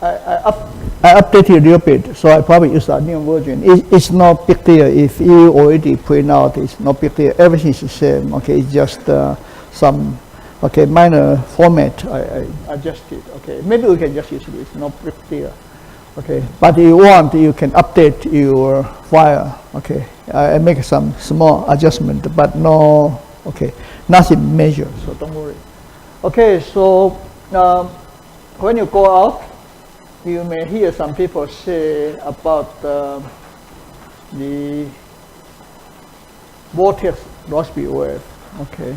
I updated a little bit, so I probably use a new version. It's no big deal if you already print out. It's no big deal. Everything is the same. Okay, it's just some minor format I adjusted. Okay, maybe we can just use this. No big deal. Okay, but if you want, you can update your file. Okay, I make some small adjustment, but no. Okay, nothing major. So don't worry. Okay, so when you go out, you may hear some people say about the vortex Rossby wave, okay.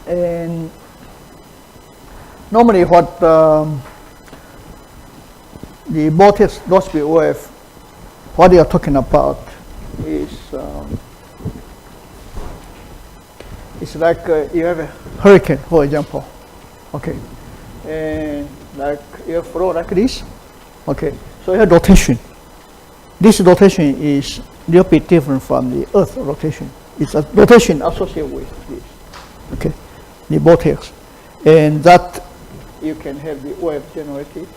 And normally what the vortex Rossby wave, what they are talking about is it's like you have a hurricane, for example, okay. And like you flow like this, okay. So you have rotation. This rotation is a little bit different from the Earth rotation. It's a rotation associated with this, okay, the vortex, and that you can have the wave generated,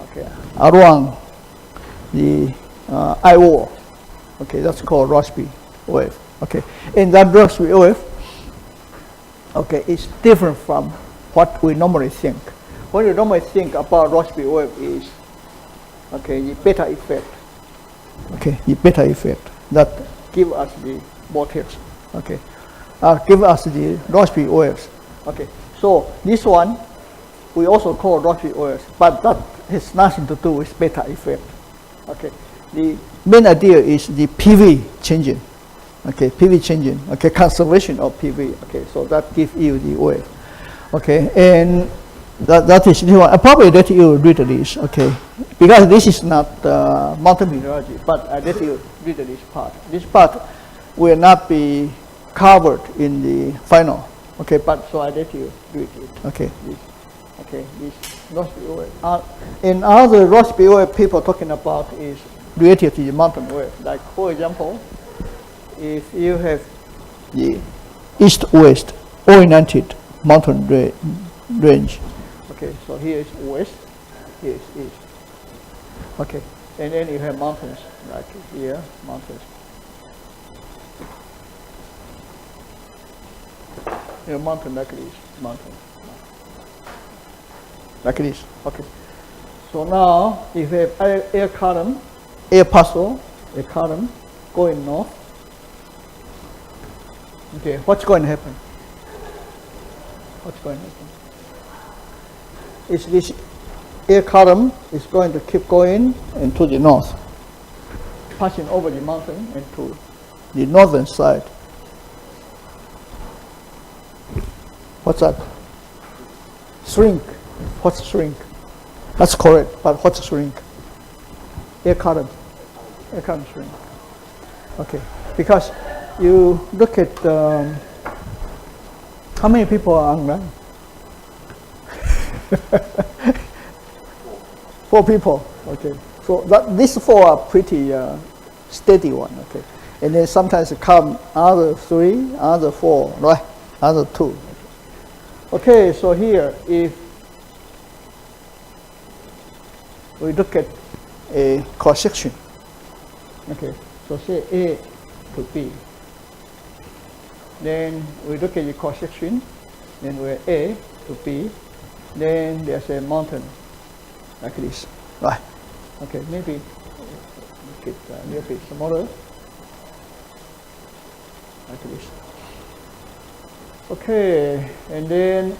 okay, around the eye wall, okay. That's called Rossby wave, okay. And that Rossby wave, okay, it's different from what we normally think. What we normally think about Rossby wave is, okay, the beta effect. Okay, the beta effect that give us the vortex. Okay, give us the Rossby waves. Okay, so this one we also call Rossby waves, but that has nothing to do with beta effect. Okay, the main idea is the PV changing. Okay, PV changing. Okay, conservation of PV. Okay, so that gives you the wave. Okay, and that is the one. I probably let you read this, okay, because this is not mountain meteorology, but I let you read this part. This part will not be covered in the final, okay, but so I let you read it, okay. This Rossby wave. And other Rossby wave people talking about is related to the mountain wave. Like for example, if you have the east-west oriented mountain range. Okay, so here is west, here is east. Okay, and then you have mountains, like here, mountains. You have mountain like this, mountain. Like this, okay. So now, if you have air column, air parcel, a column going north, okay, what's going to happen? What's going to happen? Is this air column is going to keep going and to the north, passing over the mountain and to the northern side. What's that? Shrink. What's shrink? That's correct, but what's shrink? Air column. Air column shrink. Okay, because you look at how many people are online? 4 people. Okay, so these 4 are pretty steady one. Okay, and then sometimes come other 3, other 4, right? Other 2. Okay, so here if we look at a cross section. Okay, so say A to B. Then we look at the cross section. Then we're A to B. Then there's a mountain like this, right? Okay, maybe make it a little bit smaller, like this. Okay, and then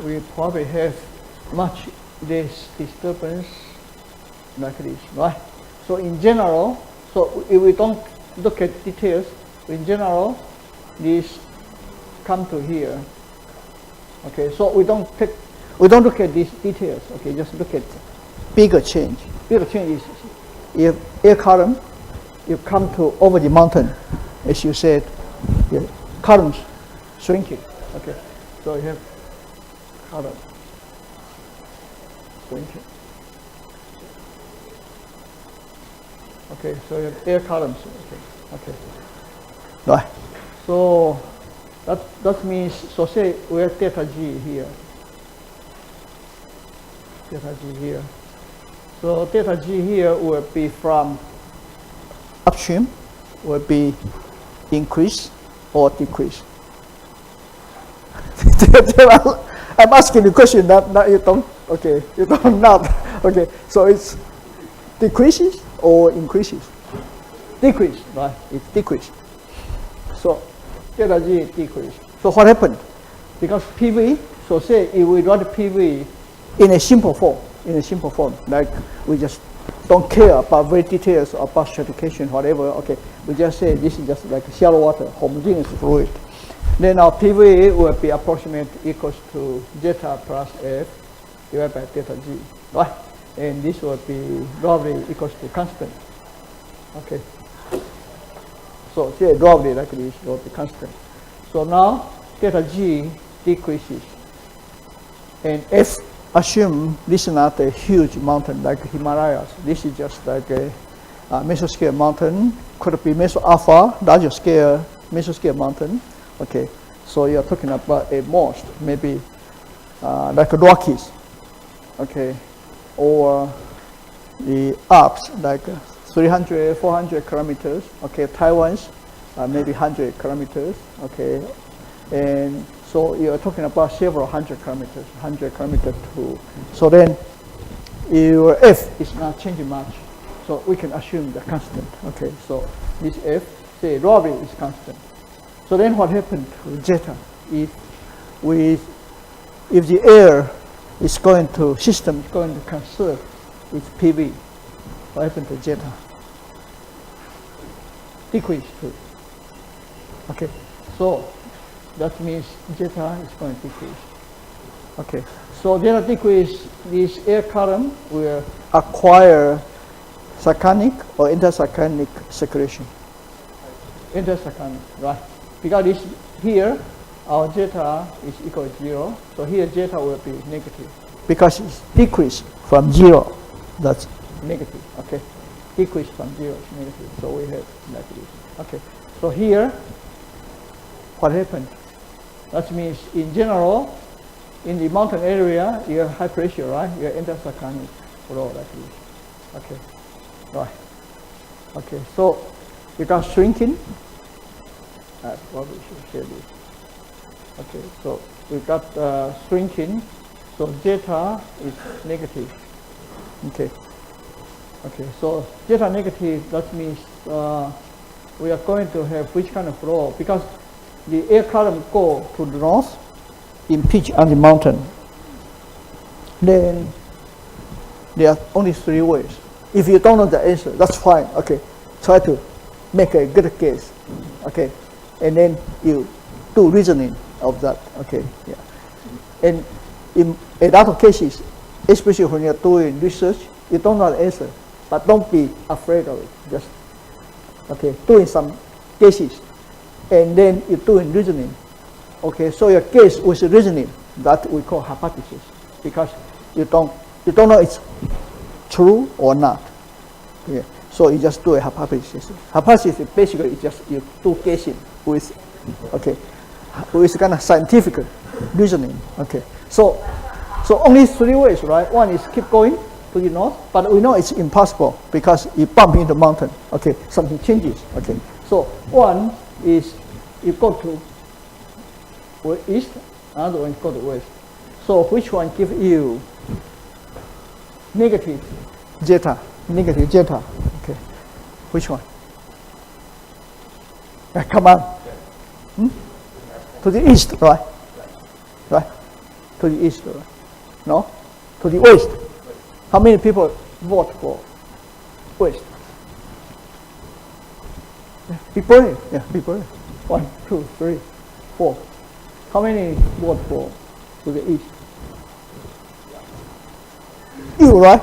we probably have much less disturbance like this, right? So in general, so if we don't look at details, in general, this come to here. Okay, so we don't look at these details. Okay, just look at bigger change. Bigger change is if air column, you come to over the mountain, as you said, the columns shrinking. Okay, so you have column shrinking. Okay, so you have air columns. Okay, right. So That means, so say we have theta g here. Theta g here. So theta g here will be from upstream, will be increase or decrease. I'm asking the question, not you don't. Okay, you don't not. Okay, so it's decreases or increases? Decrease, right? It's decrease. So theta g decrease. So what happened? Because PV, so say if we write PV in a simple form, like we just don't care about very details about stratification, whatever. Okay, we just say this is just like shallow water, homogeneous fluid. Then our PV will be approximately equals to zeta plus F divided by theta G, right? And this will be roughly equals to constant. Okay. So say roughly like this will be constant. So now theta G decreases, and F, assume this is not a huge mountain like Himalayas. This is just like a mesoscale mountain. Could be meso alpha, larger scale mesoscale mountain. Okay, so you're talking about a most maybe like Rockies, okay, or the Alps like 300, 400 kilometers. Okay, Taiwan's maybe 100 kilometers. Okay, and so you're talking about several hundred kilometers, 100 kilometers to. So then your F is not changing much. So we can assume the constant. Okay, so this F, say roughly is constant. So then what happened to zeta? If the air is going to, system is going to conserve its PV, what happened to zeta? Decrease too. Okay, so that means zeta is going to decrease. Okay, so zeta decrease, this air column will acquire cyclonic or intercyclonic circulation. Intercyclonic, right? Because this here, our zeta is equal to 0, so here zeta will be negative. Because it's decreased from 0, that's negative, okay? Decrease from 0 is negative, so we have like this. Okay, so here, what happened? That means in general, in the mountain area, you have high pressure, right? You have intercyclonic flow like this. Okay, right. Okay, so you got shrinking. I probably should share this. Okay, so we got shrinking, so zeta is negative. Okay. Okay, so zeta negative, that means we are going to have which kind of flow? Because the air column go to the north in pitch on the mountain. Then there are only 3 ways. If you don't know the answer, that's fine. Okay, try to make a good guess. Okay, and then you do reasoning of that. Okay, yeah. And in a lot of cases, especially when you're doing research, you don't know the answer, but don't be afraid of it. Just doing some cases, and then you're doing reasoning. Okay, so your case with reasoning, that we call hypothesis, because you don't know it's true or not. Yeah. So you just do a hypothesis. Hypothesis basically is just you do guessing with kind of scientific reasoning. Okay. So only 3 ways, right? One is keep going to the north, but we know it's impossible because you bump into the mountain. Okay, something changes. Okay. So one is you go to east, another one go to west. So which one give you negative zeta? Negative zeta. Okay. Which one? Come on. To the east, right? Right? To the east, right? No? To the west. How many people vote for west? Yeah, be brave. Yeah, be brave. 1, 2, 3, 4. How many vote for to the east? You, right?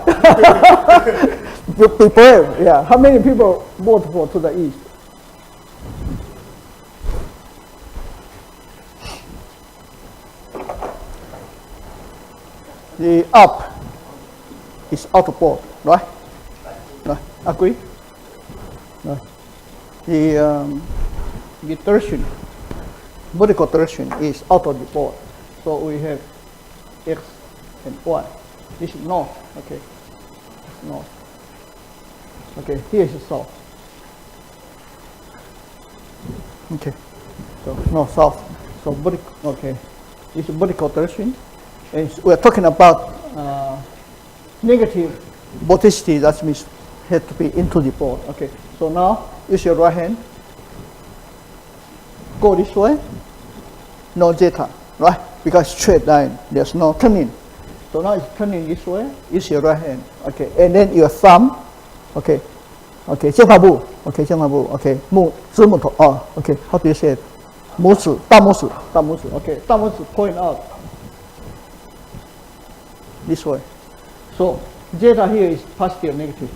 Be brave. Yeah. How many people vote for to the east? The up is out of board, right? Right. Agree? Right. The tertiary vertical direction is out of the board. So we have X and Y. This is north, okay, north. Okay, here is south. Okay, so north, south. So vertical, okay, this is vertical direction. And we're talking about negative vorticity, that means had to be into the board. Okay, so now use your right hand. Go this way, no zeta, right? Because straight line, there's no turning. So now it's turning this way, use your right hand. Okay, and then your thumb, okay, okay, 肩胛部 ，okay, 肩胛部 ，okay, 指拇头 okay, how do you say it? 拇指，大拇指 ，okay, 大拇指 point out this way. So zeta here is positive or negative?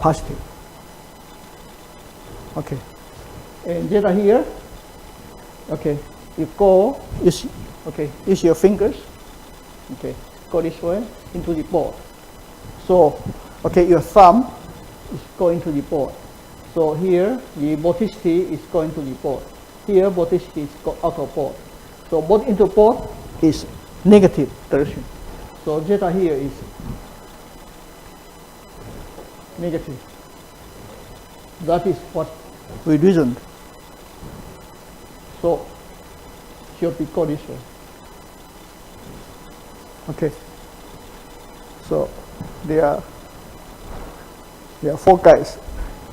Positive. Okay. And zeta here, okay, you go, use your fingers, okay, go this way into the board. So, okay, your thumb is going to the board. So here, the vorticity is going to the board. Here, vorticity is out of board. So both into board is negative direction. So zeta here is negative. That is what we reasoned. So should be go this way. Okay. So there are 4 guys.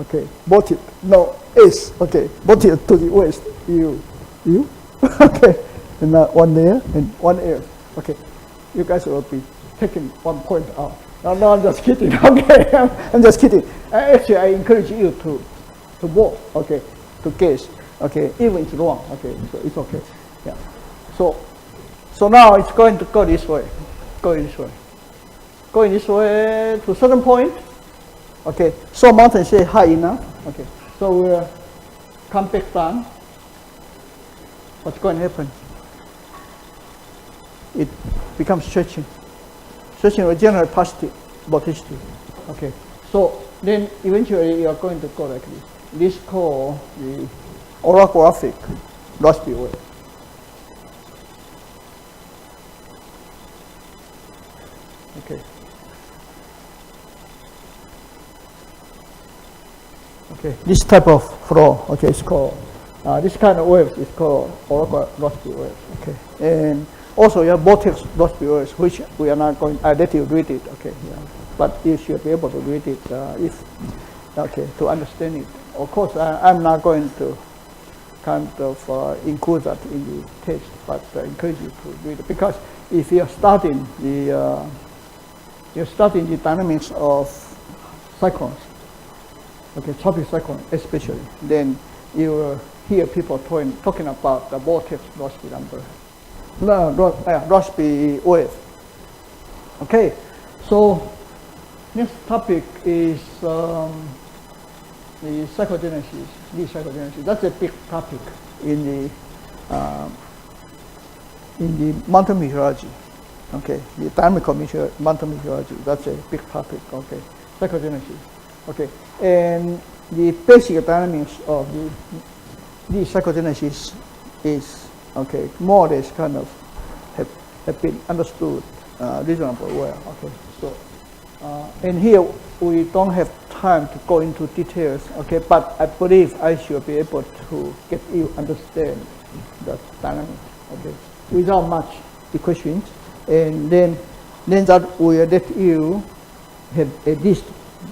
Okay, bolted. No, S. Okay, bolted to the west. You. Okay, and one there and one here. Okay, you guys will be taking 1 point out. No, I'm just kidding. Okay, I'm just kidding. Actually, I encourage you to vote. Okay, to guess. Okay, even it's wrong. Okay, so it's okay. Yeah. So now it's going to go this way. Going this way to a certain point. Okay, so mountain say high enough. Okay, so we'll come back down. What's going to happen? It becomes stretching. Stretching will generate positive vorticity. Okay, so then eventually you are going to go like this. This is called the orographic Rossby wave. Okay. Okay, this type of flow, okay, it's called, this kind of waves is called Rossby waves, okay. And also you have vortex Rossby waves, which we are not going, I let you read it, okay, yeah. But you should be able to read it to understand it. Of course, I'm not going to kind of include that in the text, but I encourage you to read it, because if you're studying the dynamics of cyclones, okay, tropic cyclone especially, then you will hear people talking about the vortex Rossby number, Rossby wave. Okay, so next topic is the psychogenesis, psychogenesis. That's a big topic in the mountain meteorology. Okay, the dynamical mountain meteorology. That's a big topic. Okay, psychogenesis. Okay, and the basic dynamics of the psychogenesis is okay, more or less kind of have been understood reasonably well. Okay, so and here we don't have time to go into details. Okay, but I believe I should be able to get you understand the dynamics. Okay, without much equations, and then that will let you have at least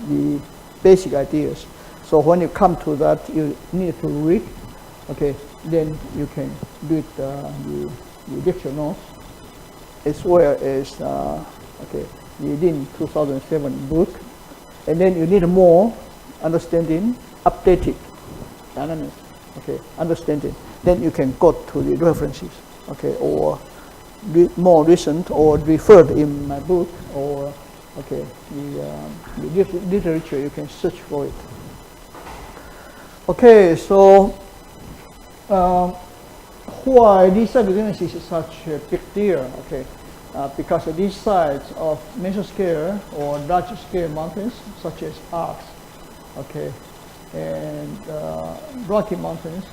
the basic ideas. So when you come to that, you need to read. Okay, then you can read the lecture notes as well as okay, the Lin 2007 book, and then you need more understanding, updated dynamics. Okay, understanding. Then you can go to the references. Okay, or more recent or referred in my book, or okay, the literature, you can search for it. Okay, so why this psychogenesis is such a big deal? Okay, because of these sites of mesoscale or large scale mountains such as Alps, okay, and Rocky Mountains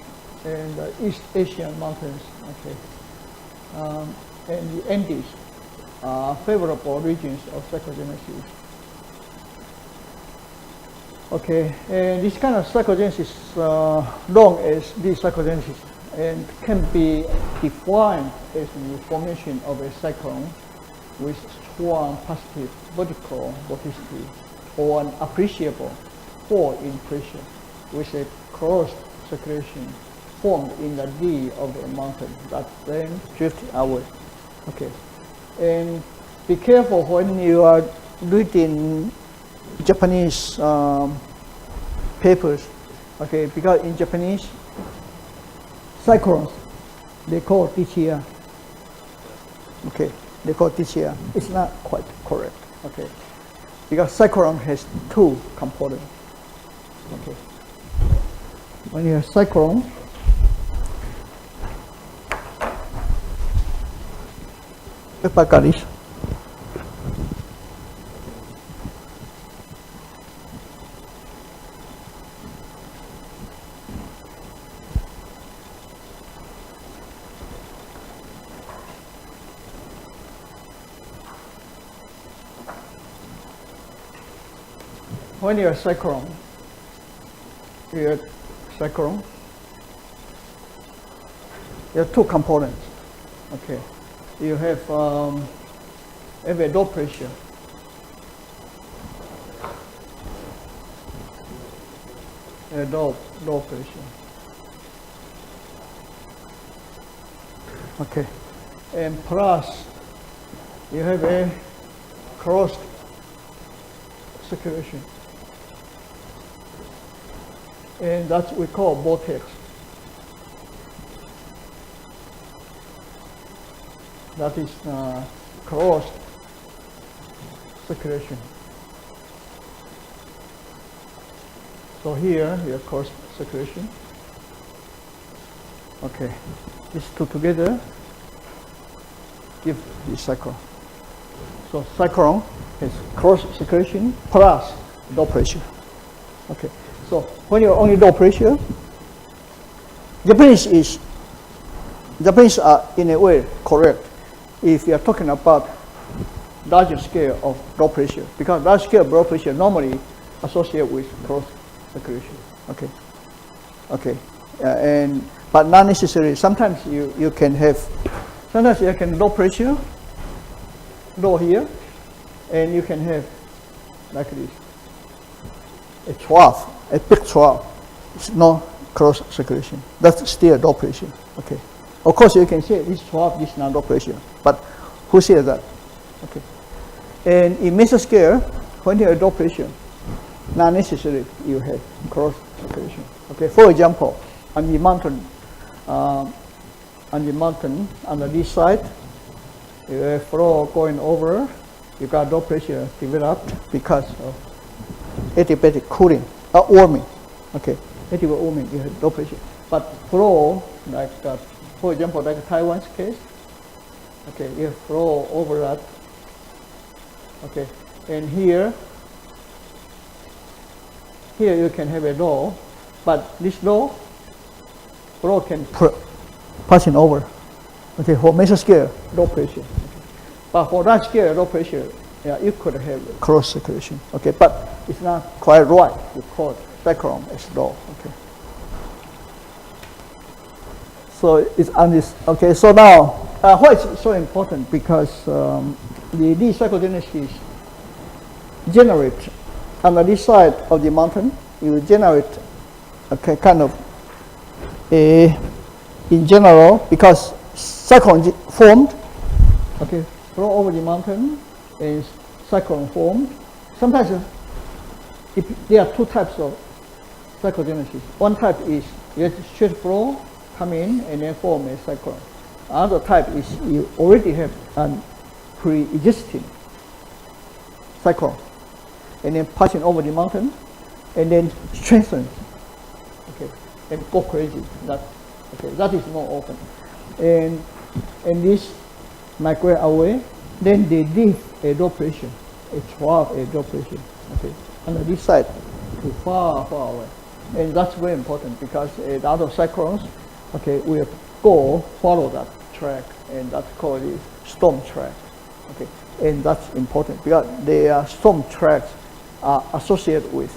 and the East Asian mountains. Okay, and the Andes are favorable regions of cyclogenesis. Okay, and this kind of cyclogenesis known as this cyclogenesis and can be defined as the formation of a cyclone with strong positive vertical vorticity or an appreciable fall in pressure with a cross circulation formed in the D of the mountain that then drift away. Okay, and be careful when you are reading Japanese papers, okay, because in Japanese cyclones they call Tichia. Okay, they call Tichia. It's not quite correct. Okay, because cyclone has two components. Okay, when you have cyclone, when you're a cyclone, you have two components. Okay, you have a low pressure. A low pressure. Okay, and plus you have a cross circulation. And that's what we call vortex. That is cross circulation. So here, your cross circulation. Okay, these two together give the cyclone. So cyclone is cross circulation plus low pressure. Okay. So when you're only low pressure, Japanese are in a way correct if you are talking about larger scale of low pressure, because large scale of low pressure normally associated with cross circulation. Okay, okay, but not necessarily. Sometimes you can have low pressure, low here, and you can have like this, a trough. A big trough, it's no cross circulation. That's still low pressure. Okay. Of course, you can say this trough is not low pressure, but who says that? Okay. And in mesoscale, when you have low pressure, not necessarily you have cross circulation. Okay. For example, on the mountain, on this side, you have flow going over. You got low pressure developed because of adiabatic cooling. Warming, okay, adiabatic warming, you have low pressure. But flow, like for example, like Taiwan's case, okay, you have flow over that, okay, and here you can have a low, but this low flow can passing over, okay, for mesoscale, low pressure, okay. But for large scale, low pressure, yeah, you could have cross circulation, okay, but it's not quite right to call cyclone as low, okay. So it's on this, okay, so now, why it's so important? Because the cyclogenesis generate, on this side of the mountain, you generate, okay, kind of, in general, because cyclone formed, okay, flow over the mountain, and cyclone formed. Sometimes there are two types of cyclogenesis. One type is you have straight flow come in and then form a cyclone. Another type is you already have a pre-existing cyclone and then passing over the mountain and then strengthen, okay, and go crazy. That is more often. And this migrate away, then they leave a low pressure, a trough, a low pressure, okay, on this side to far away. And that's very important because a lot of cyclones okay, will go follow that track, and that's called the storm track. Okay, and that's important because the storm tracks are associated with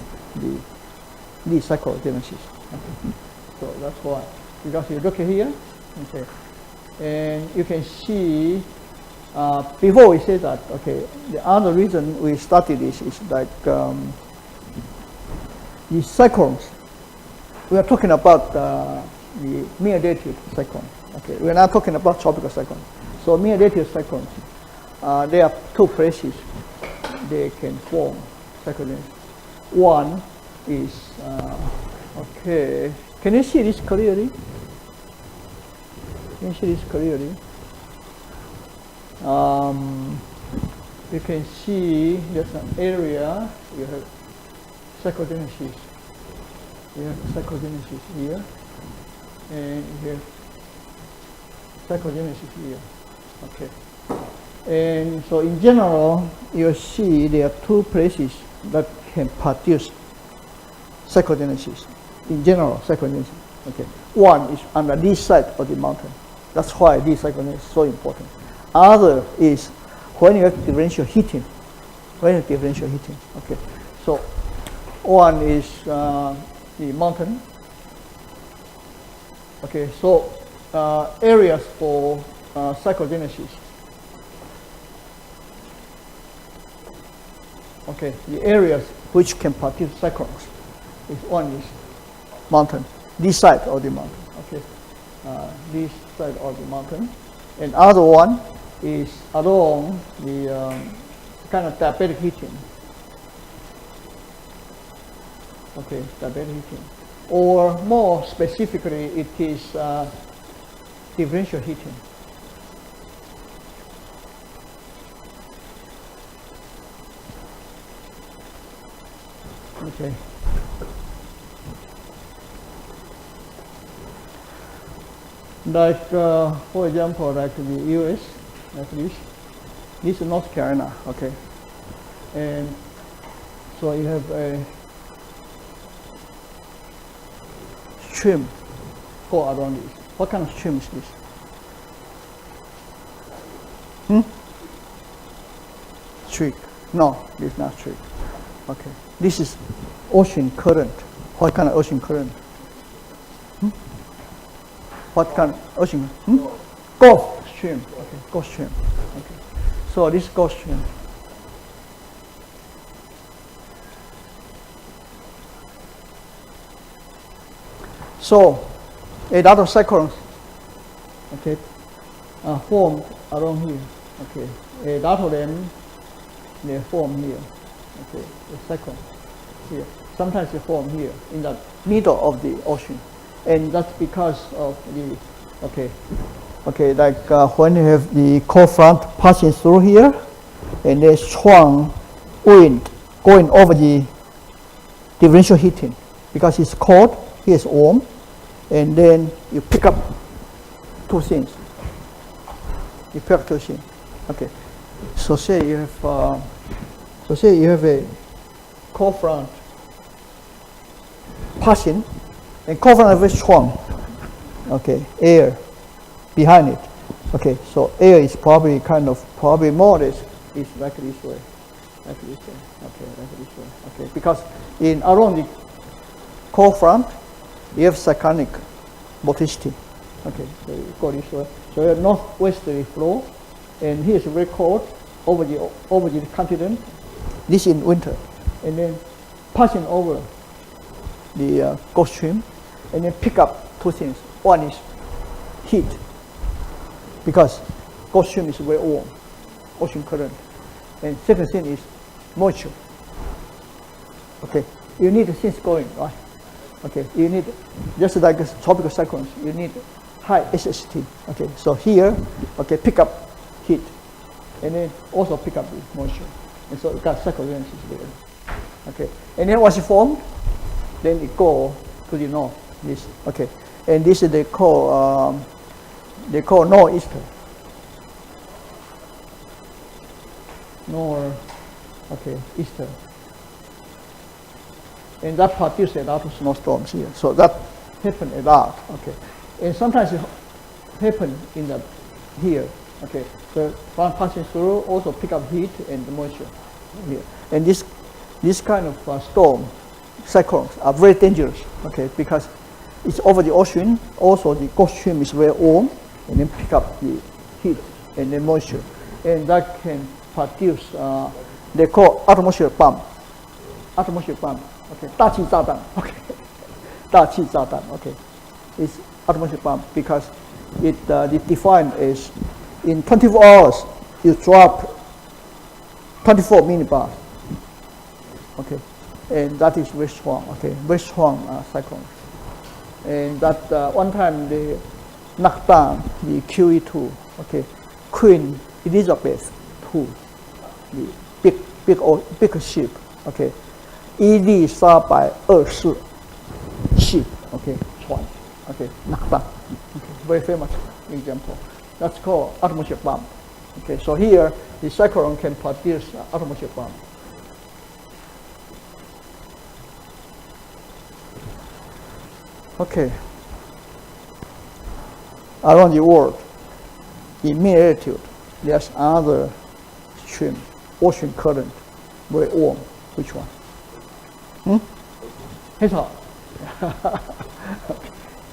the cyclogenesis. Okay. So that's why, because you look here, okay, and you can see before we say that, okay, the other reason we study this is like the cyclones. We are talking about the mean-dated cyclone. Okay, we are not talking about tropical cyclone. So mean-dated cyclones, there are two places they can form cyclones. One is okay. Can you see this clearly? Can you see this clearly? You can see there's an area you have cyclogenesis. You have cyclogenesis here, and you have cyclogenesis here. Okay. And so in general, you see there are two places that can produce cyclogenesis. In general, cyclogenesis. Okay. One is on the this side of the mountain. That's why this cyclogenesis is so important. Other is when you have differential heating. When you have differential heating. Okay. So one is the mountain. Okay. So areas for cyclogenesis. Okay, the areas which can produce cyclones is one is mountain, this side of the mountain. Okay, this side of the mountain, and other one is along the kind of diabatic heating. Okay, diabatic heating, or more specifically, it is differential heating. Okay. Like, for example, like the US, like this. This is North Carolina, okay. And so you have a stream go around this. What kind of stream is this? Streak. No, this is not streak. Okay. This is ocean current. What kind of ocean current? What kind of ocean? Gulf Stream. Okay, Gulf Stream. Okay. So this Gulf Stream. So a lot of cyclones, okay, are formed around here. Okay, a lot of them they form here. Okay, the cyclone here. Sometimes they form here in the middle of the ocean, and that's because of the like when you have the cold front passing through here, and there's strong wind going over the differential heating because it's cold, here it's warm, and then you pick up two things. You pick up two things. Okay, so say you have. So say you have a cold front passing, and cold front is very strong. Okay, air behind it. Okay, so air is probably more or less is like this way, like this way. Okay, like this way. Okay, because around the cold front, you have cyclonic vorticity. Okay, so you go this way. So you have northwesterly flow, and here is very cold over the continent. This in winter, and then passing over the Gulf Stream, and then pick up two things. One is heat, because Gulf Stream is very warm, ocean current, and second thing is moisture. Okay, you need things going, right? Okay, you need, just like tropical cyclones, you need high SST. Okay, so here, okay, pick up heat, and then also pick up the moisture. And so it got cyclogenesis there. Okay, and then once it formed, then it go to the north. This, okay, and this is they call nor'easter. Easter. And that produced a lot of snowstorms here. So that happened a lot. Okay, and sometimes it happen in the here. Okay, the one passing through also pick up heat and moisture here, and this kind of storm cyclones are very dangerous. Okay, because it's over the ocean. Also, the Gulf Stream is very warm, and then pick up the heat and the moisture, and that can produce. They call atmosphere bomb. Atmosphere bomb. Okay, 大气炸弹. Okay, 大气炸弹. Okay, it's atmosphere bomb because it defined as in 24 hours you drop 24 millibars. Okay, and that is very strong. Okay, very strong cyclone. And that one time they knocked down the QE2. Okay, Queen Elizabeth II, the big ship. Okay. 伊丽莎白二世 ship, okay, 船 okay, knocked down. Okay, very famous example. That's called atmosphere bomb. Okay, so here the cyclone can produce atmosphere bomb. Okay, around the world, in mid-altitude, there's another stream, ocean current, very warm. Which one? 해서.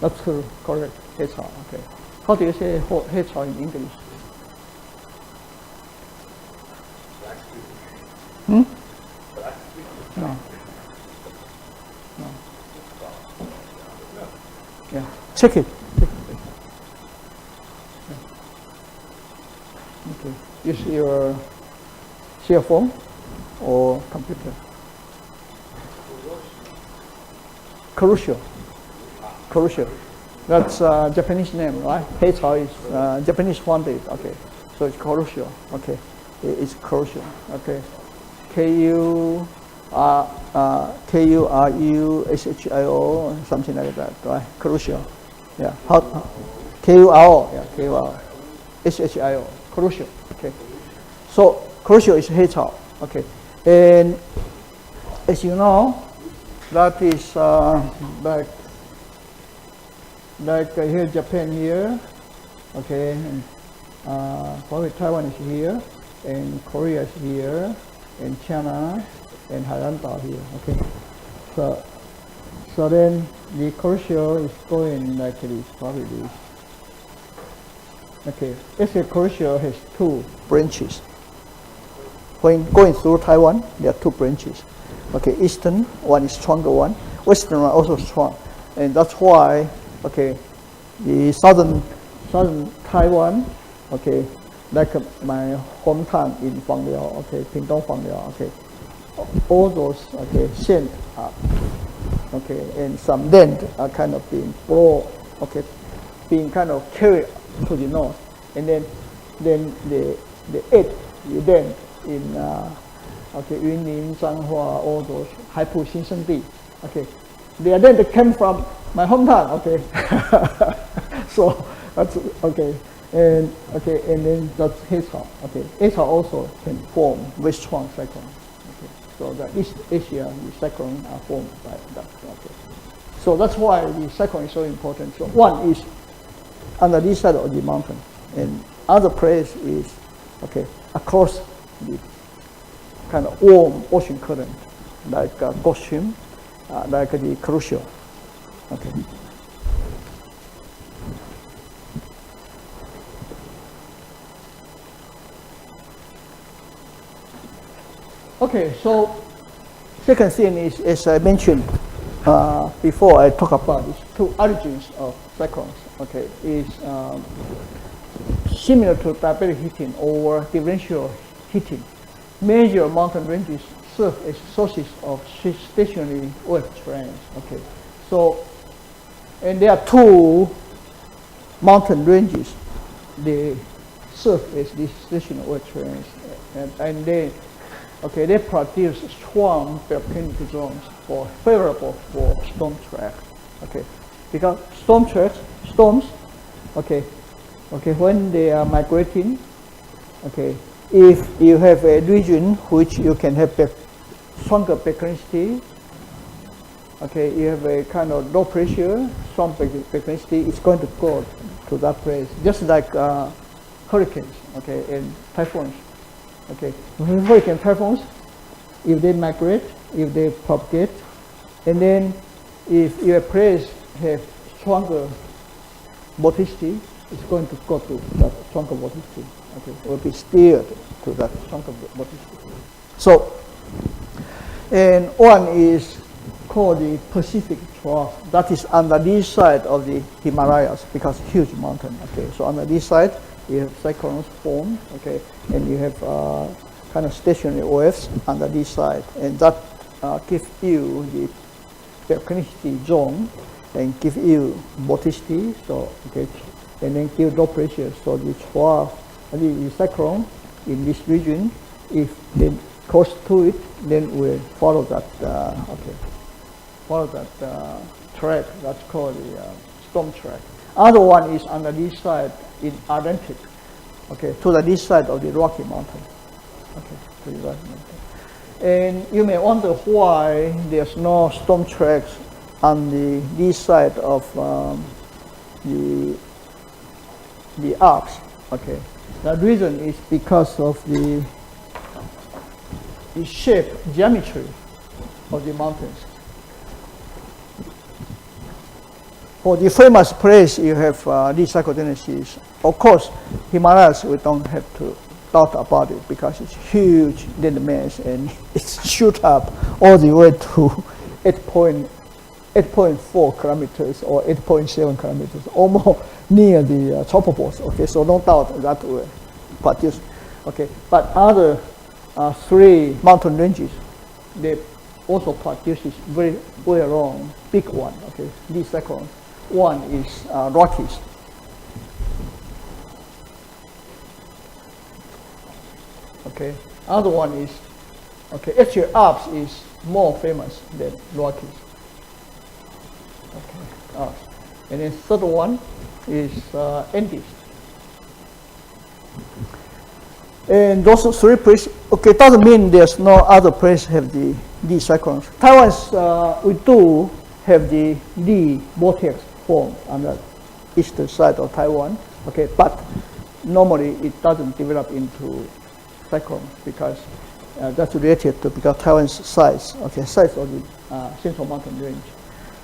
That's correct. 해서. Okay. How do you say 해서 in English? No. No. Yeah. Check it. Okay. Use your cell phone or computer. Crucial. That's Japanese name, right? Heitao is Japanese founded. Okay, so it's crucial. Okay, it's crucial. Okay, KURUSHIO, something like that, right? Crucial. Yeah. KURO. Yeah, KURO. SHIO. Crucial. Okay. So crucial is Heitao. Okay, and as you know, that is like here Japan here, okay, and probably Taiwan is here, and Korea is here, and China, and Hainan here. Okay, so then the crucial is going like this, probably this. Okay, actually crucial has two branches. When going through Taiwan, there are two branches. Okay, eastern one is stronger one, western one also strong, and that's why, okay, the southern Taiwan, okay, like my hometown in Fangliao, okay, Pingdong Fangliao, okay, all those, okay, sand up, okay, and some land are kind of being blown, okay, being kind of carried to the north, and then the land in okay, Yunlin, Zhanghua, all those 海埔新生地, okay, they then came from my hometown, okay. So that's okay, and then that's Heitao, okay. Heitao also can form very strong cyclone, okay. So the East Asia, the cyclone are formed by that, okay. So that's why the cyclone is so important. So one is on the east side of the mountain, and other place is, okay, across the kind of warm ocean current, like Gulf Stream, like the crucial. Okay. Okay, so second thing is, as I mentioned before, I talk about these two origins of cyclones. Okay, is similar to diabatic heating or differential heating. Major mountain ranges serve as sources of stationary wave trains. Okay, so and there are two mountain ranges. They serve as these stationary wave trains, and they produce strong volcanic zones favorable for storm track. Okay, because storms, okay, when they are migrating, okay. If you have a region which you can have stronger volcanicity, okay, you have a kind of low pressure, strong pessimistic, it's going to go to that place, just like hurricanes, okay, and typhoons, okay. Hurricane typhoons, if they migrate, if they propagate, and then if your place have stronger vorticity, it's going to go to that stronger vorticity, okay, it will be steered to that stronger vorticity. So, and one is called the Pacific Trough. That is on the east side of the Himalayas, because huge mountain. Okay, so on the east side you have cyclones formed. Okay, and you have kind of stationary waves on the east side, and that gives you the volcanicity zone and give you vorticity. So okay, and then give low pressure. So the trough, the cyclone in this region, if they close to it, then we'll follow that. Follow that track. That's called the storm track. Other one is on the east side in Atlantic. Okay, to the east side of the Rocky Mountain. Okay, to the Rocky Mountain. And you may wonder why there's no storm tracks on the east side of the Alps. Okay, the reason is because of the shape, geometry of the mountains. For the famous place, you have these cyclogenesis. Of course, Himalayas, we don't have to doubt about it because it's huge landmass and it's shoot up all the way to 8.4 kilometers or 8.7 kilometers, almost near the tropopause. Okay, so no doubt that will produce. Okay, but other three mountain ranges, they also produce very long, big one. Okay, these cyclones. One is Rockies. Okay, other one is, okay, actually Alps is more famous than Rockies. Okay, Alps. And then third one is Andes. And those three places, okay, doesn't mean there's no other place have these cyclones. Taiwan's, we do have the vortex formed on the eastern side of Taiwan, okay, but normally it doesn't develop into cyclone because that's related to because Taiwan's size, okay, size of the Central Mountain Range.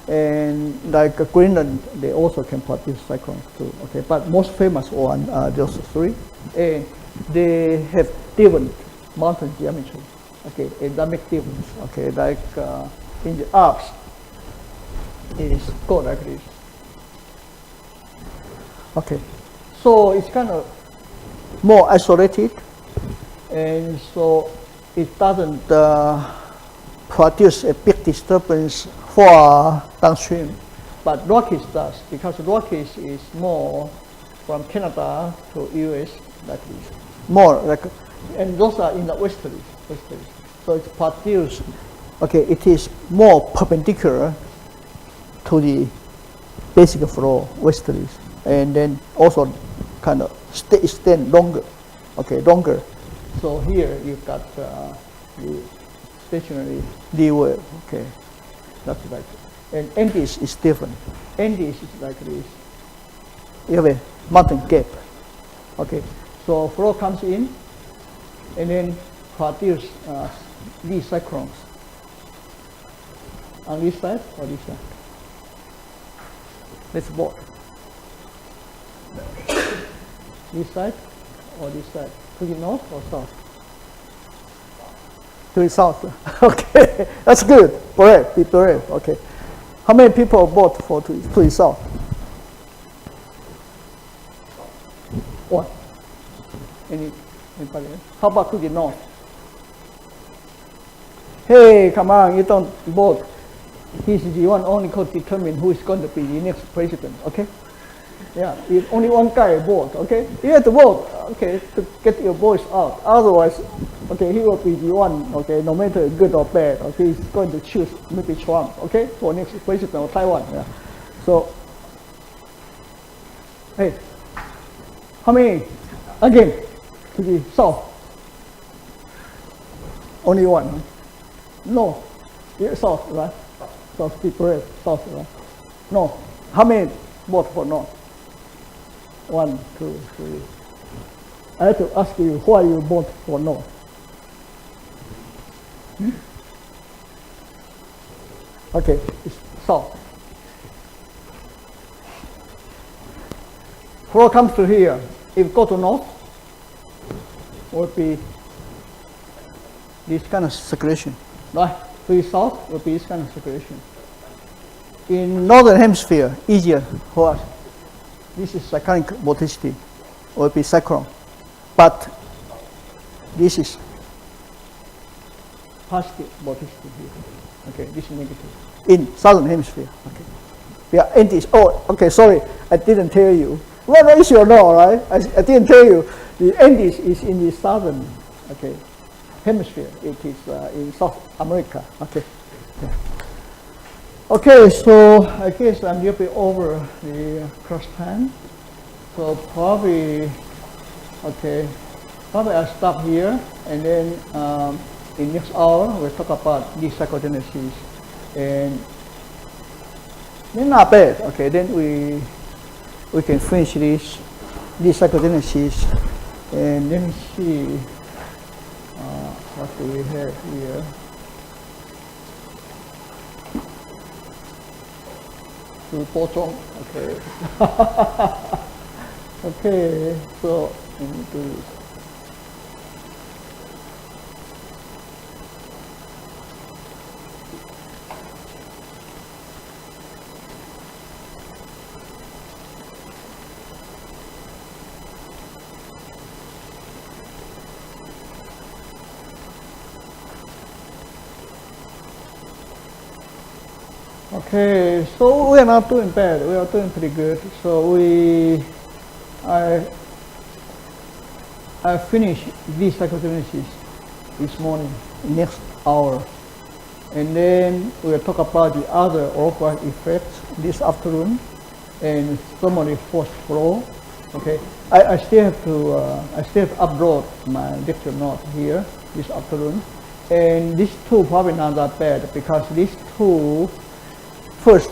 And like Greenland, they also can produce cyclones too, okay, but most famous one are those three, and they have different mountain geometry, okay, and that makes difference, okay, like in the Alps, it is go like this. Okay, so it's kind of more isolated, and so it doesn't produce a big disturbance far downstream. But Rockies does, because Rockies is more from Canada to US like this. More like, and those are in the westerlies. So it's produced, okay, it is more perpendicular to the basic flow westerlies, and then also kind of extend longer, okay, longer. So here you've got the stationary D wave, okay, that's like, and Andes is different. Andes is like this. You have a mountain gap, okay. So flow comes in, and then produce these cyclones on this side or this side. Let's vote. This side or this side? To the north or south? To the south. Okay, that's good. Brave, be brave. Okay. How many people vote for to the south? One. Anybody else? How about to the north? Hey, come on, you don't vote. He's the one only could determine who is going to be the next president, okay? Yeah, if only one guy vote, okay? You have to vote, okay, to get your voice out. Otherwise, okay, he will be the one, okay, no matter good or bad, okay, he's going to choose maybe Trump, okay, for next president of Taiwan. Yeah. So, hey, how many? Again, to the south. Only one. Huh? No, yeah, south, right? South, be brave, south, right? No. How many vote for no? 1, 2, 3. I have to ask you why you vote for no. Okay, it's solved. Flow comes to here. If go to north, would be this kind of circulation. Right? To the south would be this kind of circulation. In northern hemisphere, easier for us. This is cyclonic vorticity, or be cyclone. But this is positive vorticity here. Okay, this is negative. In southern hemisphere. Okay. Yeah, antis. Oh, okay, sorry, I didn't tell you. Well, no issue at all, right? I didn't tell you. The Andes is in the southern, okay, hemisphere. It is in South America. Okay. Yeah. Okay, so I guess I'm a little bit over the cross time. So probably, okay, probably I'll stop here, and then in next hour we'll talk about this psychogenesis, and then not bad. Okay, then we can finish this psychogenesis, and let me see what do we have here. Okay. Okay, so let me do this. Okay, so we are not doing bad. We are doing pretty good. So I finished this psychogenesis this morning, next hour, and then we'll talk about the other orographic effects this afternoon, and thermally forced flow. Okay, I still have to upload my lecture note here this afternoon, and these two probably not that bad because these two. First,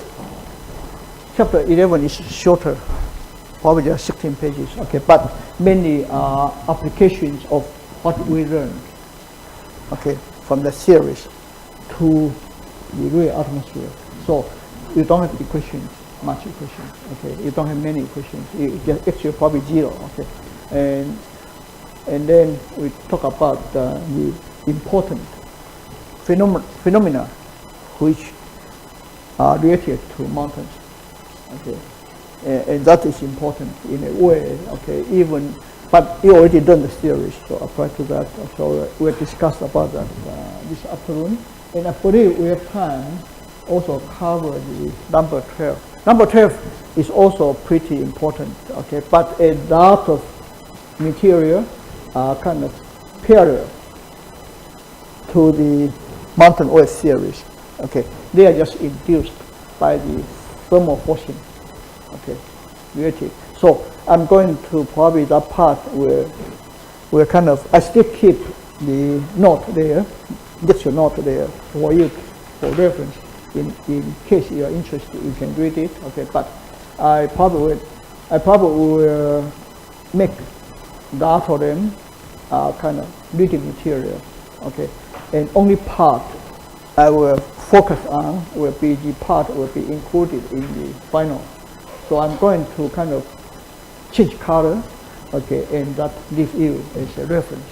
chapter 11 is shorter, probably just 16 pages, okay, but many applications of what we learned, okay, from the series to the real atmosphere. So you don't have the questions, much questions, okay, you don't have many questions, you just actually probably zero, okay, and then we talk about the important phenomena which are related to mountains, okay, and that is important in a way, okay. Even, but you already done the series, so apply to that. So we'll discuss about that this afternoon, and I believe we have time also cover the number 12. Number 12 is also pretty important, okay, but a lot of material are kind of parallel to the mountain oil series, okay. They are just induced by the thermal forcing, okay, related. So I'm going to probably that part where we're kind of, I still keep the note there, lecture note there for you for reference. In case you are interested, you can read it, okay. But I probably will make that of them kind of reading material, okay. And only part I will focus on will be the part will be included in the final. So I'm going to kind of change color, okay, and that gives you as a reference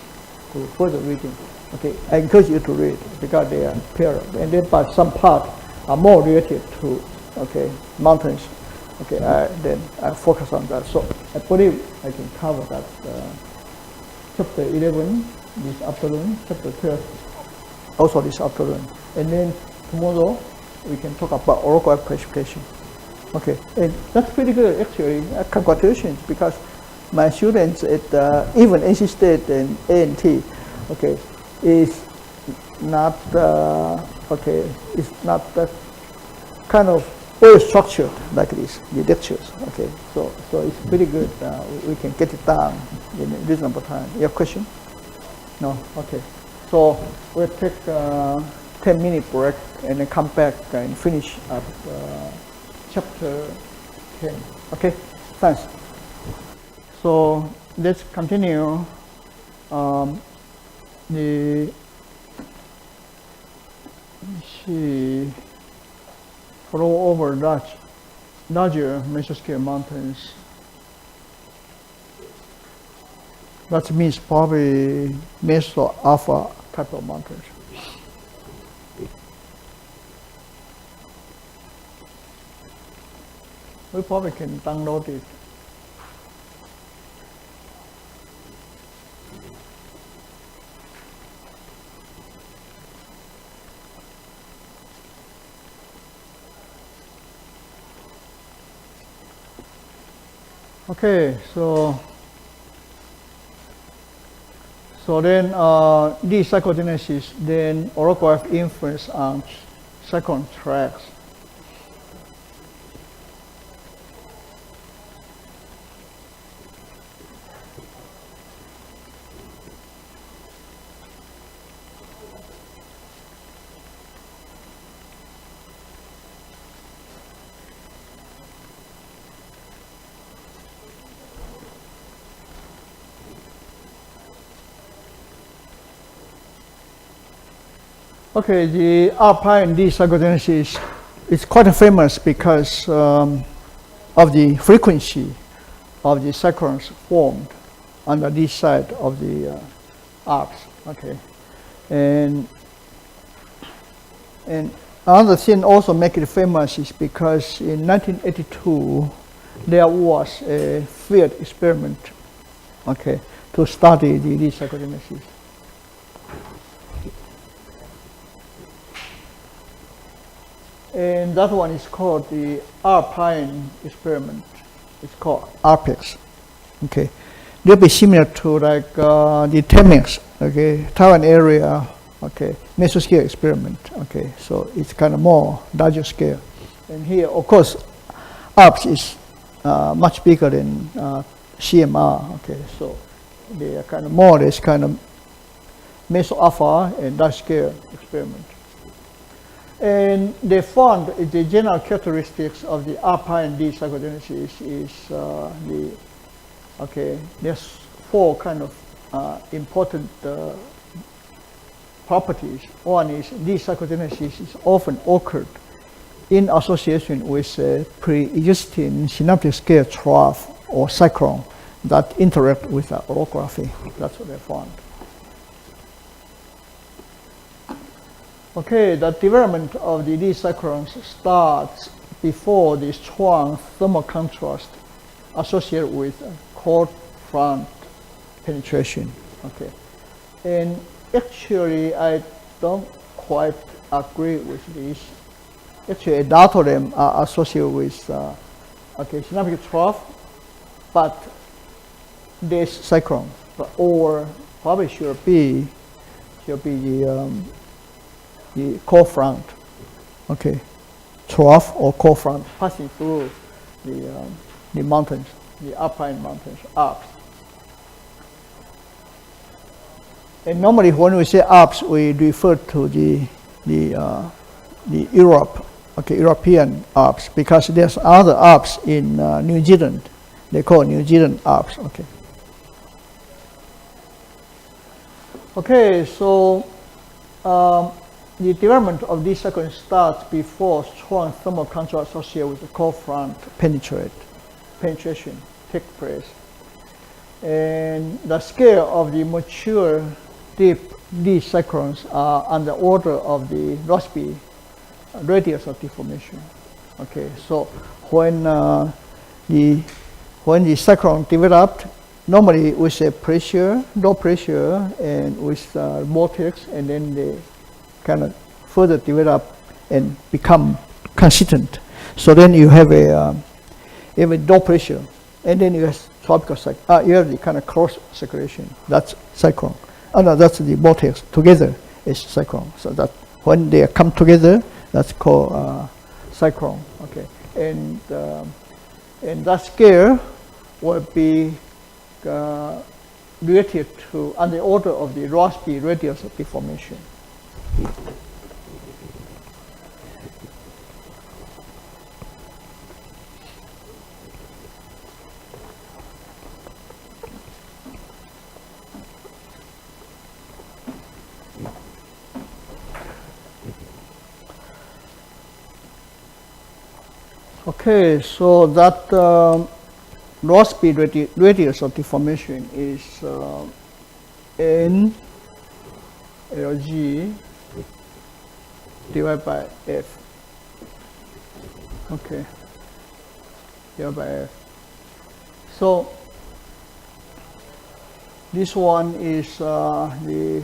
to further reading. Okay, I encourage you to read because they are parallel, and then but some parts are more related to, okay, mountains. Okay, then I focus on that. So I believe I can cover that chapter 11 this afternoon, chapter 12 also this afternoon, and then tomorrow we can talk about orographic precipitation. Okay, and that's pretty good actually. Congratulations, because my students at even NC State and A&T, okay, is not okay, it's not kind of well structured like this, the lectures. Okay, so it's pretty good. We can get it done in a reasonable time. Your question? No? Okay. So we'll take 10-minute break and then come back and finish up chapter 10. Okay, thanks. So let's continue the, let's see, flow over larger mesoscale mountains. That means probably meso alpha type of mountains. We probably can download it. Okay, so then this cyclogenesis, then orograph influence on cyclone tracks. Okay, the alpine cyclogenesis is quite famous because of the frequency of the cyclones formed on this side of the Alps. Okay, and another thing also make it famous is because in 1982 there was a field experiment, okay, to study the cyclogenesis. And that one is called the Alpine experiment. It's called ARPEX. Okay, they'll be similar to like the TEMEX, okay, Taiwan area, okay, mesoscale experiment. Okay, so it's kind of more larger scale. And here, of course, Alps is much bigger than CMR. Okay, so they are kind of more or less kind of meso alpha and large scale experiment. And they found the general characteristics of the alpine cyclogenesis is there's four kind of important properties. One is this cyclogenesis is often occurred in association with a pre-existing synaptic scale trough or cyclone that interact with the orography. That's what they found. Okay, the development of these cyclones starts before the strong thermal contrast associated with cold front penetration. Okay, and actually I don't quite agree with this. Actually, a lot of them are associated with synaptic trough, but this cyclone, or probably should be the cold front, okay, trough or cold front passing through the mountains, the alpine mountains, Alps. And normally when we say Alps, we refer to the Europe, okay, European Alps, because there's other Alps in New Zealand. They call New Zealand Alps. Okay. Okay, so the development of this cyclone starts before strong thermal contrast associated with the cold front penetration take place. And the scale of the mature deep these cyclones are on the order of the Rossby radius of deformation. Okay, so when the cyclone developed, normally with a pressure, low pressure, and with vortex, and then they kind of further develop and become consistent. So then you have a low pressure, and then you have tropical cyclone. You have the kind of cross circulation. That's cyclone. Oh no, that's the vortex. Together is cyclone. So that when they come together, that's called cyclone. Okay, and that scale will be related to on the order of the Rossby radius of deformation. Okay, so that Rossby radius of deformation is N LG divided by F. Okay, divided by F. So this one is the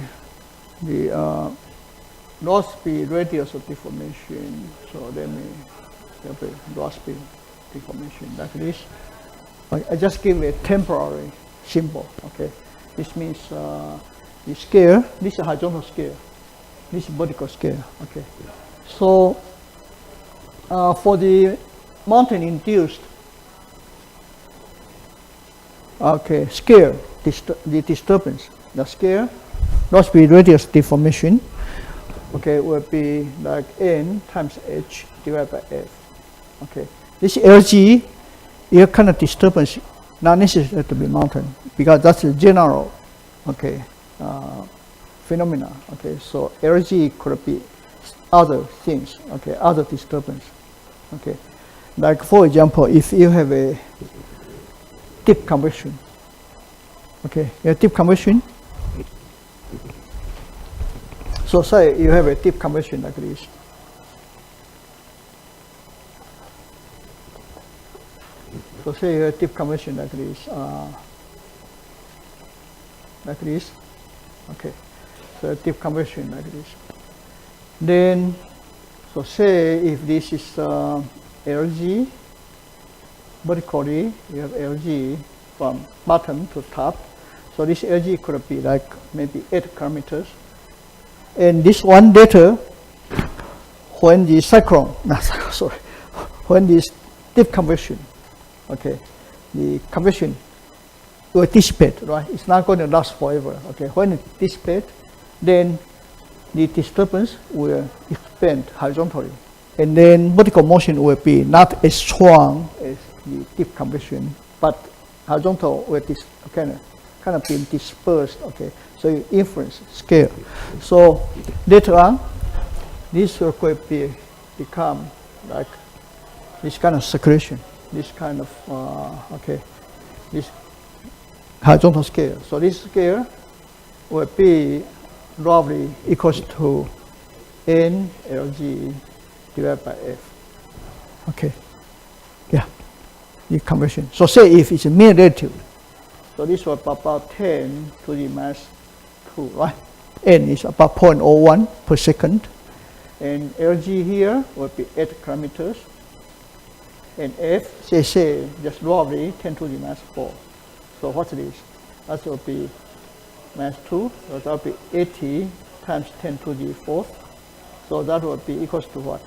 Rossby radius of deformation. So let me have a Rossby deformation like this. I just give a temporary symbol. Okay, this means the scale. This is horizontal scale. This is vertical scale. Okay, so for the mountain-induced scale, the disturbance, the scale, Rossby radius deformation, okay, will be like N times H divided by F. Okay, this LG, your kind of disturbance not necessary to be mountain because that's a general, okay, phenomena. Okay, so LG could be other things. Okay, other disturbance. Okay, like for example, if you have a deep convection. Okay, a deep convection. So say you have a deep convection like this. So say you have a deep convection like this. Like this. Okay, so a deep convection like this. Then, so say if this is LG, vertically you have LG from bottom to top. So this LG could be like maybe 8 kilometers. And this one later, when the cyclone, when this deep convection, okay, the convection will dissipate, right? It's not going to last forever. Okay, when it dissipates, then the disturbance will expand horizontally, and then vertical motion will be not as strong as the deep convection, but horizontal will kind of being dispersed. Okay, so you influence scale. So later on, this will become like this kind of circulation, this kind of this horizontal scale. So this scale will be roughly equals to N LG divided by F. Okay, yeah, the conversion. So say if it's a mean relative, so this was about 10 to the minus 2, right? N is about 0.01 per second, and LG here will be 8 kilometers, and F, say just roughly 10 to the minus 4. So what's this? That will be minus 2, so that will be 80 times 10 to the 4th. So that will be equals to what?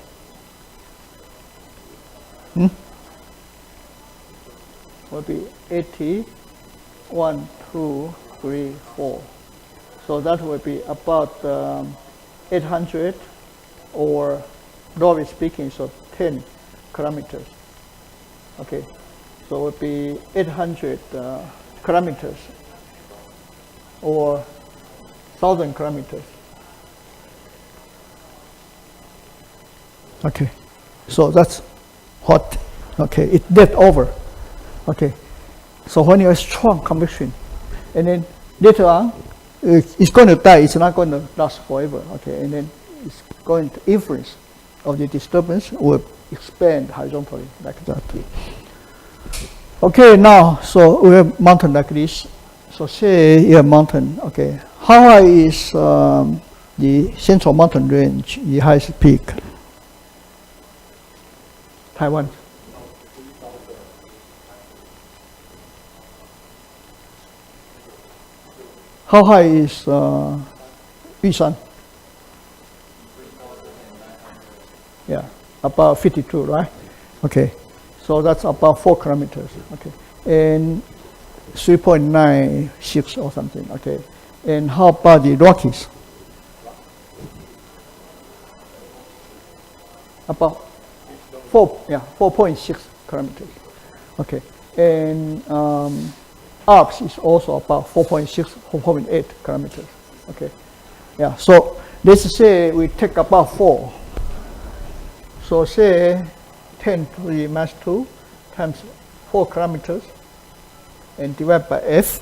Will be 80, 1, 2, 3, 4. So that will be about 800, or roughly speaking, so 10 kilometers. Okay, so it will be 800 kilometers, or 1,000 kilometers. Okay, so that's what, okay, it's left over. Okay, so when you have strong convection, and then later on, it's going to die, it's not going to last forever. Okay, and then it's going to influence of the disturbance will expand horizontally like that. Okay, now, so we have mountain like this. So say you have mountain, okay. How high is the central mountain range, the highest peak? Taiwan. How high is Yushan? Yeah, about 52, right? Okay, so that's about 4 kilometers. Okay, and 3.96 or something. Okay, and how about the Rockies? About 4.6 kilometers. Okay, and Alps is also about 4.6, 4.8 kilometers. Okay, yeah. So let's say we take about 4. So say 10 to the minus 2 times 4 kilometers and divide by f,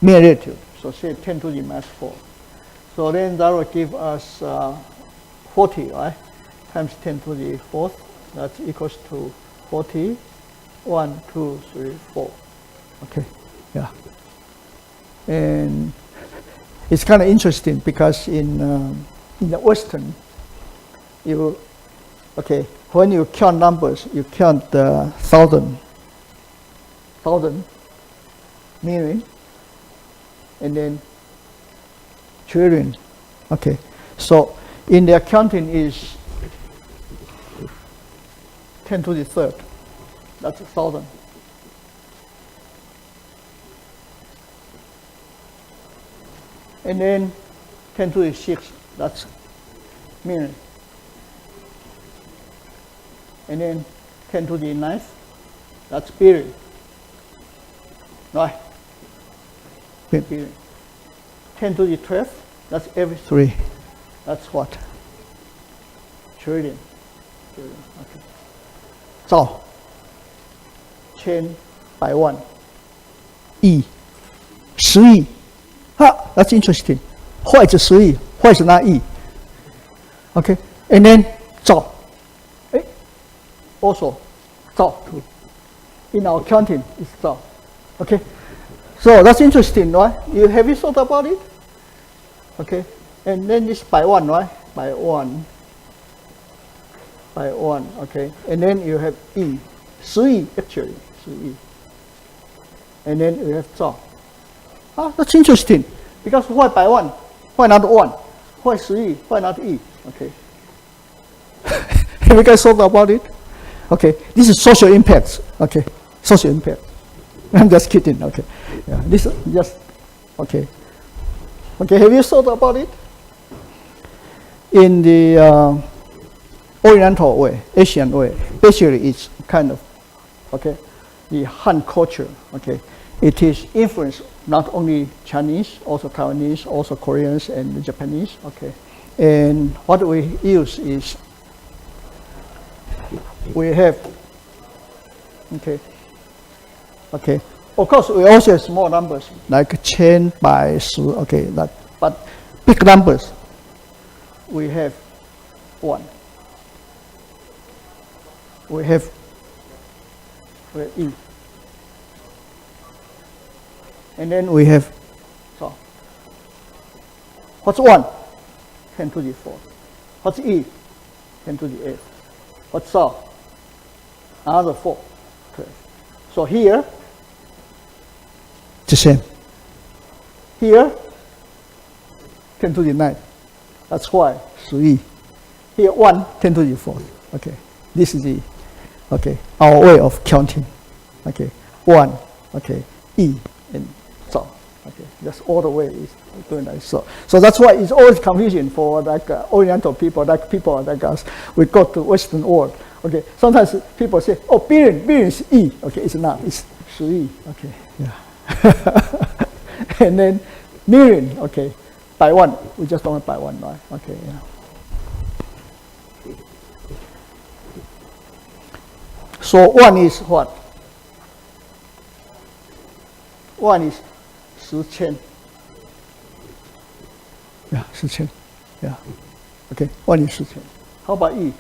mean relative. So say 10 to the minus 4. So then that will give us 40, right? Times 10 to the 4th. That's equals to 40. 1, 2, 3, 4. Okay, yeah. And it's kind of interesting because in the Western, when you count numbers, you count the thousand million, and then trillion. Okay, so in the accounting is 10 to the 3rd. That's 1,000. And then 10 to the 6th, that's million. And then 10 to the 9th, that's billion. Right? Billion. 10 to the 12th, that's every 3. That's what? Trillion. Okay. So, 10 by 1. E. 10 亿. That's interesting. Why is it 10 亿? Why is it not E? Okay. And then 兆. Also 兆 too. In our counting, it's 兆. Okay. So that's interesting, right? Have you thought about it? Okay. And then this by 1, right? By 1. By 1. Okay. And then you have E. 10 亿 actually. 10亿. And then you have 兆. That's interesting. Because why by 1? Why not 1? Why 10亿? Why not E? Okay. Have you guys thought about it? Okay. This is social impacts. Okay. Social impact. I'm just kidding. Okay. Yeah. This is just okay. Okay. Have you thought about it? In the Oriental way, Asian way, basically it's kind of okay. The Han culture. Okay. It is influenced not only Chinese, also Taiwanese, also Koreans and Japanese. Okay, and what we use is we have okay. Of course, we also have small numbers like 10 by 10. Okay, that but big numbers we have 1. We have E. And then we have, so, what's 1? 10 to the 4. What's E? 10 to the 8. What's so? Another 4. 12. So here, the same. Here, 10 to the 9. That's why 3. Here, 1, 10 to the 4. Okay, this is the, okay, our way of counting. Okay, 1, okay, E, and so, okay, that's all the way is doing that. So that's why it's always confusing for like Oriental people, like people like us. We go to Western world. Okay, sometimes people say, "Oh, billion is E." Okay, it's not. It's 3. Okay, yeah. And then million. Okay, by 1. We just don't by 1, right? Okay, yeah. So 1 is what? 1 is 10,000. Yeah, 10,000. Yeah. Okay, 1 is 10,000. How about E?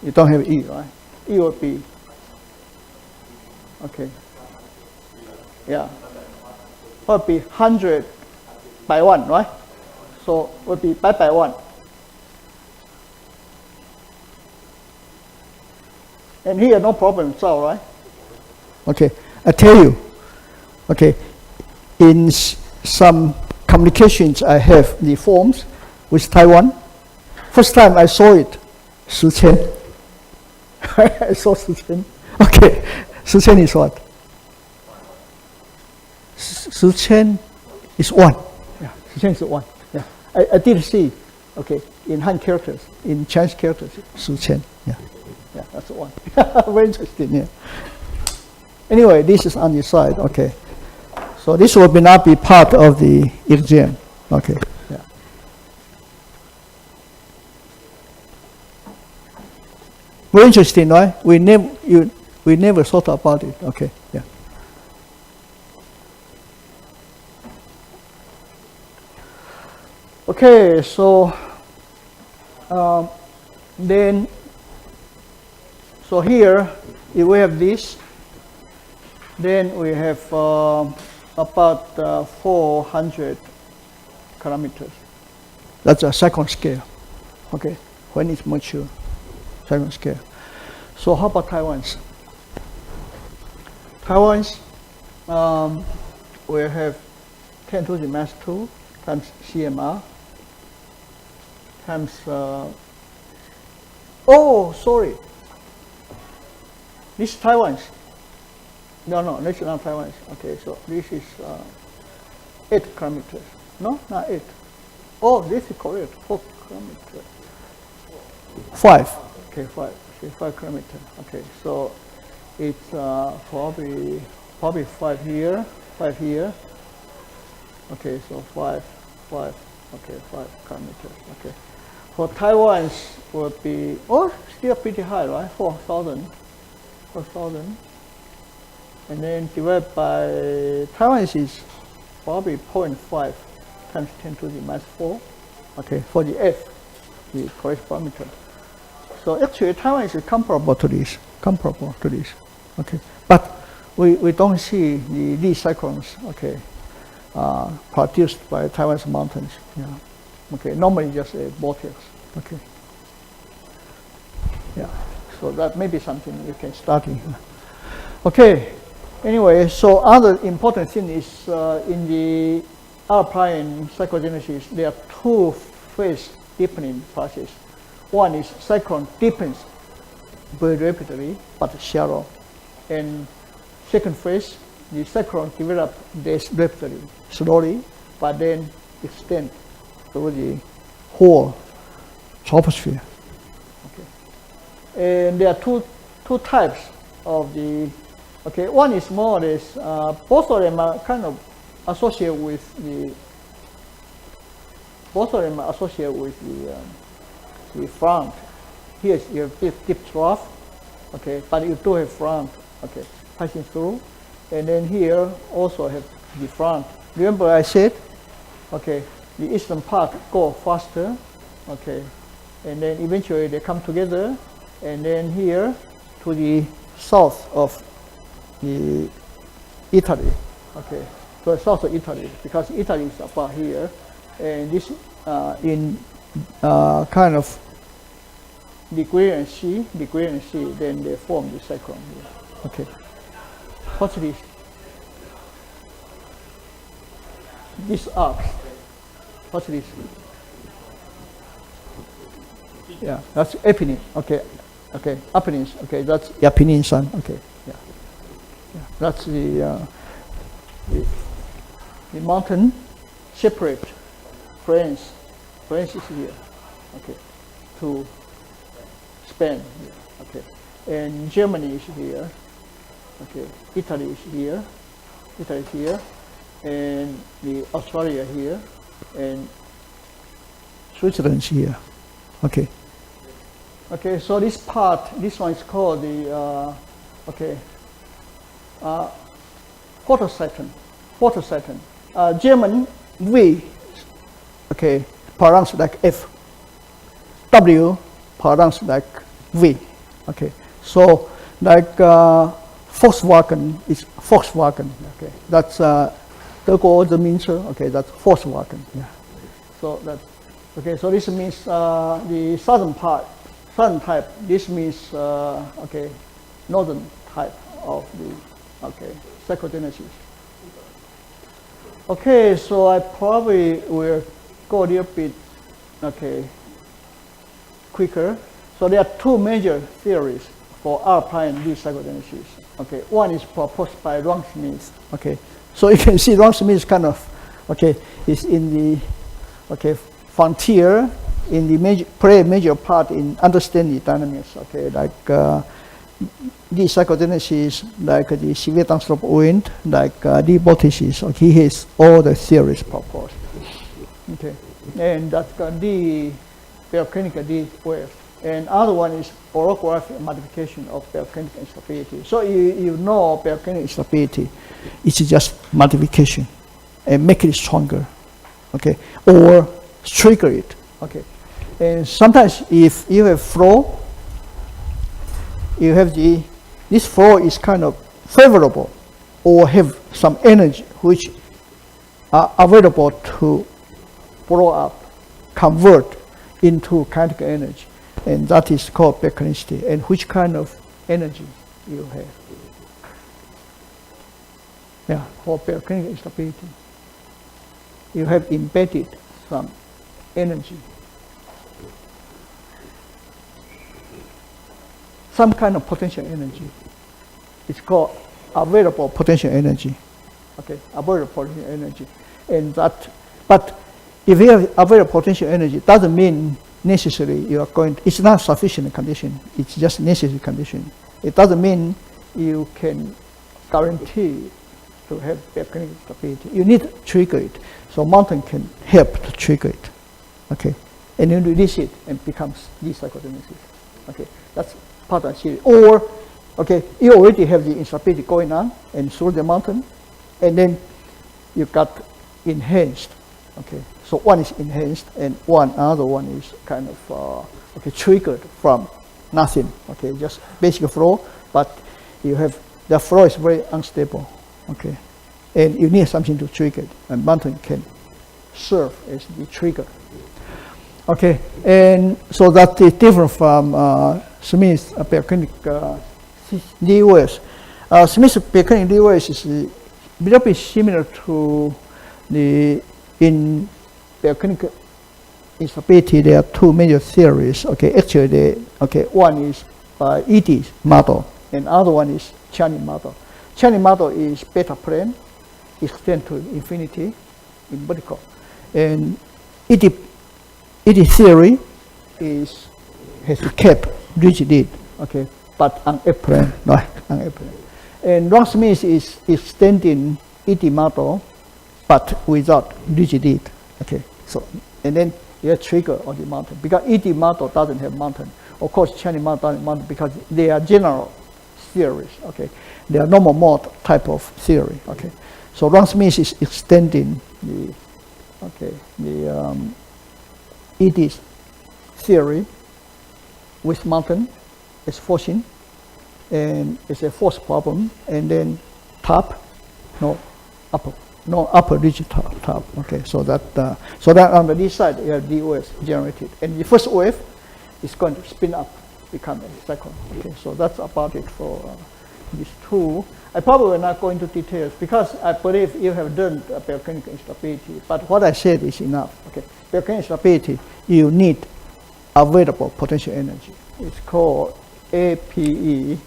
You don't have E, right? E will be, okay. Yeah. Will be 100 by 1, right? So will be by 1. And here, no problem, so, right? Okay, I tell you, okay, in some communications I have the forms with Taiwan. First time I saw it, 10,000. I saw 10,000. Okay, 10,000 is what? 10,000 is 1. Yeah, 10,000 is 1. Yeah, I did see, okay, in Han characters, in Chinese characters, 10,000. Yeah, yeah, that's 1. Very interesting. Yeah. Anyway, this is on the side. Okay, so this will not be part of the exam. Okay. Yeah. Very interesting, right? We never thought about it. Okay, yeah. Okay, so then, so here, if we have this, then we have about 400 kilometers. That's a second scale, okay, when it's mature, second scale. So how about Taiwan's? Taiwan's, we have 10 to the mass 2 times CMR times, oh, sorry. This is Taiwan's. No, this is not Taiwan's. Okay, so this is 8 kilometers. No, not 8. Oh, this is correct. 4 kilometers. 5. Okay, 5. Okay, 5 kilometers. Okay, so it's probably 5 here, 5 here. Okay, so 5. Okay, 5 kilometers. Okay. For Taiwan's would be still pretty high, right? 4,000. And then divided by Taiwan's is probably 0.5 times 10 to the minus 4. Okay, for the F, the correct parameter. So actually Taiwan is comparable to this. Okay, but we don't see these cyclones. Okay, produced by Taiwan's mountains. Yeah. Okay, normally just a vortex. Okay. Yeah. So that may be something you can study. Okay. Anyway, so other important thing is in the alpine cyclogenesis, there are 2 phase deepening process. One is cyclone deepens very rapidly but shallow, and second phase, the cyclone develop less rapidly, slowly, but then extend through the whole troposphere. Okay. And there are two types of the. Okay, one is more or less, both of them are kind of associated with the front. Here you have deep trough, okay, but you do have front, okay, passing through. And then here also have the front. Remember I said, okay, the eastern part go faster, okay, and then eventually they come together, and then here to the south of the Italy, okay, to the south of Italy, because Italy is about here, and this in kind of the Greenland Sea, then they form the cyclone here. Okay, what's this? This arc. What's this? Yeah, that's Apennine. Okay, Apennines. Okay, that's Apennine Sun. Okay, yeah. That's the mountain separate France. France is here. Okay, to Spain. Here. Okay, and Germany is here. Okay, Italy is here. And the Australia here, and Switzerland is here. Okay. Okay, so this one is called the Photocyton. German V, okay, pronounced like F. W pronounced like V. Okay, so like Volkswagen is Volkswagen. Okay, that's德国的名车. Okay, that's Volkswagen. Yeah. So that. Okay, so this means the southern type. This means northern type of the cyclogenesis. Okay, so I probably will go a little bit quicker. So there are 2 major theories for alpine cyclogenesis. Okay, one is proposed by Ron Smith. Okay, so you can see Ron Smith kind of is in the frontier in the play a major part in understanding dynamics. Okay, like the cyclogenesis, like the severe downslope wind, like the vortices. Okay, he has all the theories proposed. Okay, and that's the volcanic D wave. And other one is orographic modification of volcanic instability. So you know volcanic instability, it's just modification and make it stronger, okay, or trigger it, okay. And sometimes if you have flow, you have this flow is kind of favorable or have some energy which are available to blow up, convert into kinetic energy. And that is called volcanicity. And which kind of energy you have? Yeah, for volcanic instability, you have embedded some energy, some kind of potential energy. It's called available potential energy. Okay, available potential energy, and that. But if you have available potential energy, doesn't mean necessarily you are going. It's not sufficient condition. It's just necessary condition. It doesn't mean you can guarantee to have volcanic stability. You need to trigger it. So mountain can help to trigger it. Okay, and then release it and becomes decyclogenesis. Okay, that's part of the series. Or, okay, you already have the instability going on and through the mountain, and then you got enhanced. Okay, so one is enhanced and another one is kind of okay, triggered from nothing. Okay, just basic flow, but you have the flow is very unstable. Okay, and you need something to trigger it, and mountain can serve as the trigger. Okay, and so that is different from Smith's volcanic DOS. Smith's volcanic DOS is a little bit similar to the in volcanic instability. There are two major theories. Okay, actually, one is ED model, and other one is Channing model. Channing model is beta plane, extend to infinity in vertical, and ED theory has kept rigid, okay, but on F plane, no, on F plane. And Ron Smith is extending ED model, but without rigidity. Okay, so and then you have trigger on the mountain because ED model doesn't have mountain. Of course, Channing model doesn't have mountain because they are general theories. Okay, they are normal mode type of theory. Okay, so Ron Smith is extending the ED theory with mountain as forcing, and it's a force problem, and then top, no upper rigid top. Okay, so that on this side you have DOS generated, and the first wave is going to spin up, become a cycle. Okay, so that's about it for these two. I probably will not go into details because I believe you have done volcanic instability, but what I said is enough. Okay, volcanic instability, you need available potential energy. It's called APE,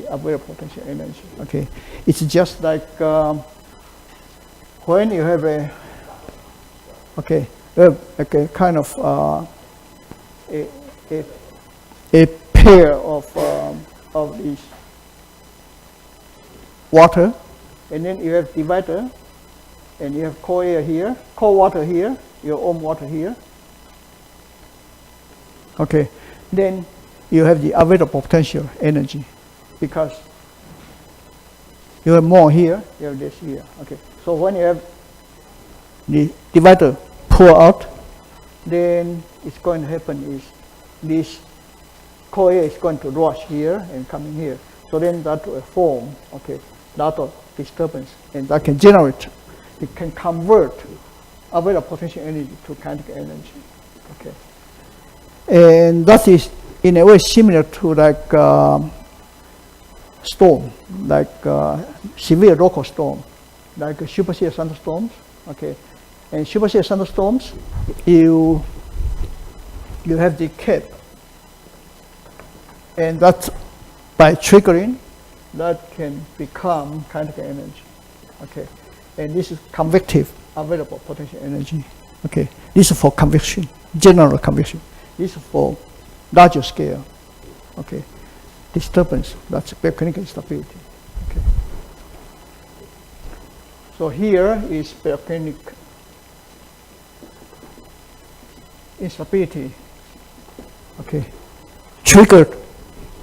available potential energy. Okay, it's just like when you have a kind of a pair of these water, and then you have divider, and you have cold air here, cold water here, your warm water here. Okay, then you have the available potential energy because you have more here, you have this here. Okay, so when you have the divider pour out, then it's going to happen is this cold air is going to rush here and come in here. So then that will form, okay, lot of disturbance, and that can generate, it can convert available potential energy to kinetic energy. Okay, and that is in a way similar to like storm, like severe local storm, like supercell thunderstorms. Okay, and supercell thunderstorms, you have the cap, and that by triggering, that can become kinetic energy. Okay, and this is convective available potential energy. Okay, this is for convection, general convection. This is for larger scale. Okay, disturbance, that's volcanic instability. Okay, so here is volcanic instability okay, triggered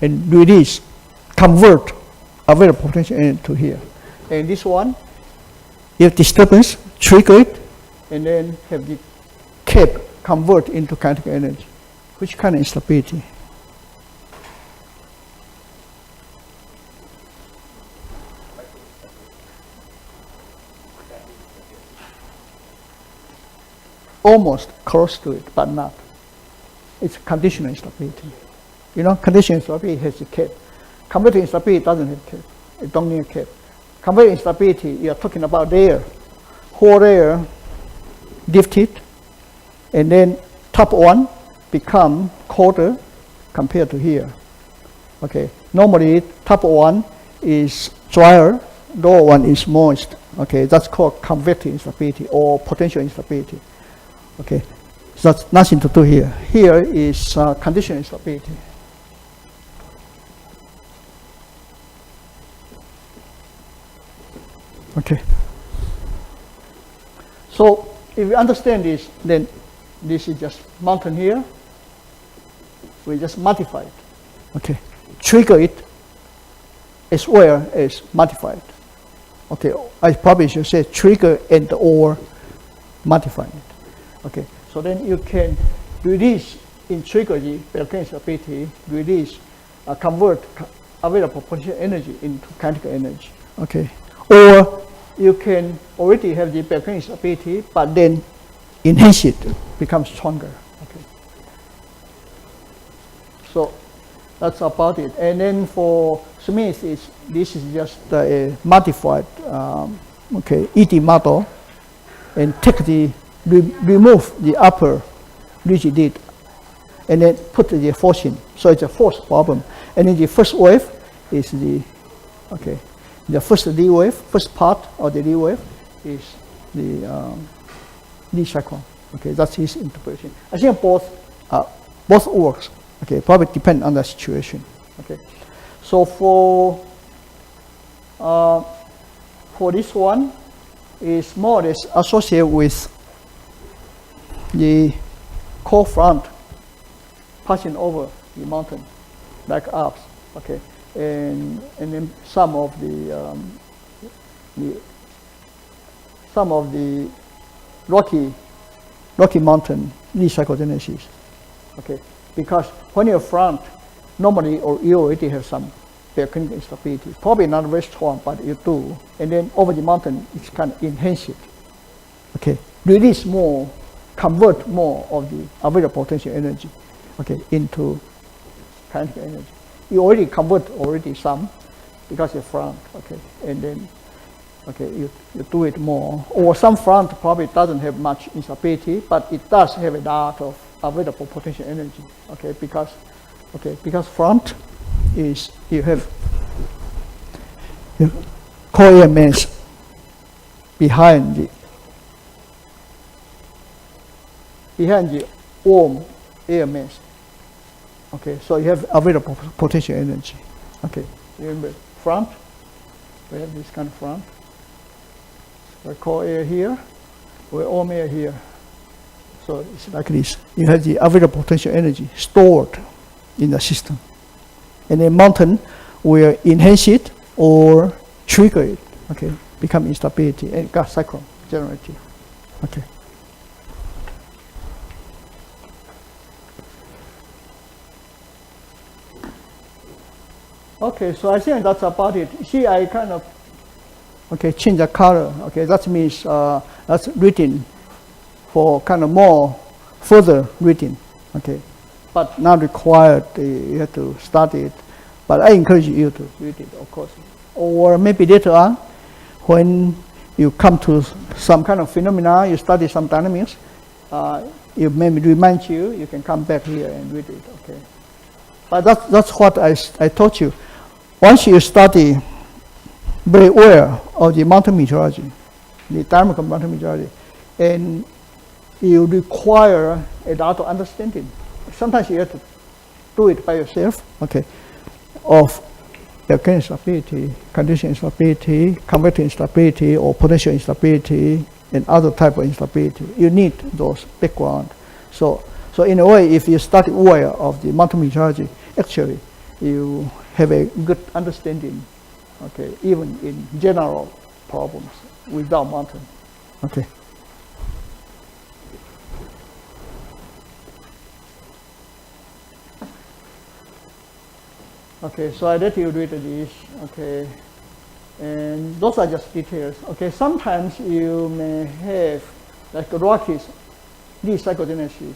and release, convert available potential energy to here. And this one, if disturbance, trigger it, and then have the cap convert into kinetic energy. Which kind of instability? Almost close to it, but not. It's conditional instability. You know, conditional instability has a cap. Converting instability doesn't have cap. It don't need a cap. Converting instability, you are talking about there. Whole layer lifted, and then top one become colder compared to here. Okay. Normally, top one is drier, lower one is moist. Okay, that's called convective instability or potential instability. Okay, so that's nothing to do here. Here is conditional instability. Okay. So if you understand this, then this is just mountain here. We just modify it. Okay. Trigger it as well as modify it. Okay. I probably should say trigger and or modify it. Okay, so then you can release in trigger the volcanic instability, release, convert available potential energy into kinetic energy. Okay, or you can already have the volcanic instability, but then enhance it, becomes stronger. Okay, so that's about it. And then for Smith, this is just a modified, ED model, and take the remove the upper rigidity and then put the forcing. So it's a force problem. And then the first wave is the first D wave, first part of the D wave is the D cyclone. Okay, that's his interpretation. I think both works. Okay, probably depend on the situation. Okay, so for this one is more or less associated with the cold front passing over the mountain like Alps, okay, and then some of the Rocky Mountain recyclogenesis, okay, because when you're front, normally or you already have some volcanic instability, probably not very strong, but you do, and then over the mountain it's kind of enhance it, okay, release more. Convert more of the available potential energy, okay, into kinetic energy. You already convert some because you're front, okay, and then you do it more. Or some front probably doesn't have much instability, but it does have a lot of available potential energy, okay, because front is you have cold air mass behind the warm air mass. Okay, so you have available potential energy. Okay, remember front, we have this kind of front. We cold air here, we warm air here. So it's like this. You have the available potential energy stored in the system. And then mountain will enhance it or trigger it. Okay, become instability and gas cyclone generative. Okay. Okay, so I think that's about it. See, I kind of change the color. Okay, that means that's written for kind of more further reading. Okay, but not required. You have to study it. But I encourage you to read it, of course. Or maybe later on, when you come to some kind of phenomena, you study some dynamics. It may remind you. You can come back here and read it. Okay, but that's what I taught you. Once you study very well of the mountain meteorology, the dynamical mountain meteorology, and you require a lot of understanding. Sometimes you have to do it by yourself, okay, of volcanic instability, condition instability, convective instability, or potential instability, and other type of instability. You need those background. So So in a way, if you study aware of the mountain meteorology, actually you have a good understanding, okay, even in general problems without mountain. Okay. Okay, so I let you read this, okay, and those are just details. Okay, sometimes you may have like Rockies decyclogenesis.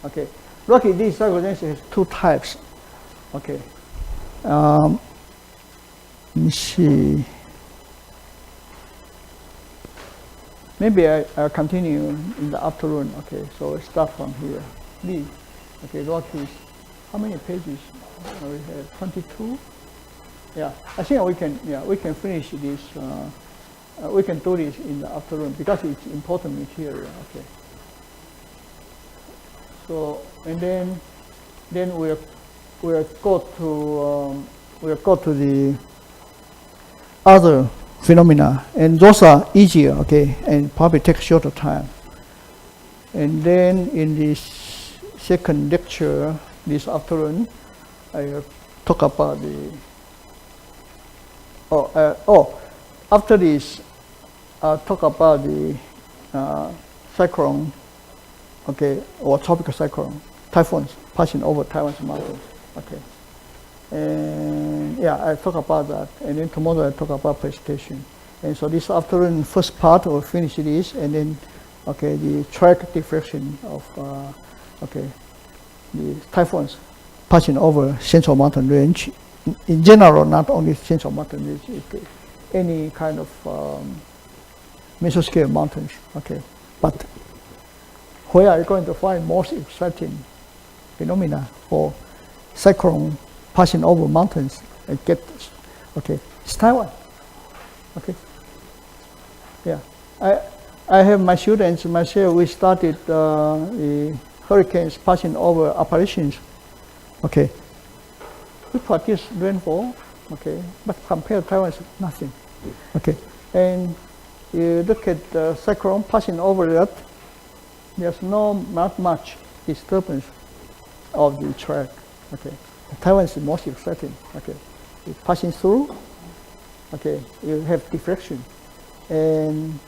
Okay, Rocky decyclogenesis has two types. Okay, let me see. Maybe I'll continue in the afternoon. Okay, so I start from here. D. Okay, Rockies. How many pages? We have 22. Yeah, I think we can. Yeah, we can finish this. We can do this in the afternoon because it's important material. Okay. So and then we'll go to the other phenomena, and those are easier. Okay, and probably take shorter time. And then in this second lecture this afternoon, I will talk about the. After this, I'll talk about the cyclone, okay, or tropical cyclone, typhoons passing over Taiwan's mountains, okay. And yeah, I'll talk about that, and then tomorrow I'll talk about precipitation. And so this afternoon, first part, we'll finish this, and then, okay, the track diffraction of, okay, the typhoons passing over Central Mountain Range. In general, not only Central Mountain Range, any kind of mesoscale mountains, okay. But where are you going to find most exciting phenomena for cyclone passing over mountains and get, okay, it's Taiwan, okay. Yeah, I have my students, myself, we started the hurricanes passing over apparitions, okay. We produce rainfall, okay, but compared to Taiwan, it's nothing, okay. And you look at the cyclone passing over that, there's not much disturbance of the track, okay. Taiwan is the most exciting, okay. It's passing through, okay, you have diffraction, and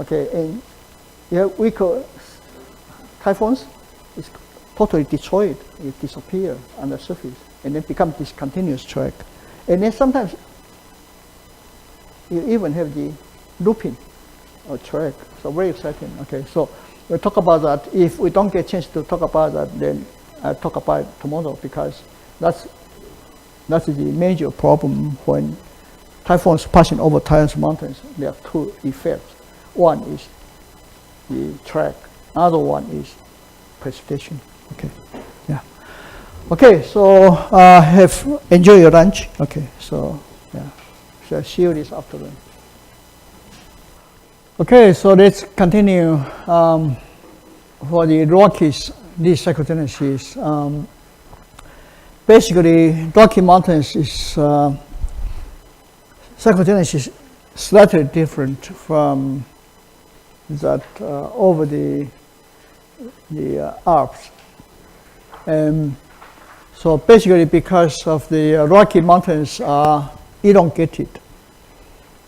okay, and you have weaker typhoons, it's totally destroyed, it disappears on the surface, and then become this continuous track. And then sometimes you even have the looping of track, so very exciting, okay. So we'll talk about that. If we don't get a chance to talk about that, then I'll talk about it tomorrow, because that's the major problem when typhoons passing over Taiwan's mountains. There are two effects. One is the track, other one is precipitation, okay, yeah. Okay, so enjoy your lunch, okay, so yeah, so see you this afternoon. Okay, so let's continue for the Rockies decyclogenesis. Basically, Rocky Mountains is cyclogenesis slightly different from that over the Alps. So basically, because of the Rocky Mountains are elongated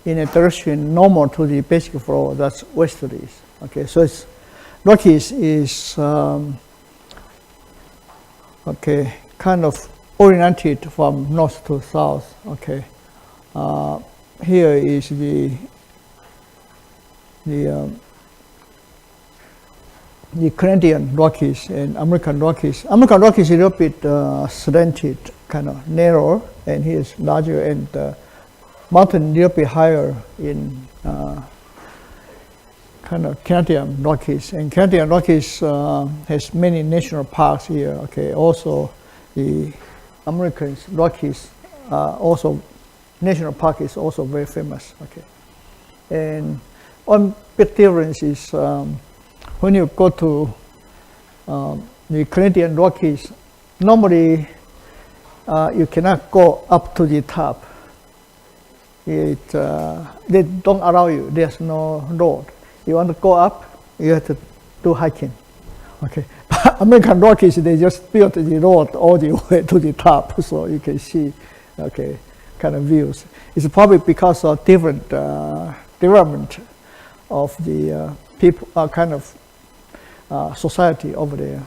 in a direction normal to the basic flow, that's westerlies. Okay, so it's Rockies is okay, kind of oriented from north to south. Okay, here is the Canadian Rockies and American Rockies. American Rockies is a little bit slanted, kind of narrow, and here is larger, and mountain a little bit higher in kind of Canadian Rockies. And Canadian Rockies has many national parks here. Okay, also the American Rockies also national park is also very famous. Okay, and one big difference is when you go to the Canadian Rockies, normally you cannot go up to the top. They don't allow you. There's no road. You want to go up, you have to do hiking. Okay, American Rockies, they just built the road all the way to the top, so you can see, okay, kind of views. It's probably because of different development of the people, kind of society over there.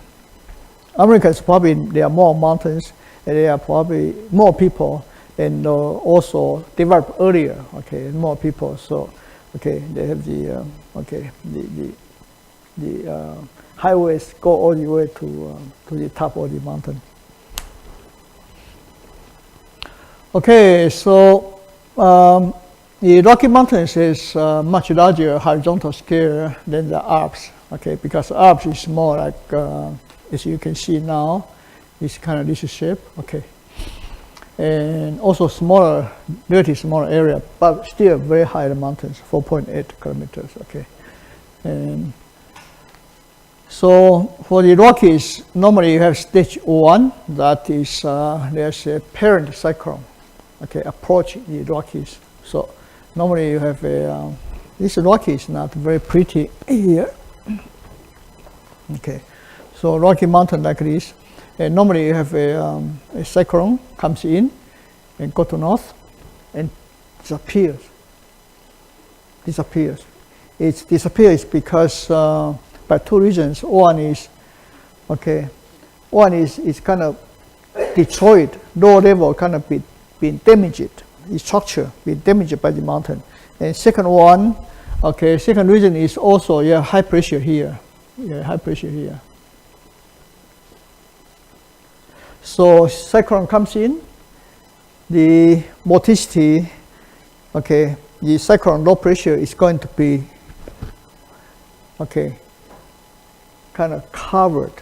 Americans probably, there are more mountains, and there are probably more people, and also developed earlier, okay, and more people, so, okay, they have the, okay, the highways go all the way to the top of the mountain. Okay, so the Rocky Mountains is much larger horizontal scale than the Alps, okay, because Alps is more like, as you can see now, it's kind of this shape, okay, and also smaller, relatively smaller area, but still very high mountains, 4.8 kilometers, okay, and so for the Rockies, normally you have stage 1, that is, there's a parent cyclone, okay, approach the Rockies. So normally you have a, this Rocky is not very pretty here. Okay, so Rocky Mountain like this, and normally you have a cyclone comes in and go to north and disappears. It disappears because by two reasons. One is, okay, one is kind of destroyed, low level kind of been damaged, the structure been damaged by the mountain. And second one, okay, second reason is also you have high pressure here. High pressure here. So cyclone comes in, the vorticity, okay, the cyclone low pressure is going to be, okay, kind of covered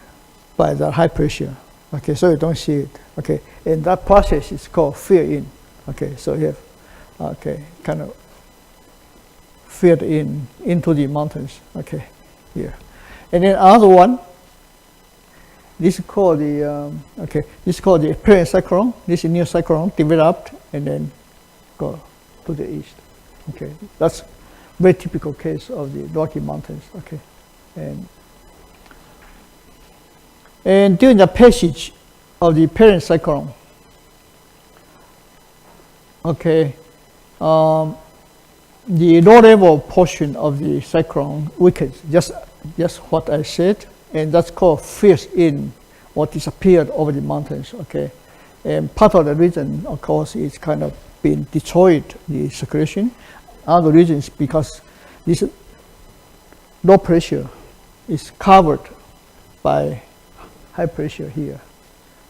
by the high pressure, okay, so you don't see it, okay, and that process is called fill in, okay, so you have, okay, kind of filled in into the mountains, okay, here, and then another one, this is called the, okay, this is called the parent cyclone. This is new cyclone developed and then go to the east, okay, that's very typical case of the Rocky Mountains, okay, and during the passage of the parent cyclone, okay, the low-level portion of the cyclone weakens, just what I said, and that's called fills in or disappeared over the mountains, okay. And part of the reason, of course, is kind of been destroyed, the circulation. Other reason is because this low pressure is covered by high pressure here.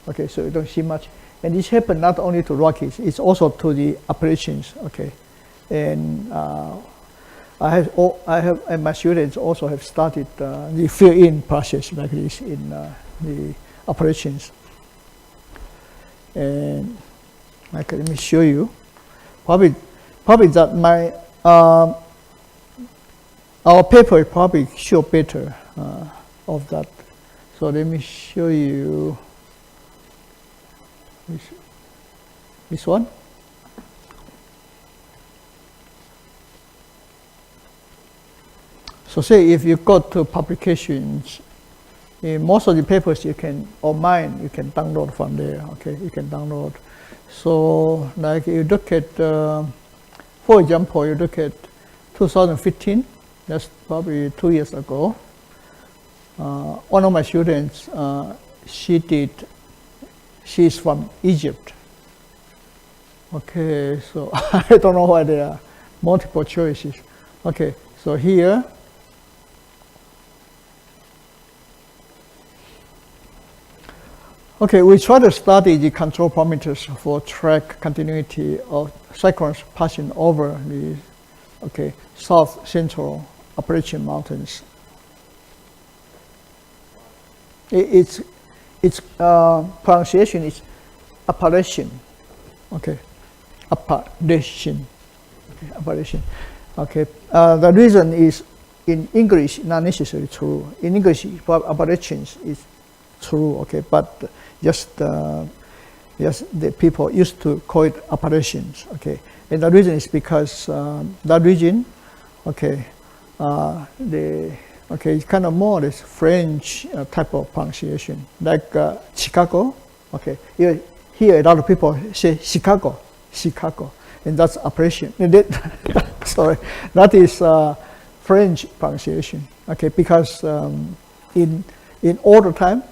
Okay, so you don't see much. And this happened not only to Rockies, it's also to the Appalachians, okay. And and my students also have started the fill-in process like this in the Appalachians. And okay, let me show you. Probably that my our paper probably show better of that. So let me show you this one. So say if you go to publications, in most of the papers you can, or mine, you can download from there, okay, you can download. So like you look at, for example, you look at 2015, that's probably 2 years ago. One of my students, she's from Egypt. Okay, so I don't know why there are multiple choices. Okay, so here, okay, we try to study the control parameters for track continuity of cyclones passing over the, okay, south central Appalachian Mountains. Its pronunciation is Appalachian, okay, Appalachian, okay, Appalachian. Okay, the reason is in English not necessarily true. In English, Appalachians is true, okay, but just the people used to call it Appalachians, okay, and the reason is because that region, okay, Okay, it's kind of more or less French type of pronunciation, like Chicago. Okay, here a lot of people say Chicago, Chicago, and that's operation. Sorry, that is French pronunciation. Okay, because in older time,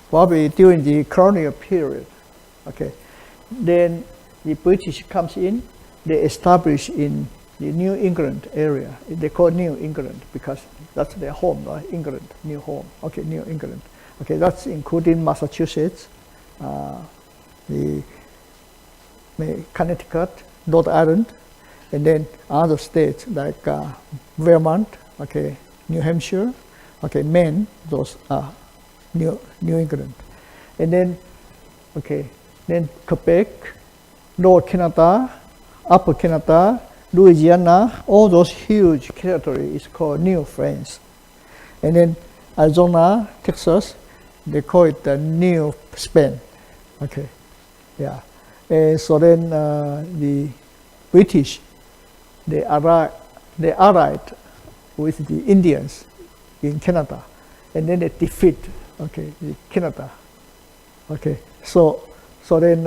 probably during the colonial period, okay, then the British comes in, they establish in the New England area. They call New England because that's their home, right? England, new home. Okay, New England. Okay, that's including Massachusetts, the Connecticut, Rhode Island, and then other states like Vermont, okay, New Hampshire, okay, Maine. Those are New England, and then okay, then Quebec, Lower Canada, Upper Canada, Louisiana, all those huge territory is called New France. And then Arizona, Texas, they call it the New Spain. Okay, yeah. And so then the British, they allied with the Indians in Canada, and then they defeat, okay, Canada. Okay, so then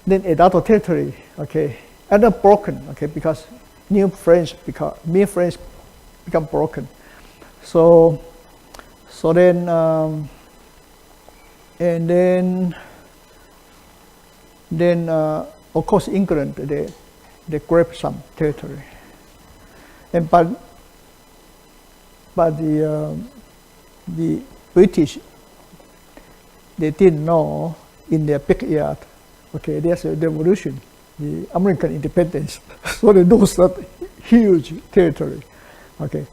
another territory, okay, and then broken, okay, because New France become broken. So then and then of course England they grabbed some territory, and but the British, they didn't know in their backyard, okay, there's a revolution, the American independence. So they lose that huge territory, okay,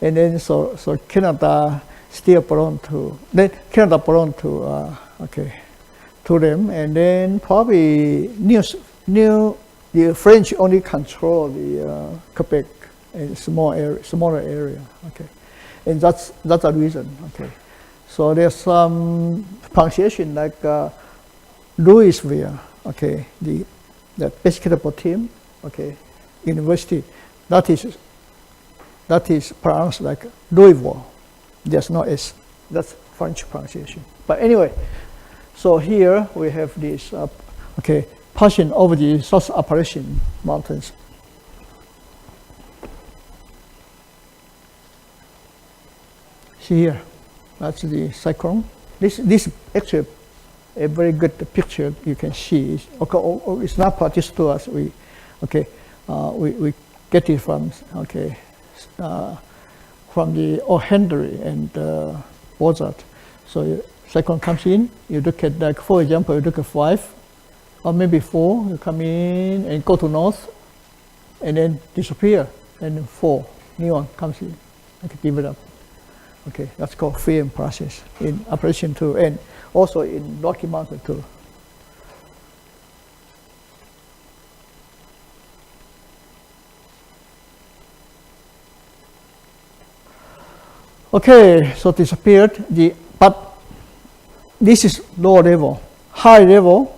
and then so Canada still belonged to to them, and then probably the French only control the Quebec, a smaller area, okay, and that's the reason, okay. So there's some pronunciation like Louisville, okay, the basketball team, okay, university, that is pronounced like Louisville. There's no S. That's French pronunciation. But anyway, so here we have this okay, passing over the South Appalachian Mountains. See here, that's the cyclone. This actually a very good picture you can see. It's not produced to us. We get it from the O'Henry and Mozart. So cyclone comes in. You look at, like, for example, you look at 5 or maybe 4. You come in and go to north, and then disappear, and then 4 new one comes in. Okay, develop. Okay, that's called film process in Appalachian too, and also in Rocky Mountain too. Okay, so disappeared. But this is lower level. High level,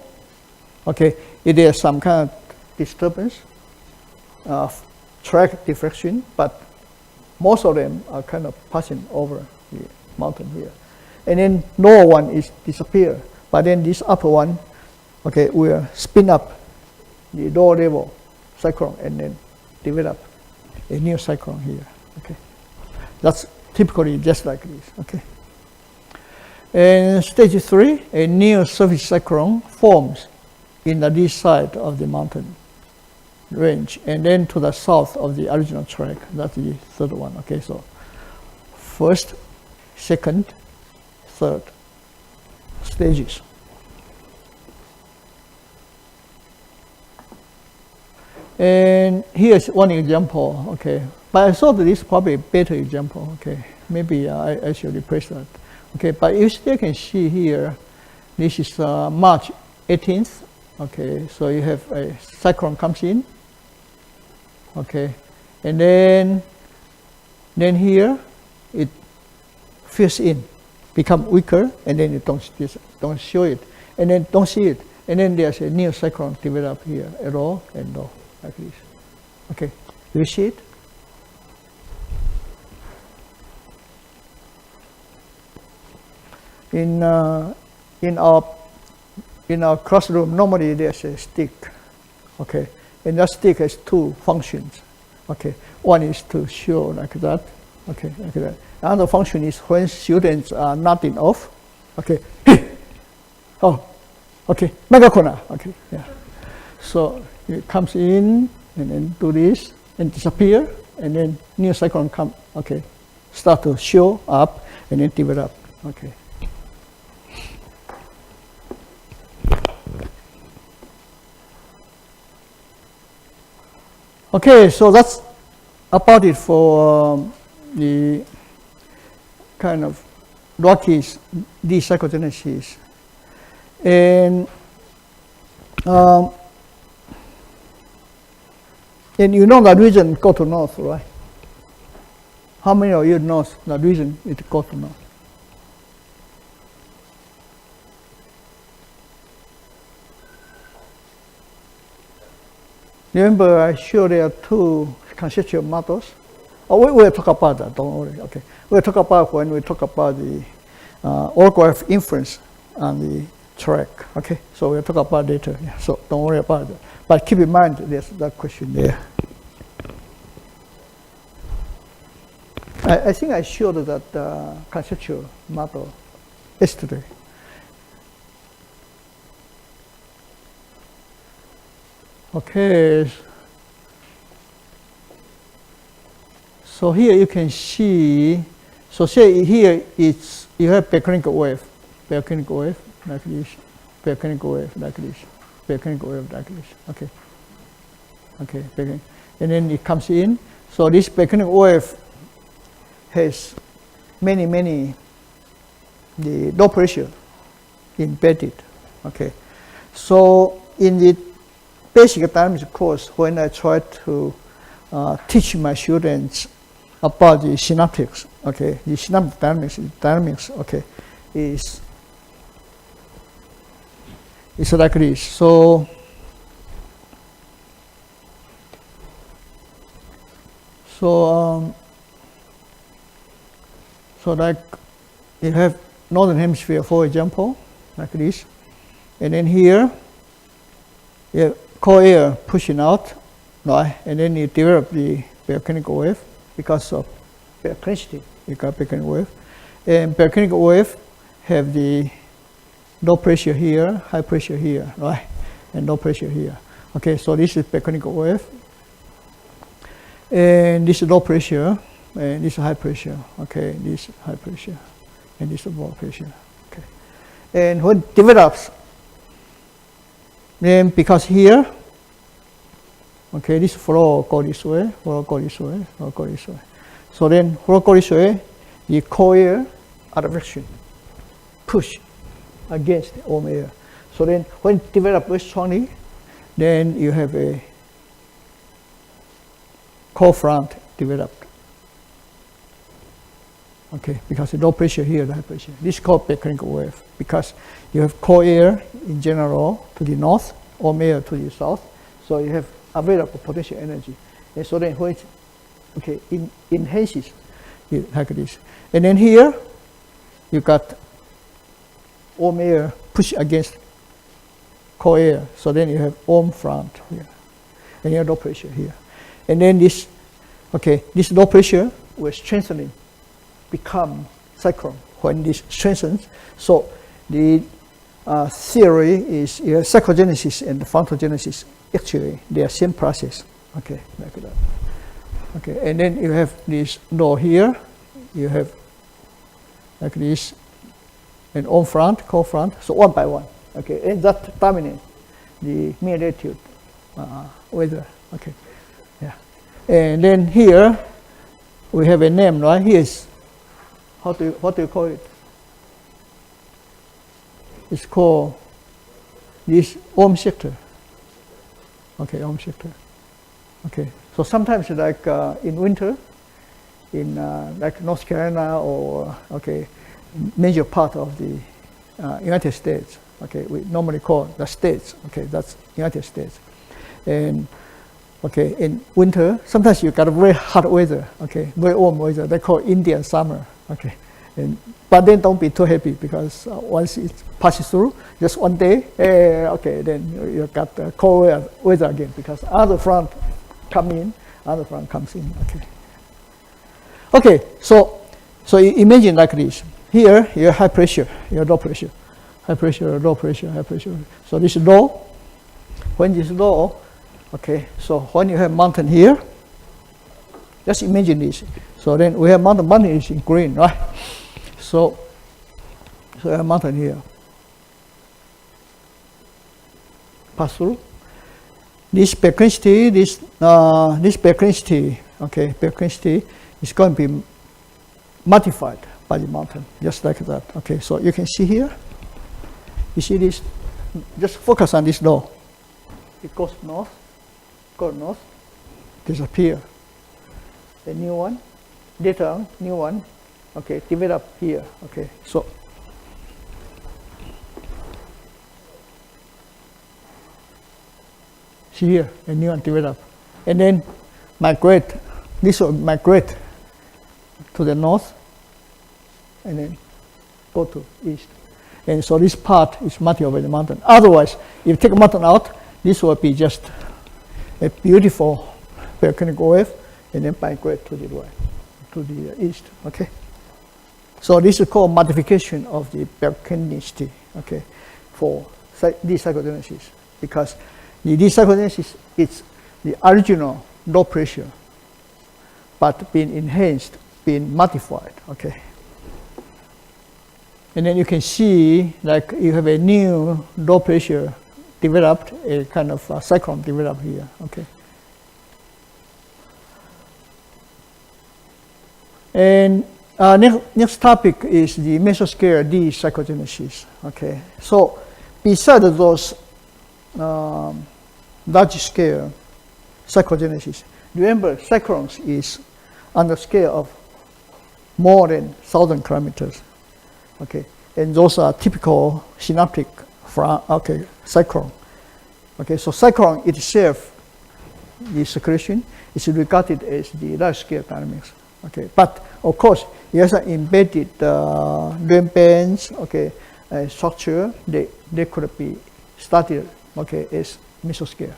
okay, it is some kind of disturbance, track deflection, but most of them are kind of passing over the mountain here. And then lower one is disappear, but then this upper one, okay, will spin up the lower level cyclone and then develop a new cyclone here. Okay, that's typically just like this. Okay, and stage 3, a new surface cyclone forms in the east side of the mountain range, and then to the south of the original track. That's the third one. Okay, so first, second, third stages. And here's one example. Okay, but I thought this is probably a better example. Okay, maybe I should replace that. Okay, but you still can see here, this is March 18th. Okay, so you have a cyclone comes in. Okay, and then here it fills in, become weaker, and then you don't show it, and then don't see it, and then there's a new cyclone develop here, a low and low, like this. Okay, do you see it? in our classroom, normally there's a stick, okay, and that stick has two functions, okay. One is to show like that, okay, like that. Another function is when students are nodding off, okay. Oh, okay, megakona, okay, yeah. So it comes in and then do this and disappear, and then new cyclone come, okay, start to show up and then develop, okay. Okay, so that's about it for the kind of Rocky's decyclogenesis. And you know that region go to north, right? How many of you know that region it go to north? Remember I showed there are two conceptual models? Oh, we will talk about that, don't worry, okay. We'll talk about when we talk about the orograph inference on the track, okay? So we'll talk about later, yeah. So don't worry about that. But keep in mind there's that question there. I think I showed that conceptual model yesterday. Okay. So here you can see, so say here it's, you have Berkeley wave like this, Berkeley wave like this, Berkeley wave like this, okay. Okay, Berkeley. And then it comes in, so this Berkeley wave has many the low pressure embedded, okay. So in the basic dynamics course, when I try to teach my students about the synaptics, okay, the synaptic dynamics, okay, is like this. So like you have northern hemisphere, for example, like this, and then here you have cold air pushing out, right? And then you develop the volcanic wave because of volcanicity. You got volcanic wave, and volcanic wave have the low pressure here, high pressure here, right? And low pressure here. Okay, so this is volcanic wave, and this is low pressure, and this is high pressure. Okay, this is high pressure, and this is low pressure. Okay, and when it develops, then because here, okay, this flow go this way, flow go this way, flow go this way. So then flow go this way, the cold air advection push against the warm air. So then when it develops very strongly, then you have a cold front developed. Okay, because the low pressure here, the high pressure. This is called volcanic wave because you have cold air in general to the north, warm air to the south. So you have available potential energy. And so then when it, okay, enhances like this. And then here, you got warm air push against cold air. So then you have warm front here. And you have low pressure here. And then this, okay, this low pressure will strengthening, become cyclone when this strengthens. So the theory is cyclogenesis and frontogenesis. Actually, they are same process. Okay, like that. Okay, and then you have this low here. You have like this, and on front, cold front. So one by one. Okay, and that dominates the mean latitude weather. Okay, yeah. And then here we have a name, right? Here is what do you call it? It's called this warm sector. Okay, warm sector. Okay, so sometimes like in winter, in like North Carolina or okay, major part of the United States. Okay, we normally call the states. Okay, that's United States. And okay, in winter, sometimes you got a very hot weather. Okay, very warm weather. They call Indian summer. Okay, But then don't be too happy, because once it passes through, just one day, okay, then you got the cold weather again, because other front comes in. Okay. Okay, so you imagine like this. Here you have high pressure, you have low pressure, high pressure, low pressure, high pressure. So this is low. When this is low, okay, so when you have mountain here, just imagine this. So then we have mountain is in green, right? So we have mountain here. Pass through. This frequency, this frequency, okay, frequency is going to be modified by the mountain, just like that. Okay, so you can see here. You see this? Just focus on this low. It goes north, disappear. A new one, later on, new one, okay, develop here. Okay, so see here, a new one develop, and then migrate. This will migrate to the north, and then go to east. And so this part is modified by the mountain. Otherwise, if you take a mountain out, this will be just a beautiful volcanic wave, and then migrate to the right, to the east. Okay. So this is called modification of the volcanicity. Okay, for decyclogenesis, because the decyclogenesis is the original low pressure, but being enhanced, being modified. Okay. And then you can see, like, you have a new low pressure developed, a kind of cyclone developed here. Okay. And next topic is the mesoscale decyclogenesis. Okay. So besides those large scale cyclogenesis, remember cyclones is on the scale of more than 1,000 kilometers. Okay, and those are typical synaptic cyclone. Okay, so cyclone itself, the secretion is regarded as the large scale dynamics. Okay, but of course, you also embedded REM bands, okay, structure. They could be studied, okay, as mesoscale.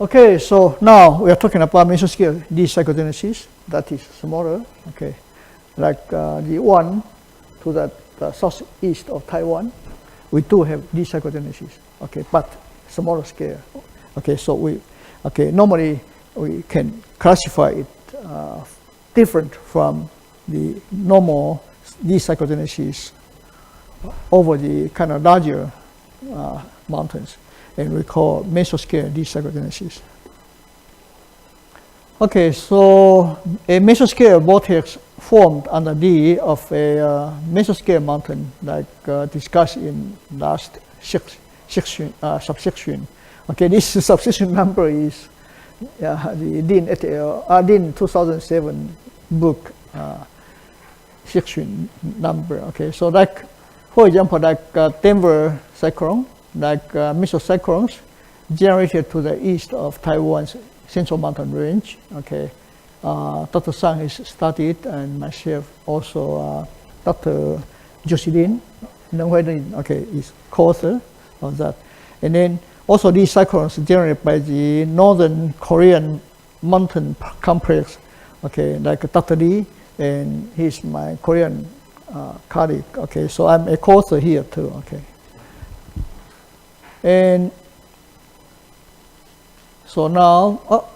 Okay, so now we are talking about mesoscale decyclogenesis. That is smaller. Okay. Like the one to the southeast of Taiwan, we do have decyclogenesis, okay, but smaller scale. Okay, so normally we can classify it different from the normal decyclogenesis over the kind of larger mountains, and we call mesoscale decyclogenesis. Okay, so a mesoscale vortex formed under D of a mesoscale mountain, like discussed in last subsection. Okay, this subsection number is the Dean et al. Dean 2007 book section number. Okay, so like, for example, like Denver cyclone, like mesocyclones generated to the east of Taiwan's Central Mountain Range. Okay, Dr. Sang has studied, and myself also, Dr. Jocelyn, okay, is co-author of that. And then also these cyclones generated by the Northern Korean mountain complex. Okay, like Dr. Lee, and he's my Korean colleague. Okay, so I'm a co-author here too. Okay, and so now,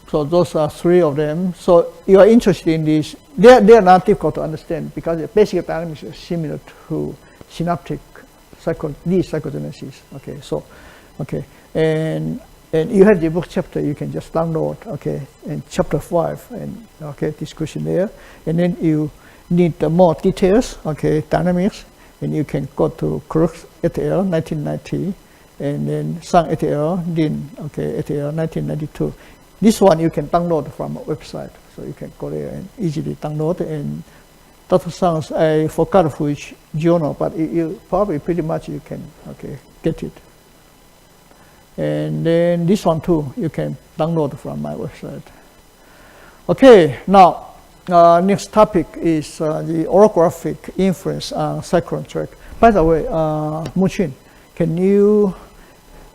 so those are three of them. So you are interested in this. They are not difficult to understand, because the basic dynamics is similar to synaptic decyclogenesis. Okay, so and you have the book chapter. You can just download. Okay, and chapter 5, and okay, discussion there. And then you need more details. Okay, dynamics, and you can go to Crooks et al. 1990. And then Sang et al. Din, okay, et al. 1992. This one you can download from a website, so you can go there and easily download. And Dr. Sang's, I forgot which journal, but you probably pretty much you can get it. And then this one too, you can download from my website. Okay, now next topic is the orographic influence on cyclone track. By the way, Muchin, can you,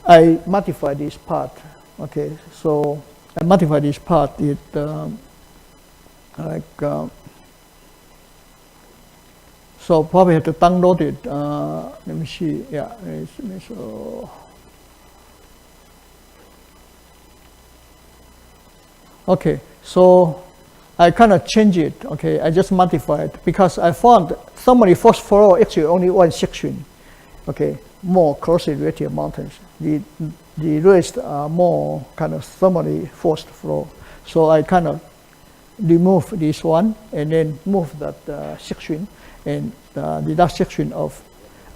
I modify this part, okay, so I modify this part, so probably have to download it, let me see, yeah, so. Okay, so I kind of change it, okay, I just modify it because I found thermally forced flow actually only one section, okay, more closely related mountains. The rest are more kind of thermally forced flow. So I kind of remove this one and then move that section and the last section of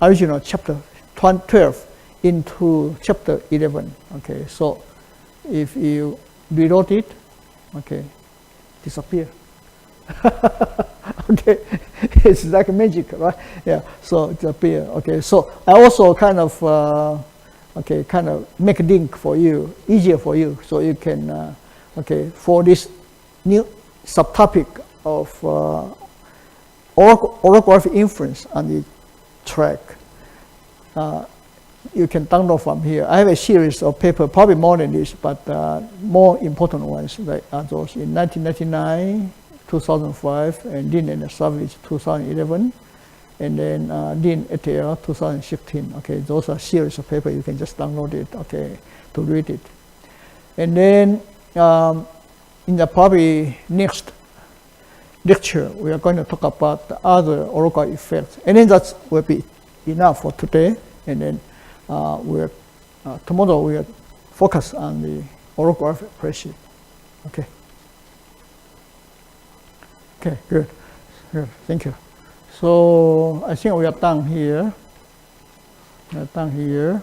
original chapter 12 into chapter 11, okay. So if you reload it, okay, disappear. Okay, it's like magic, right? Yeah, so disappear. Okay, so I also kind of kind of make a link for you, easier for you, so you can okay, for this new subtopic of orographic influence on the track. You can download from here. I have a series of papers, probably more than this, but more important ones like are those in 1999, 2005, and Dean and Savage 2011, and then Dean et al. 2016. Okay, those are series of papers. You can just download it, okay, to read it. And then in the probably next lecture, we are going to talk about the other orographic effects, and then that will be enough for today. And then tomorrow we'll focus on the orographic pressure. Okay. Okay, good. Thank you. So I think we are done here. We are done here.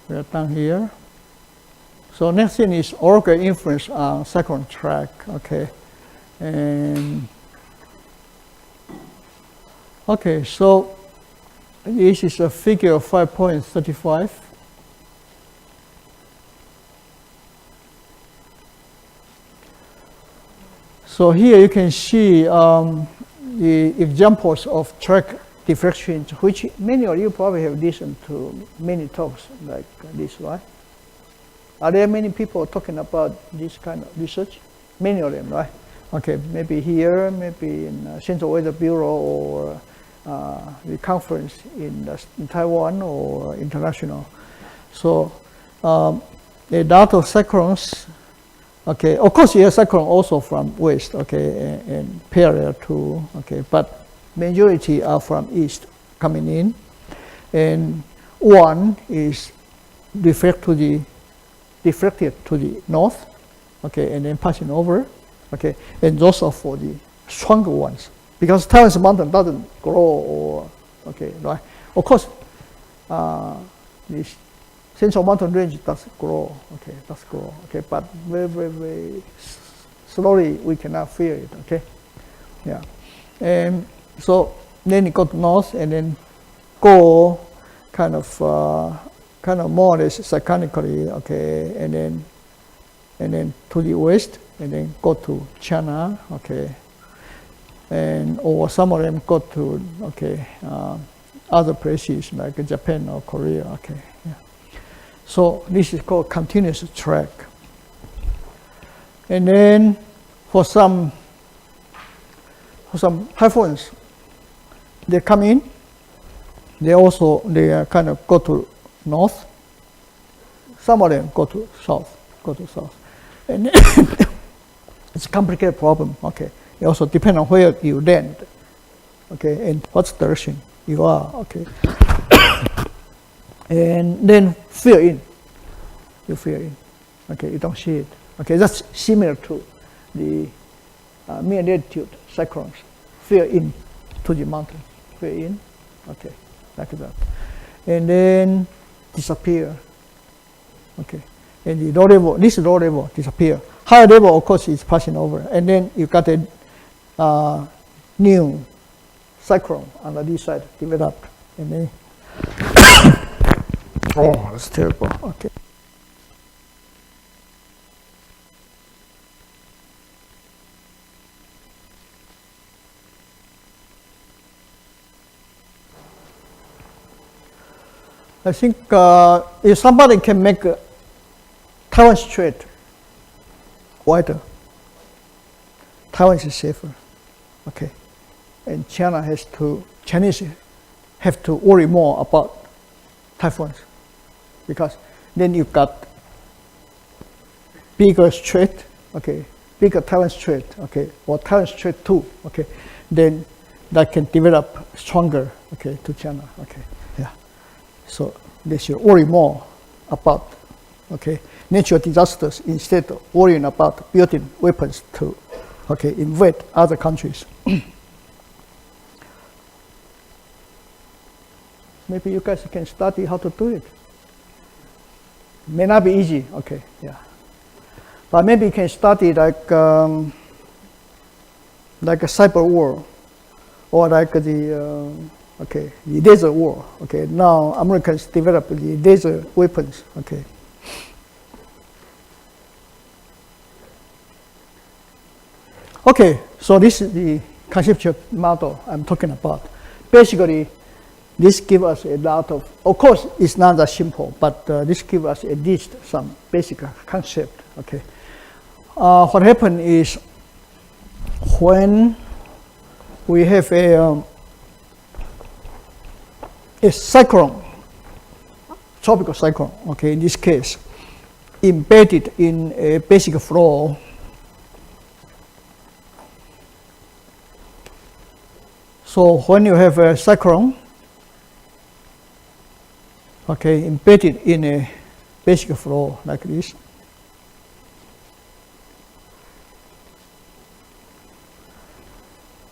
We are done here. So next thing is orographic influence on cyclone track. Okay, and okay, so this is a figure 5.35. So here you can see the examples of track diffractions, which many of you probably have listened to many talks like this, right? Are there many people talking about this kind of research? Many of them, right? Okay, maybe here, maybe in Central Weather Bureau or the conference in Taiwan or international. So a lot of cyclones, okay, of course you have cyclone also from west, okay, and parallel to, okay, but majority are from east coming in, and one is deflected to the north, okay, and then passing over, okay, and those are for the stronger ones. Because Taiwan's mountain doesn't grow or, okay, right? Of course, this Central Mountain Range does grow, okay, does grow, okay, but very, very, very slowly we cannot feel it, okay? Yeah. And so then it goes north and then go kind of more or less cyclonically, okay, and then to the west and then go to China, okay. And or some of them go to, okay, other places like Japan or Korea, okay. Yeah. So this is called continuous track. And then for some typhoons, they come in, they kind of go to north. Some of them go to south. And it's a complicated problem, okay. It also depends on where you land, okay, and what direction you are, okay. And then fill in. You fill in, okay. You don't see it, okay. That's similar to the mean latitude cyclones. Fill in to the mountain, fill in, okay, like that, and then disappear, okay. And the low level, this low level disappear. Higher level, of course, is passing over, and then you got a new cyclone on the this side developed, and then oh, that's terrible. Okay. I think if somebody can make Taiwan Strait wider, Taiwan is safer. Okay, and Chinese have to worry more about typhoons, because then you got bigger strait, okay, bigger Taiwan Strait, okay, or Taiwan Strait too, okay, then that can develop stronger, okay, to China, okay, yeah. So they should worry more about, okay, natural disasters instead of worrying about building weapons to, okay, invade other countries. Maybe you guys can study how to do it. May not be easy, okay, yeah. But maybe you can study like a cyber war, or like the laser war. Okay, now Americans develop the laser weapons. Okay. Okay, so this is the conceptual model I'm talking about. Basically, this gives us a lot of course, it's not that simple, but this gives us at least some basic concept. Okay. What happened is when we have a cyclone, tropical cyclone, okay, in this case, embedded in a basic flow, so when you have a cyclone, okay, embedded in a basic flow like this,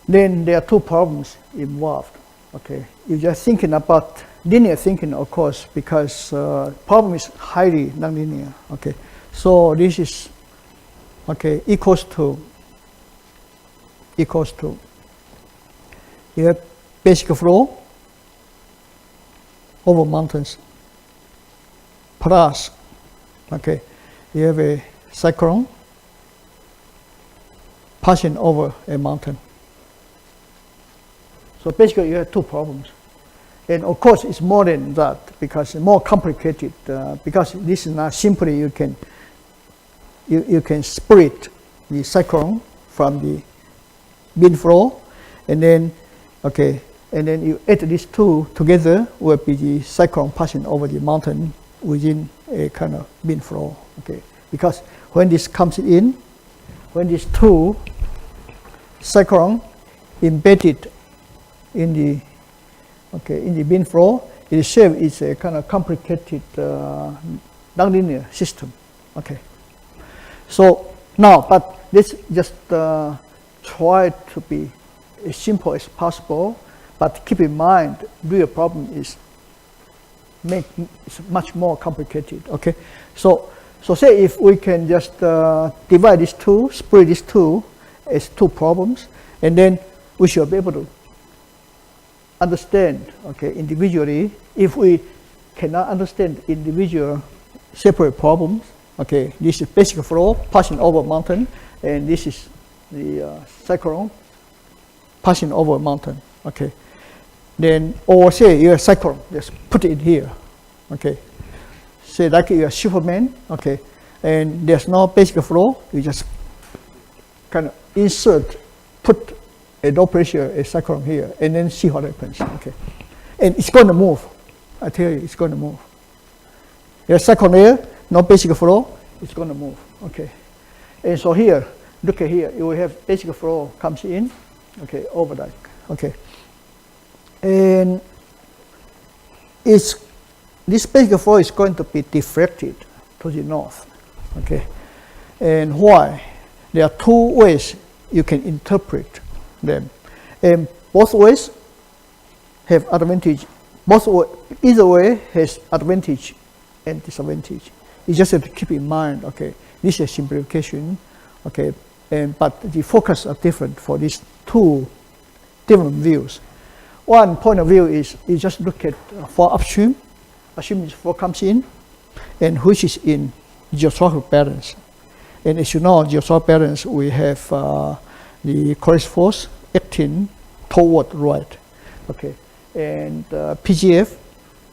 then there are two problems involved. Okay, you're just thinking about linear thinking, of course, because problem is highly nonlinear. Okay, so this is equals to you have basic flow over mountains plus you have a cyclone passing over a mountain. So basically you have two problems. And of course it's more than that, because it's more complicated, because this is not simply you can split the cyclone from the wind flow, and then you add these two together will be the cyclone passing over the mountain within a kind of wind flow. Okay, because when this comes in, when these two cyclone embedded in the wind flow, itself is a kind of complicated nonlinear system. Okay, so now, but let's just try to be as simple as possible, but keep in mind real problem is much more complicated. Okay, so say if we can just divide these two, split these two as two problems, and then we should be able to understand, individually. If we cannot understand individual separate problems, this is basic flow passing over mountain, and this is the cyclone passing over a mountain. Okay, then, or say you're a cyclone, just put it here. Okay, say like you're a Superman. Okay, and there's no basic flow, you just kind of put a low pressure, a cyclone here, and then see what happens. Okay, and it's going to move. I tell you, it's going to move. There's a cyclone here, no basic flow, it's going to move. Okay, and so here, look at here, you will have basic flow comes in, over that. Okay, and this basic flow is going to be deflected to the north. Okay, and why? There are two ways you can interpret them, and both ways have advantage. Either way has advantage and disadvantage. You just have to keep in mind. Okay, this is a simplification. Okay, but the focus are different for these two different views. One point of view is you just look at for upstream, assume this flow comes in, and which is in geostrophic balance. And as you know, geostrophic balance, we have the corresponding force acting toward right. Okay, and PGF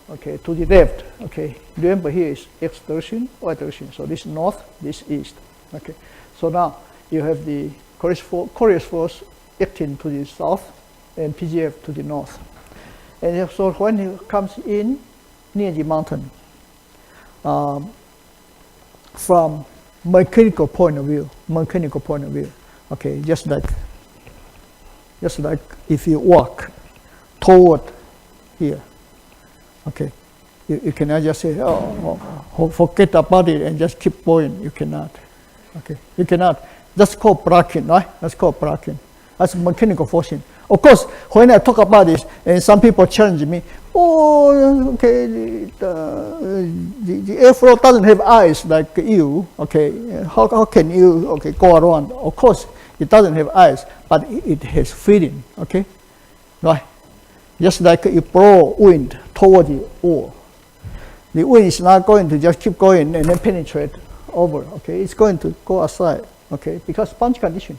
okay, to the left. Okay, remember here is x direction, y direction. So this north, this east. Okay, so now you have the Coriolis force acting to the south and PGF to the north. And so when it comes in near the mountain, from mechanical point of view, okay, just like if you walk toward here, okay, you cannot just say, oh, forget about it and just keep going. You cannot, okay, you cannot. That's called braking, right? That's called braking. That's mechanical forcing. Of course, when I talk about this, and some people challenge me, oh, okay, the airflow doesn't have eyes like you, okay, how can you, okay, go around? Of course, it doesn't have eyes, but it has feeling, okay, right? Just like you blow wind toward the ore. The wind is not going to just keep going and then penetrate over, okay, it's going to go aside, okay, because sponge condition.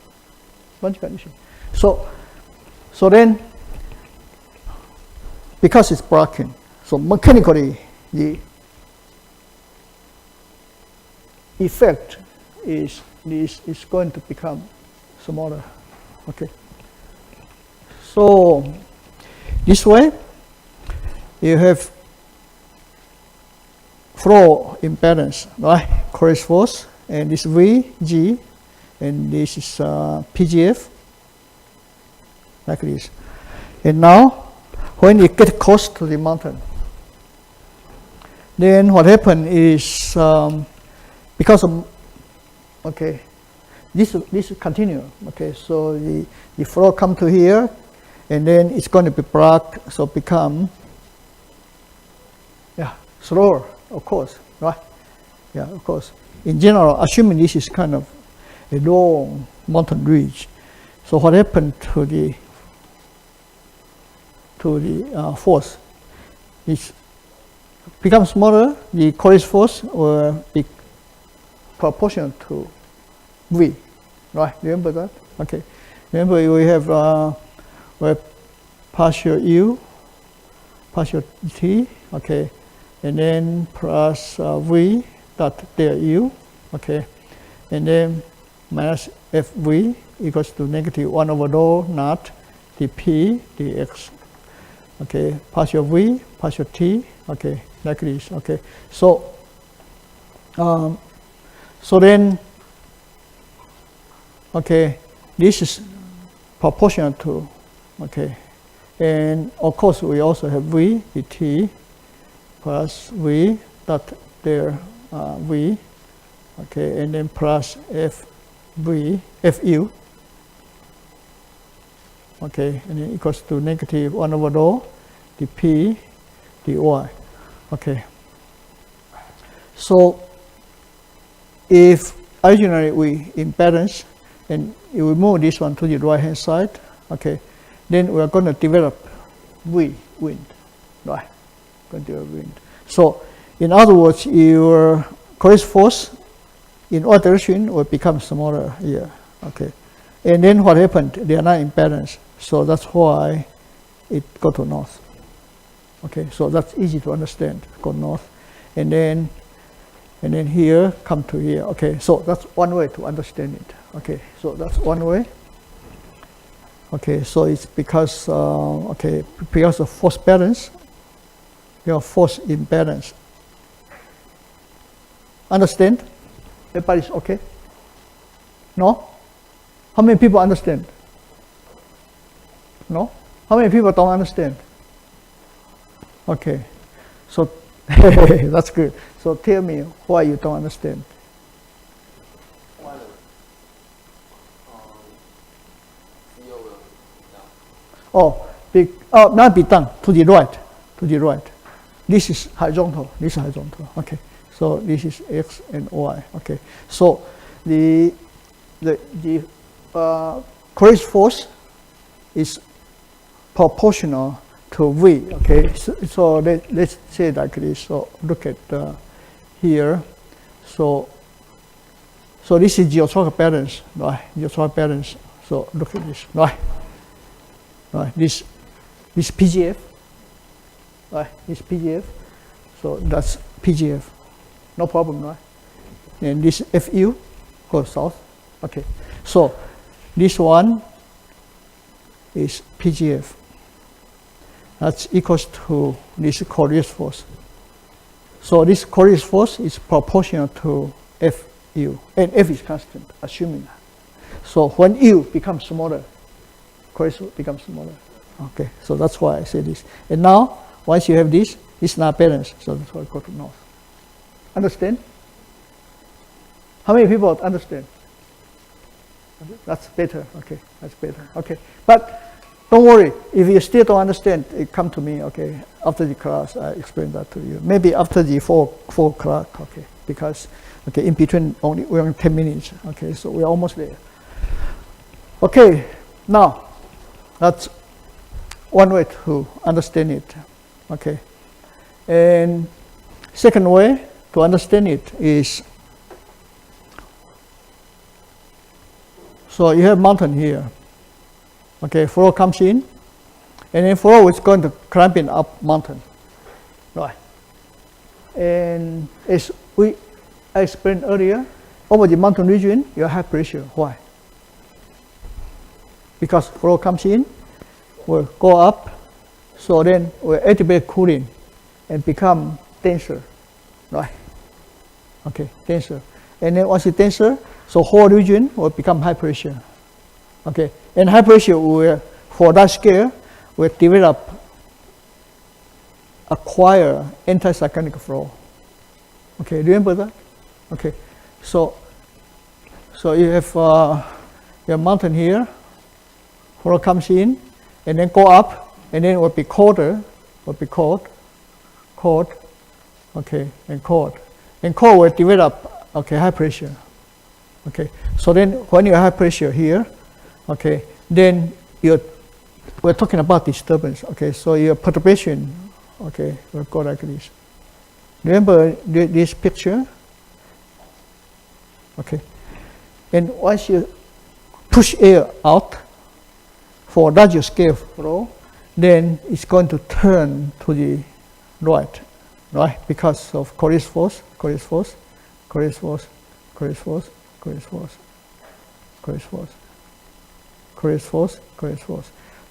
So then, because it's braking, so mechanically the effect is going to become smaller. Okay. So this way you have flow imbalance, right? Coriolis force, and this V, G, and this is PGF, like this. And now, when you get close to the mountain, then what happened is because of, okay, this continue. Okay, so the flow come to here, and then it's going to be blocked, so become slower, of course, right? Yeah, of course. In general, assuming this is kind of a long mountain ridge, so what happened to the force is become smaller. The Coriolis force will be proportional to V, right? Remember that? Okay. Remember we have partial U, partial T, okay, and then plus V dot del U, okay, and then minus FV equals to negative 1 over rho naught dP dx. Okay, partial V, partial T, okay, like this, okay. So, so then, okay, this is proportional to, okay, and of course we also have V dt plus V dot there V, okay, and then plus FV, FU, okay, and then equals to negative 1 over rho dP dy, okay. So if originally we imbalance and you move this one to the right hand side, okay, then we are going to develop V, wind, right? Going to develop wind. So in other words, your Coriolis force in all direction will become smaller here, okay. And then what happened? They are not in balance, so that's why it go to north. Okay, so that's easy to understand. Go north, and then here come to here. Okay, so that's one way to understand it. Okay, so that's one way. Okay, so it's because okay, because of force balance, your force imbalance. Understand? Everybody's okay? No? How many people understand? No? How many people don't understand? Okay, so that's good. So tell me why you don't understand. Not be done, to the right. This is horizontal, okay. So this is X and Y, okay. So the Coriolis force is proportional to V, okay. So let's say like this. So look at here. So this is geotropic balance, right? Geotropic balance. So look at this, right? Right. This PGF right? It's PGF. So that's PGF. No problem, right? And this FU goes south. Okay. So this one is PGF. That's equals to this Coriolis force. So this Coriolis force is proportional to FU, and F is constant, assuming that. So when U becomes smaller, Coriolis becomes smaller. Okay, so that's why I say this. And now, once you have this, it's not balanced, so that's why I go to north. Understand? How many people understand? That's better. Okay, that's better. Okay, but don't worry. If you still don't understand, come to me. Okay, after the class, I explain that to you. Maybe after the 4 o'clock. Okay, because in between we're only 10 minutes. Okay, so we're almost there. Okay, now that's one way to understand it. Okay, and second way to understand it is, so you have mountain here. Okay, flow comes in, and then flow is going to climbing up mountain, right? And as I explained earlier, over the mountain region, you have high pressure. Why? Because flow comes in, will go up, so then will activate cooling and become denser, right? Okay, denser. And then once it's denser, so whole region will become high pressure. Okay, and high pressure will, for that scale, will develop, acquire anticyclonic flow. Okay, remember that? Okay, so you have your mountain here, flow comes in, and then go up, and then it will be colder, cold, okay, and cold. And cold will develop, okay, high pressure. Okay, so then when you have high pressure here, okay, then we're talking about disturbance. Okay, so your perturbation, okay, will go like this. Remember this picture? Okay, and once you push air out for larger scale flow, then it's going to turn to the right, because of Coriolis force.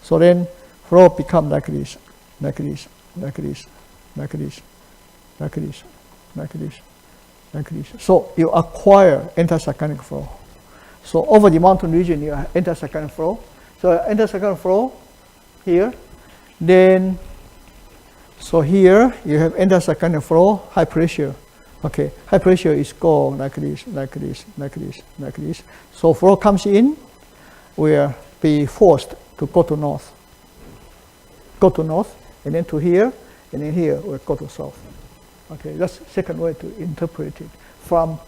So then flow become like this. So you acquire anticyclonic flow. So over the mountain region, you have anticyclonic flow. So anticyclonic flow here, then so here you have anticyclonic flow, high pressure. Okay, high pressure is go like this. So flow comes in, will be forced to go to north, and then to here, and then here will go to south. Okay, that's the second way to interpret it from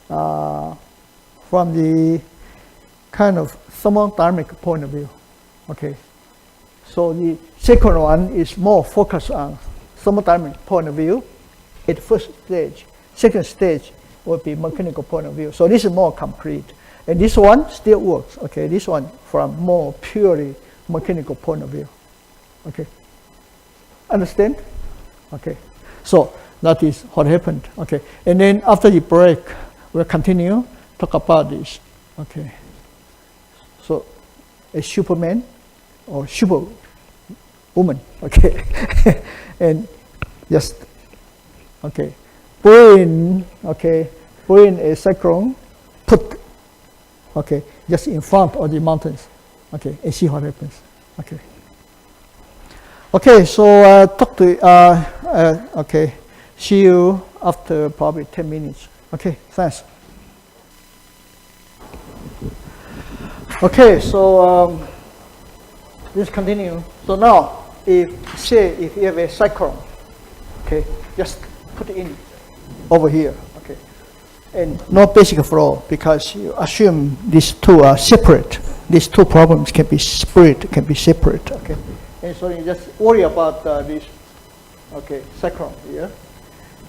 the kind of thermodynamic point of view. Okay, so the second one is more focused on thermodynamic point of view at first stage. Second stage will be mechanical point of view. So this is more complete. And this one still works. Okay, this one from more purely mechanical point of view. Okay, understand? Okay, so that is what happened. Okay, and then after the break, we'll continue talk about this. Okay, so a Superman or Superwoman. Okay, and just bring a cyclone, put just in front of the mountains, and see what happens. So talk to see you after probably 10 minutes. Thanks. So let's continue. So now, if you have a cyclone, just put it in over here, and no basic flow, because you assume these two are separate. These two problems can be split, can be separate, And so you just worry about this, cyclone here.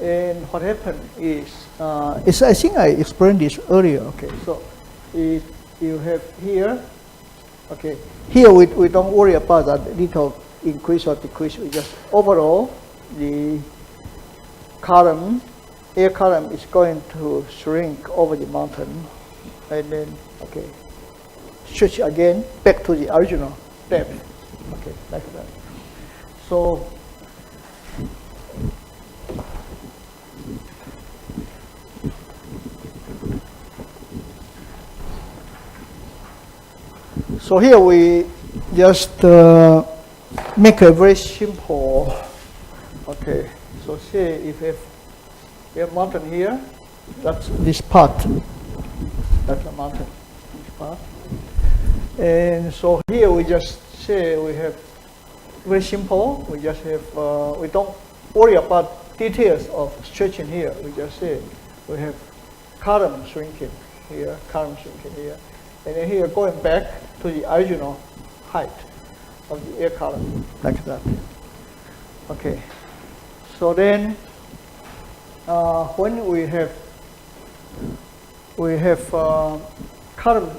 And what happened is I think I explained this earlier, So if you have here, here we don't worry about that little increase or decrease. We just overall the column, air column is going to shrink over the mountain, and then stretch again back to the original depth. Okay, like that. So here we just make a very simple. Okay, so say if we have mountain here, that's this part. That's the mountain, this part. And so here we just say we have very simple. We just have we don't worry about details of stretching here. We just say we have column shrinking here, column shrinking here, and then here going back to the original height of the air column, like that. Okay. So then, when we have column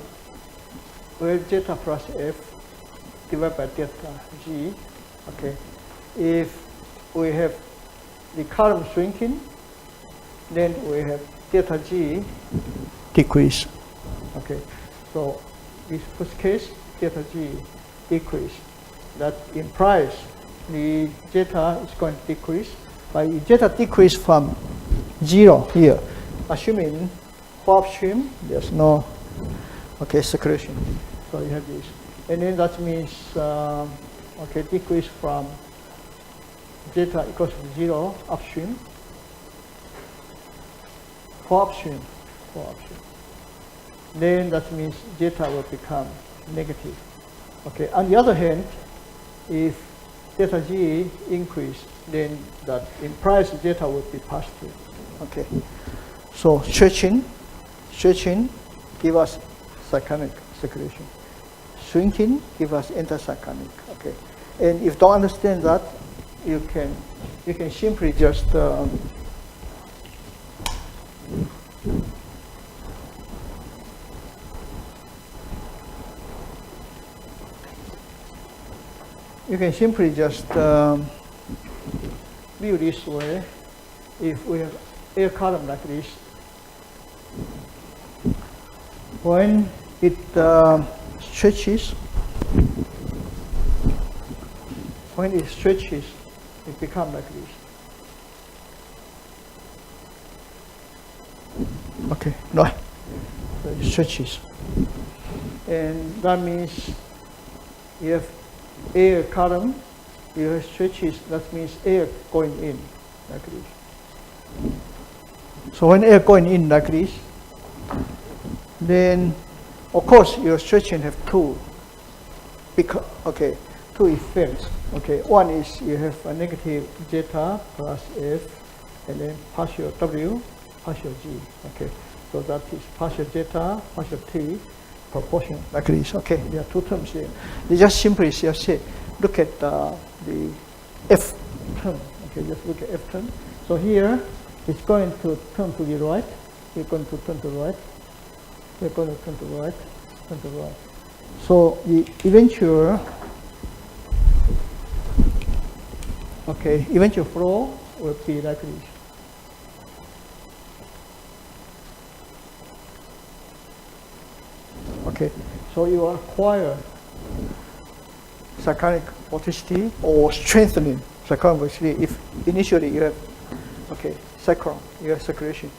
with zeta plus f divided by delta g. Okay. If we have the column shrinking, then we have delta g decrease. Okay. So in first case, delta g decrease. That implies the zeta is going to decrease. But if zeta decrease from 0 here, assuming for upstream there's no circulation. So you have this, and then that means decrease from zeta equals to 0 upstream. For upstream. Then that means zeta will become negative. Okay. On the other hand, if delta g increase, then that implies zeta will be positive. Okay. So stretching give us cyclonic circulation. Shrinking give us anticyclonic. Okay. And if you don't understand that, you can simply just view this way. If we have air column like this, when it stretches, it becomes like this. Okay, right. So it stretches, and that means you have air column, you have stretches, that means air going in like this. So when air going in like this, then of course your stretching have two effects. Okay, one is you have a negative zeta plus f, and then partial w, partial g. Okay, so that is partial zeta, partial t, proportion like this. Okay, there are two terms here. They just simply just say, look at the f term. Okay, just look at f term. So here it's going to turn to the right. We're going to turn to the right. We're going to turn to the right. Turn to the right. So the eventual flow will be like this. Okay, so you acquire cyclonic vorticity or strengthening cyclonic vorticity if initially you have cyclone, you have circulation.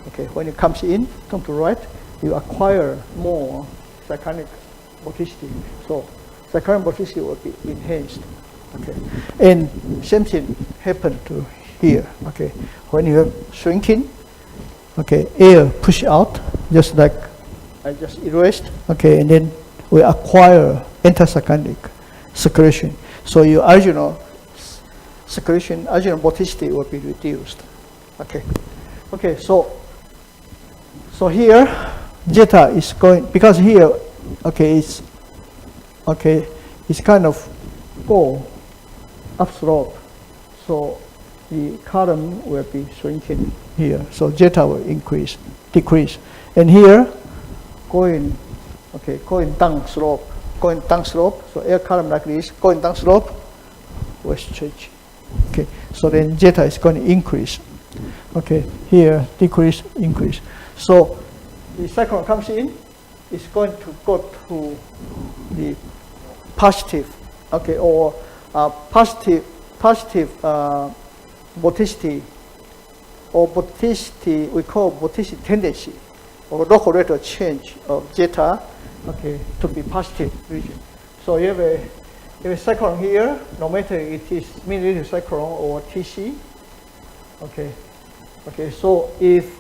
Okay, when it comes in, come to right, you acquire more cyclonic vorticity. So cyclonic vorticity will be enhanced. Okay, and same thing happened to here. Okay, when you have shrinking, air push out just like I just erased. Okay, and then we acquire anticyclonic circulation. So your original circulation, original vorticity will be reduced. Okay, so here zeta is going, because here it's kind of go upslope, so the column will be shrinking here, so zeta will decrease, and here going down slope, so air column like this, going down slope, will stretch. Okay, so then zeta is going to increase. Okay, here decrease, increase. So the cyclone comes in, it's going to go to the positive, okay, or positive vorticity, or vorticity, we call vorticity tendency, or local rate of change of zeta, okay, to be positive region. So you have a cyclone here, no matter it is milliliter cyclone or TC, okay. Okay, so if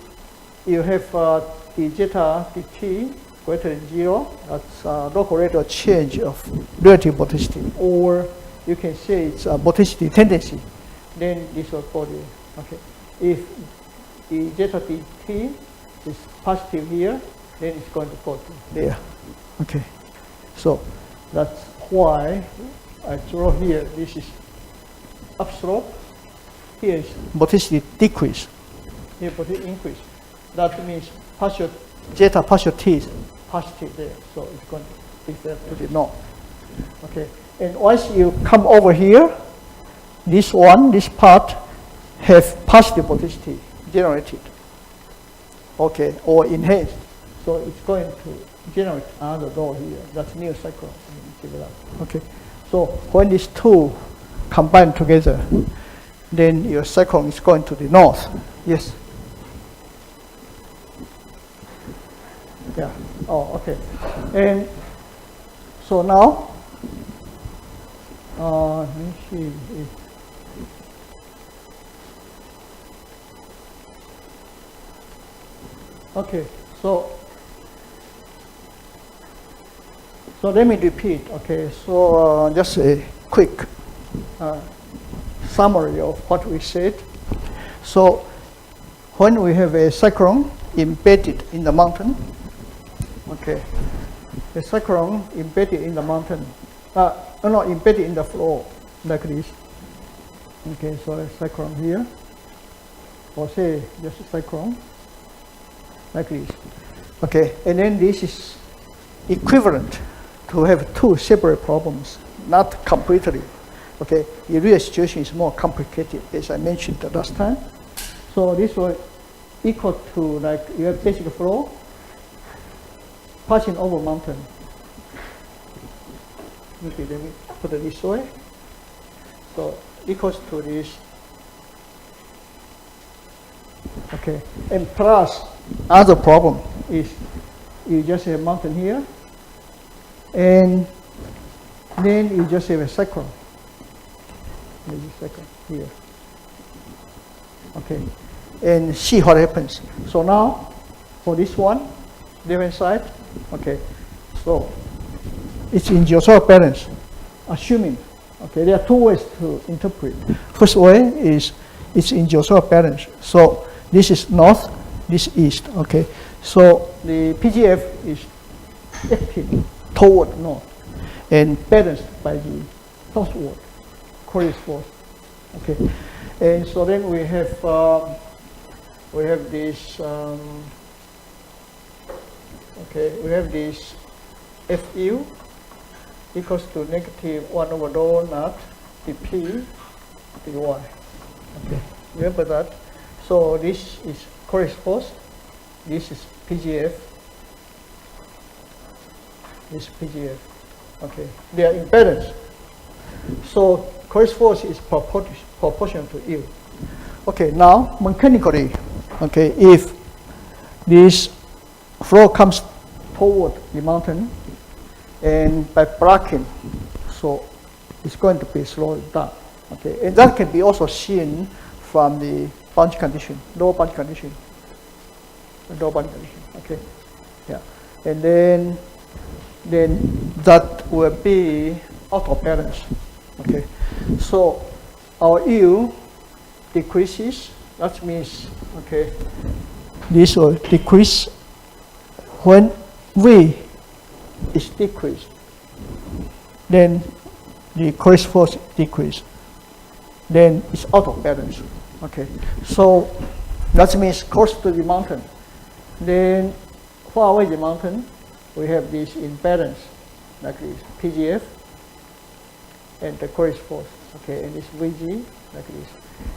you have the zeta dt greater than 0, that's local rate of change of relative vorticity, or you can say it's a vorticity tendency, then this will go there. Okay, if the zeta dt is positive here, then it's going to go to there. Okay, so that's why I draw here. This is upslope. Here is vorticity decrease. Here vorticity increase. That means partial zeta partial t is positive there, so it's going to be there to the north. Okay, and once you come over here, this part have positive vorticity generated. Okay, or enhanced. So it's going to generate another law here. That's new cycle. Okay, so when these two combine together, then your cyclone is going to the north. Yes. Yeah. Oh, okay. And so now, let me see. Okay. So let me repeat. Okay. So just a quick summary of what we said. So when we have a cyclone embedded in the mountain, okay, the cyclone embedded in the mountain, embedded in the floor, like this. Okay, so a cyclone here, or say just a cyclone, like this. Okay, and then this is equivalent to have two separate problems, not completely. Okay, the real situation is more complicated, as I mentioned the last time. So this will equal to, like, you have basic flow passing over mountain. Okay, let me put it this way. So equals to this. Okay, and plus other problem is you just have mountain here, and then you just have a cyclone. There's a cyclone here. Okay, and see what happens. So now, for this one, left-hand side, okay, so it's in geostrophic balance, assuming, okay, there are two ways to interpret. First way is it's in geostrophic balance. So this is north, this is east, okay. So the PGF is active toward north and balanced by the southward Coriolis force, okay. And so then we have this, okay, we have this FU equals to negative 1 over rho naught dP dy. Okay, remember that. So this is Coriolis force, this is PGF, this is PGF. Okay, they are in balance. So Coriolis force is proportional to U. Okay, now mechanically, okay, if this flow comes toward the mountain and by blocking, so it's going to be slowed down. Okay, and that can be also seen from the boundary condition, low boundary condition, okay, yeah, and then that will be out of balance. Okay, so our U decreases. That means, okay, this will decrease when V is decreased. Then the Coriolis force decrease. Then it's out of balance. Okay, so that means close to the mountain. Then far away the mountain, we have this imbalance, like this PGF and the Coriolis force. Okay, and it's VG like this.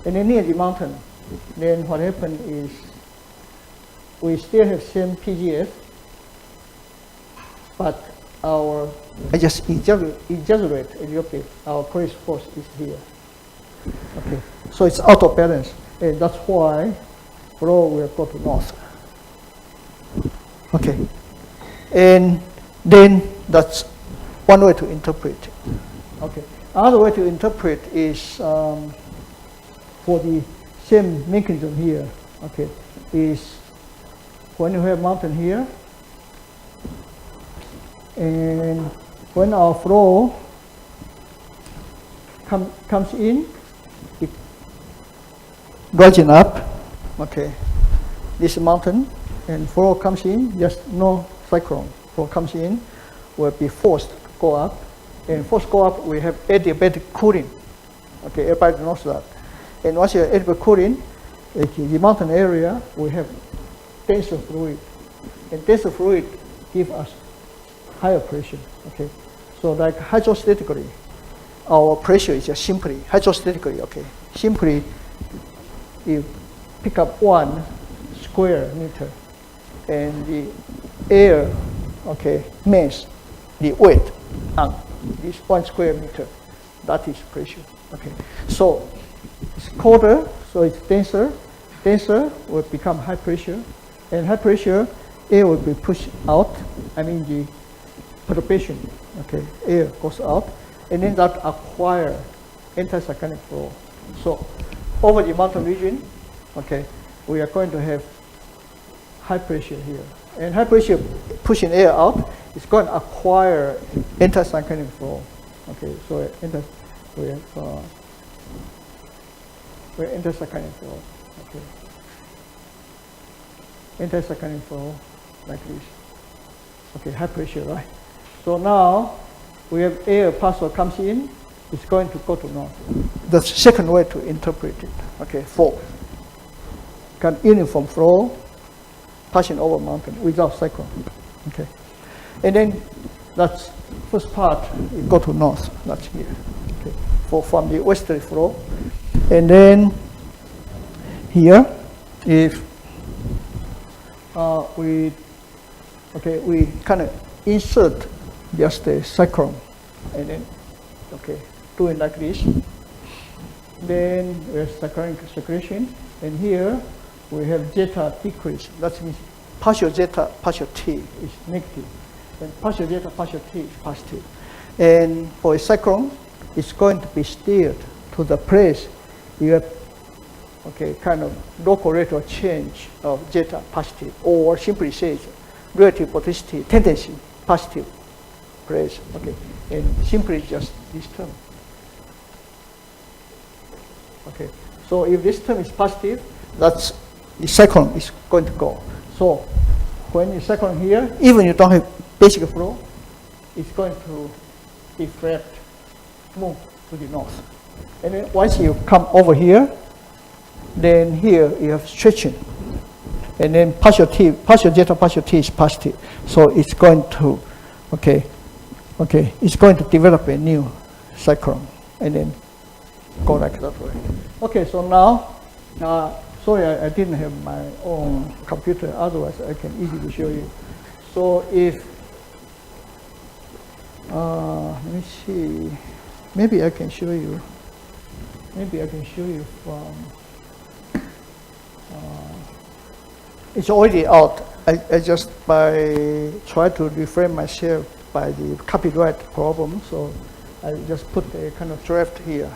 And then near the mountain, then what happened is we still have same PGF, but I just exaggerate a little bit. Our Coriolis force is here. Okay, so it's out of balance, and that's why flow will go to north. Okay, and then that's one way to interpret it. Okay, another way to interpret is for the same mechanism here. Okay, is when you have mountain here, and when our flow comes in, it rising up. Okay, this mountain, and flow comes in, just no cyclone. Flow comes in, will be forced to go up, and forced go up, we have adiabatic cooling. Okay, everybody knows that. And once you have adiabatic cooling, the mountain area, we have denser fluid, and denser fluid give us higher pressure. Okay, so like hydrostatically, our pressure is just simply hydrostatically. Okay, simply you pick up 1 square meter, and the air, okay, mass, the weight on this 1 square meter, that is pressure. Okay, so it's colder, so it's denser. Denser will become high pressure, and high pressure air will be pushed out. I mean the perturbation. Okay, air goes out, and then that acquire anticyclonic flow. So over the mountain region, okay, we are going to have high pressure here, and high pressure pushing air out is going to acquire anticyclonic flow. Okay, so we have anticyclonic flow. Okay, anticyclonic flow like this. Okay, high pressure, right? So now we have air parcel comes in, it's going to go to north. The second way to interpret it. Okay, flow. Can uniform flow passing over mountain without cyclone. Okay, and then that's first part. It go to north. That's here. Okay, from the westerly flow, and then here, if we kind of insert just a cyclone, and then doing like this. Then we have cyclonic circulation, and here we have zeta decrease. That means partial zeta, partial T is negative, and partial zeta, partial T is positive. And for a cyclone, it's going to be steered to the place you have kind of local rate of change of zeta positive, or simply says relative vorticity tendency positive place. Okay, and simply just this term. Okay, so if this term is positive, that's the cyclone is going to go. So when you cyclone here, even you don't have basic flow, it's going to deflect, move to the north. And then once you come over here, then here you have stretching. And then partial T, partial zeta, partial T is positive. So it's going to, it's going to develop a new cyclone and then go like that way. Okay, so now, sorry I didn't have my own computer, otherwise I can easily show you. So if, let me see, maybe I can show you from, it's already out. I just try to refrain myself by the copyright problem, so I just put a kind of draft here.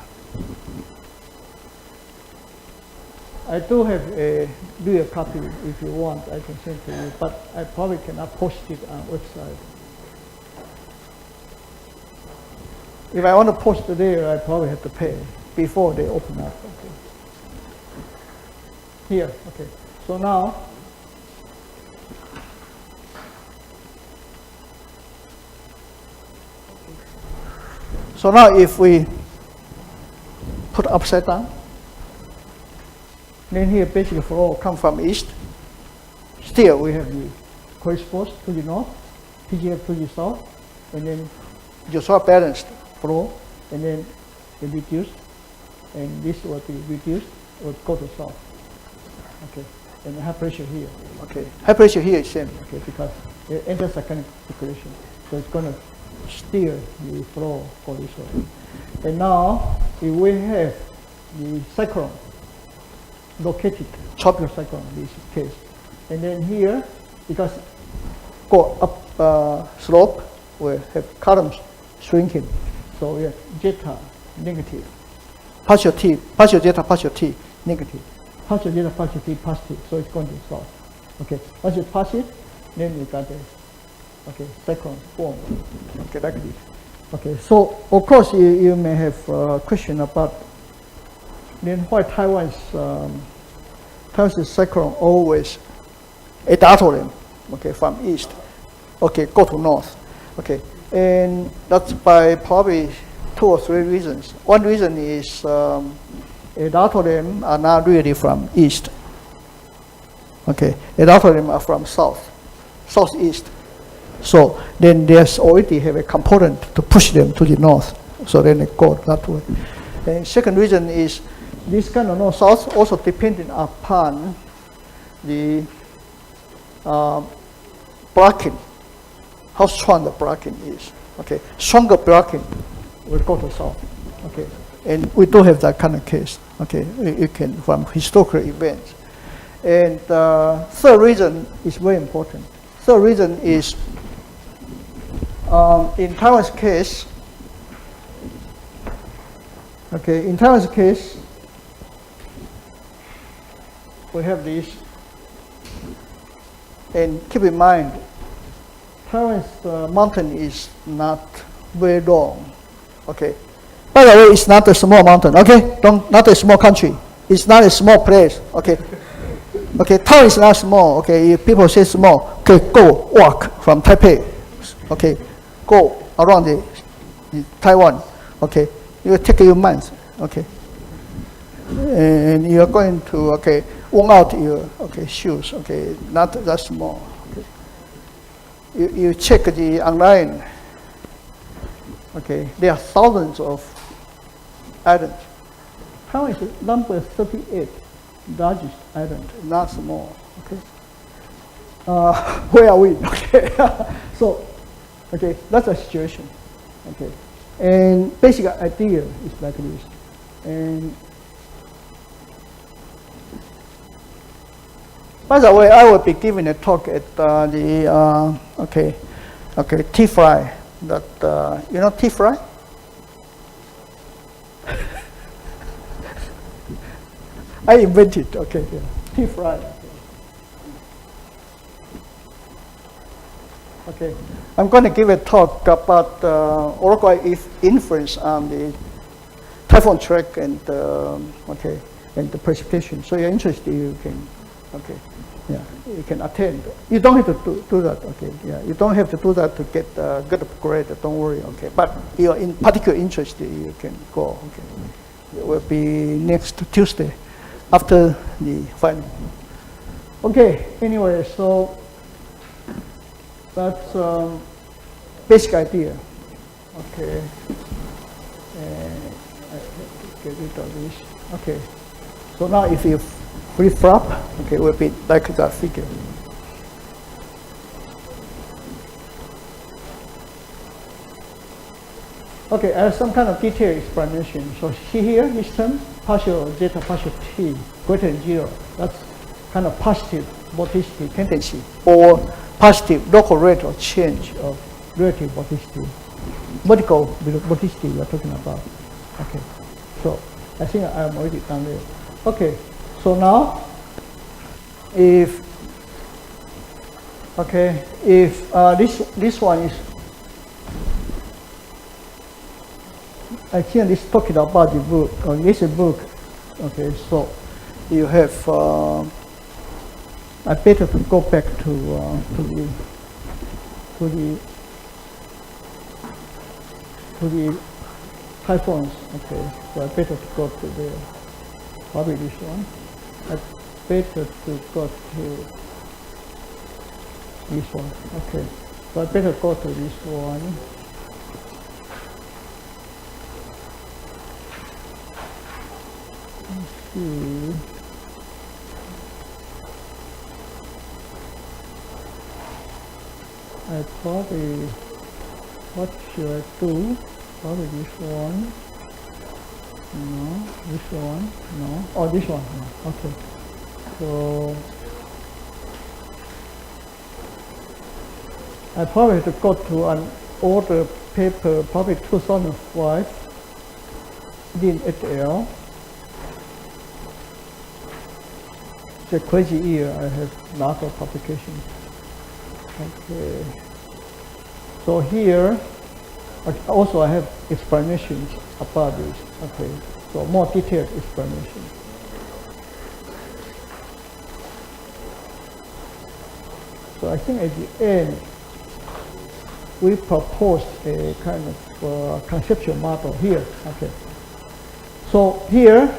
I do have a real copy. If you want, I can send to you, but I probably cannot post it on website. If I want to post it there, I probably have to pay before they open up. Okay. Here, okay. So now, if we put upside down, then here basically flow come from east. Still we have the Coriolis force to the north, PGF to the south, and then just balanced flow, and then be reduced, and this will be reduced, will go to south. Okay, and the high pressure here. Okay, high pressure here is same. Okay, because it enters cyclonic circulation, so it's going to steer the flow for this way. And now, if we have the cyclone located, tropical cyclone in this case, and then here, because go up slope, we have columns shrinking, so we have zeta negative, partial t, partial zeta, partial t negative, partial zeta, partial t positive, so it's going to south. Okay, once it's positive, then we got this. Okay, cyclone form. Okay, like this. Okay, so of course you may have a question about then why Taiwan's cyclone always edatorium, okay, from east, okay, go to north, okay, and that's by probably 2 or 3 reasons. One reason is edatorium are not really from east, okay, edatorium are from southeast. So then there's already have a component to push them to the north. So then they go that way. And second reason is this kind of north-south also depending upon the blocking, how strong the blocking is. Okay, stronger blocking will go to south. Okay, and we do have that kind of case. Okay, you can from historical events. And third reason is very important. Third reason is in Taiwan's case, okay, in Taiwan's case, we have this, and keep in mind, Taiwan's mountain is not very long, okay. By the way, it's not a small mountain, okay, not a small country, it's not a small place, okay. Okay, Taiwan is not small, okay, if people say small, okay, go walk from Taipei, okay. Go around the Taiwan, okay. It will take you months, okay. And you are going to worn out your shoes, okay. Not that small. Okay. You check the online, okay. There are thousands of islands. Taiwan is number 38, largest island, not small, okay. Where are we? Okay. So. Okay, that's the situation. Okay, and basic idea is like this. And by the way, I will be giving a talk at the T-Fly. That you know T-Fly? I invented. Okay, yeah. T-Fly. Okay, I'm going to give a talk about Uruguay influence on the typhoon track and and the precipitation. So you're interested, you can, you can attend. You don't have to do that, okay? Yeah, you don't have to do that to get a good grade. Don't worry, okay? But you're in particular interested, you can go. Okay, it will be next Tuesday after the final. Okay. Anyway, so. That's basic idea. Okay. And I have to get rid of this. Okay. So now if you flip flop, okay, it will be like that figure. Okay, I have some kind of detailed explanation. So see here, this term, partial zeta, partial t, greater than 0. That's kind of positive vorticity tendency, or positive local rate of change of relative vorticity, vertical vorticity we are talking about. Okay, so I think I am already done there. Okay, so now if this one is, I think this talking about the book, or this is a book. Okay, so you have. I better to go back to the typhoons. Okay, so I better to go to the probably this one. I better to go to this one. Okay, so I better go to this one. see. I probably, what should I do? Probably this one. No, this one. No. Oh, this one. No. Okay. So I probably have to go to an older paper, probably 2005, Lin et al. It's a crazy year. I have lots of publications. Okay. So here, also I have explanations about this. Okay. So more detailed explanation. So I think at the end, we proposed a kind of conceptual model here. Okay. So here,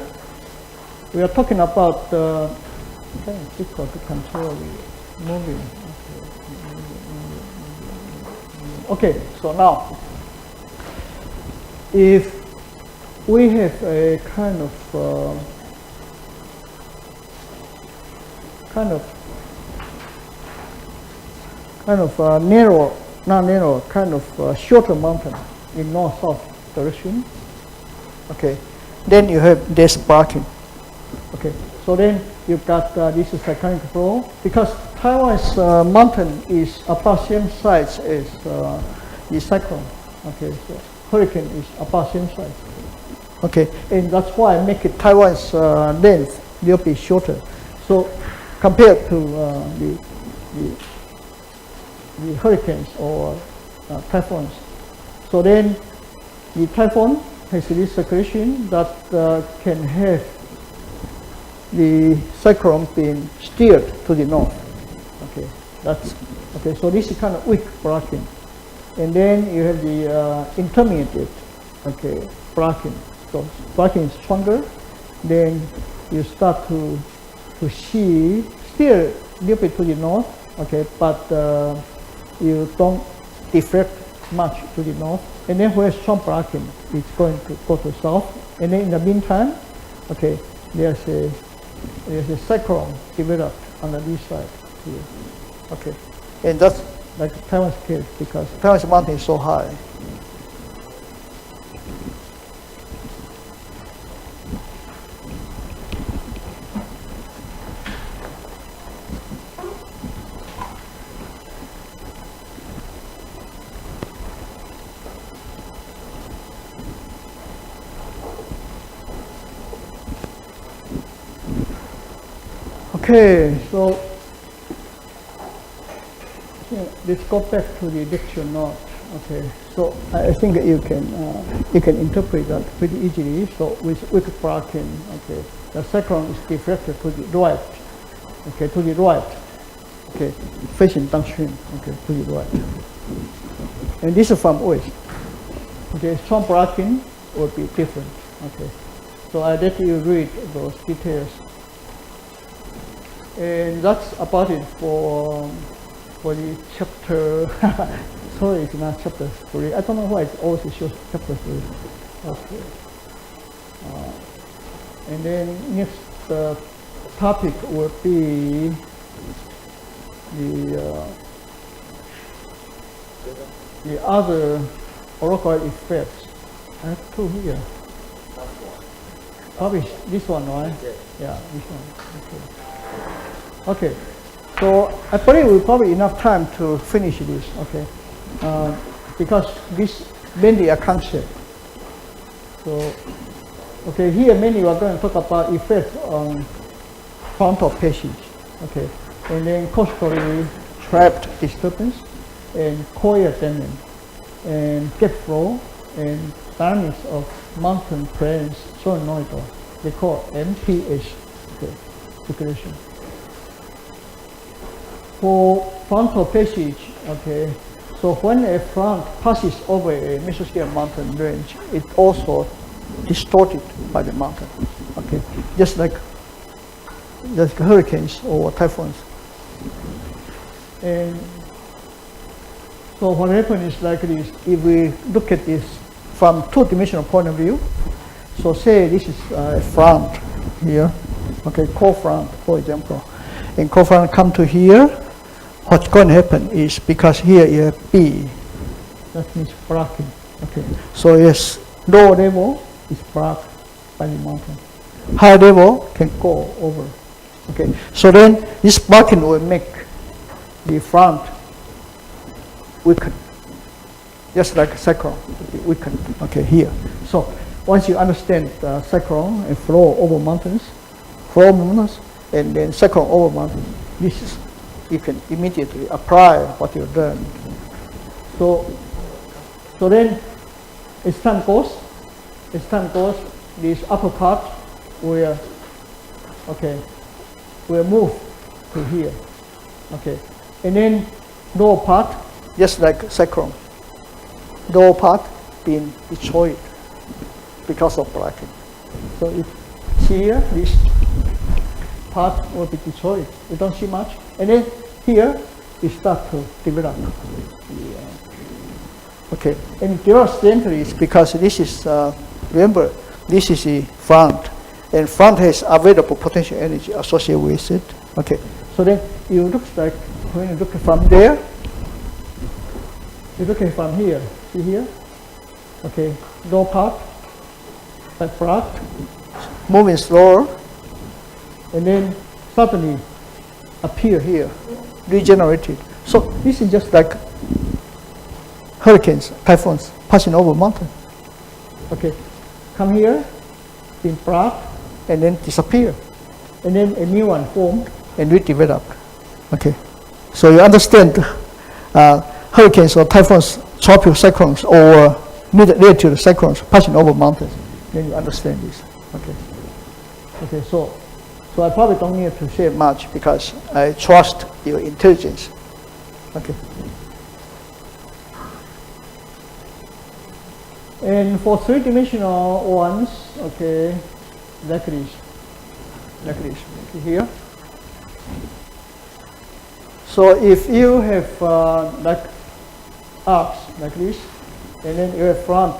we are talking about kind of difficult to control the moving. Okay, so now, if we have a kind of narrow, not narrow, kind of shorter mountain in north-south direction. Okay, then you have this sparking. Okay, so then you've got this is cyclonic flow because Taiwan's mountain is about same size as the cyclone. Okay, so hurricane is about same size. Okay, and that's why I make it Taiwan's length a little bit shorter. So compared to the hurricanes or typhoons. So then the typhoon has this circulation that can have the cyclone being steered to the north. Okay, that's okay. So this is kind of weak blocking, and then you have the intermediate, okay, blocking. So blocking is stronger. Then you start to see steer a little bit to the north. Okay, but you don't deflect much to the north. And then where strong blocking, it's going to go to south. And then in the meantime, okay, there's a cyclone developed on the east side here. Okay, and that's like Taiwan's case because Taiwan's mountain is so high. Okay, so let's go back to the lecture note. Okay, so I think you can interpret that pretty easily. So with weak blocking, okay, the cyclone is deflected to the right. Okay, to the right. Okay, facing downstream. Okay, to the right. And this is from west. Okay, strong blocking will be different. Okay, so I let you read those details. And that's about it for the chapter. Sorry, it's not chapter 3. I don't know why it always shows chapter 3. Okay. And then next topic will be the other oracle effects. I have two here. Probably this one, right? Yeah, this one. Okay. Okay, so I believe we probably enough time to finish this, okay, because this mainly a concept. So, okay, here mainly we're going to talk about effects on frontal passage, okay, and then coastally trapped disturbance, and coil damming, and gap flow, and dynamics of mountain plains solenoidal. They call MPH, okay, circulation. For frontal passage, okay, so when a front passes over a mesoscale mountain range, it also distorted by the mountain, okay, just like hurricanes or typhoons. And so what happens is like this: if we look at this from two-dimensional point of view, so say this is a front here. Okay, cold front, for example. And cold front come to here. What's going to happen is because here you have B, that means blocking. Okay, so yes, low level is blocked by the mountain. High level can go over. Okay, so then this blocking will make the front weaken, just like cyclone weakened. Okay, here. So once you understand cyclone and flow over mountains, and then cyclone over mountains, this is, you can immediately apply what you learned. So then as time goes, this upper part will move to here. Okay, and then lower part, just like cyclone, lower part being destroyed because of blocking. So if here, this part will be destroyed. You don't see much. And then here, it starts to develop. Yeah. Okay, and develop gently is because this is, remember, this is the front. And front has available potential energy associated with it. Okay, so then it looks like, when you look from there, you look at from here, see here? Okay, low part, like flat, moving slower, and then suddenly appear here, regenerated. So this is just like hurricanes, typhoons passing over mountain. Okay, come here, being flat, and then disappear, and then a new one formed and redeveloped. Okay, so you understand hurricanes or typhoons, tropical cyclones, or mid-latitude cyclones passing over mountains. Then you understand this. Okay. Okay. So I probably don't need to say much because I trust your intelligence. Okay. And for three-dimensional ones, okay, like this, here. So if you have like arcs like this, and then you have front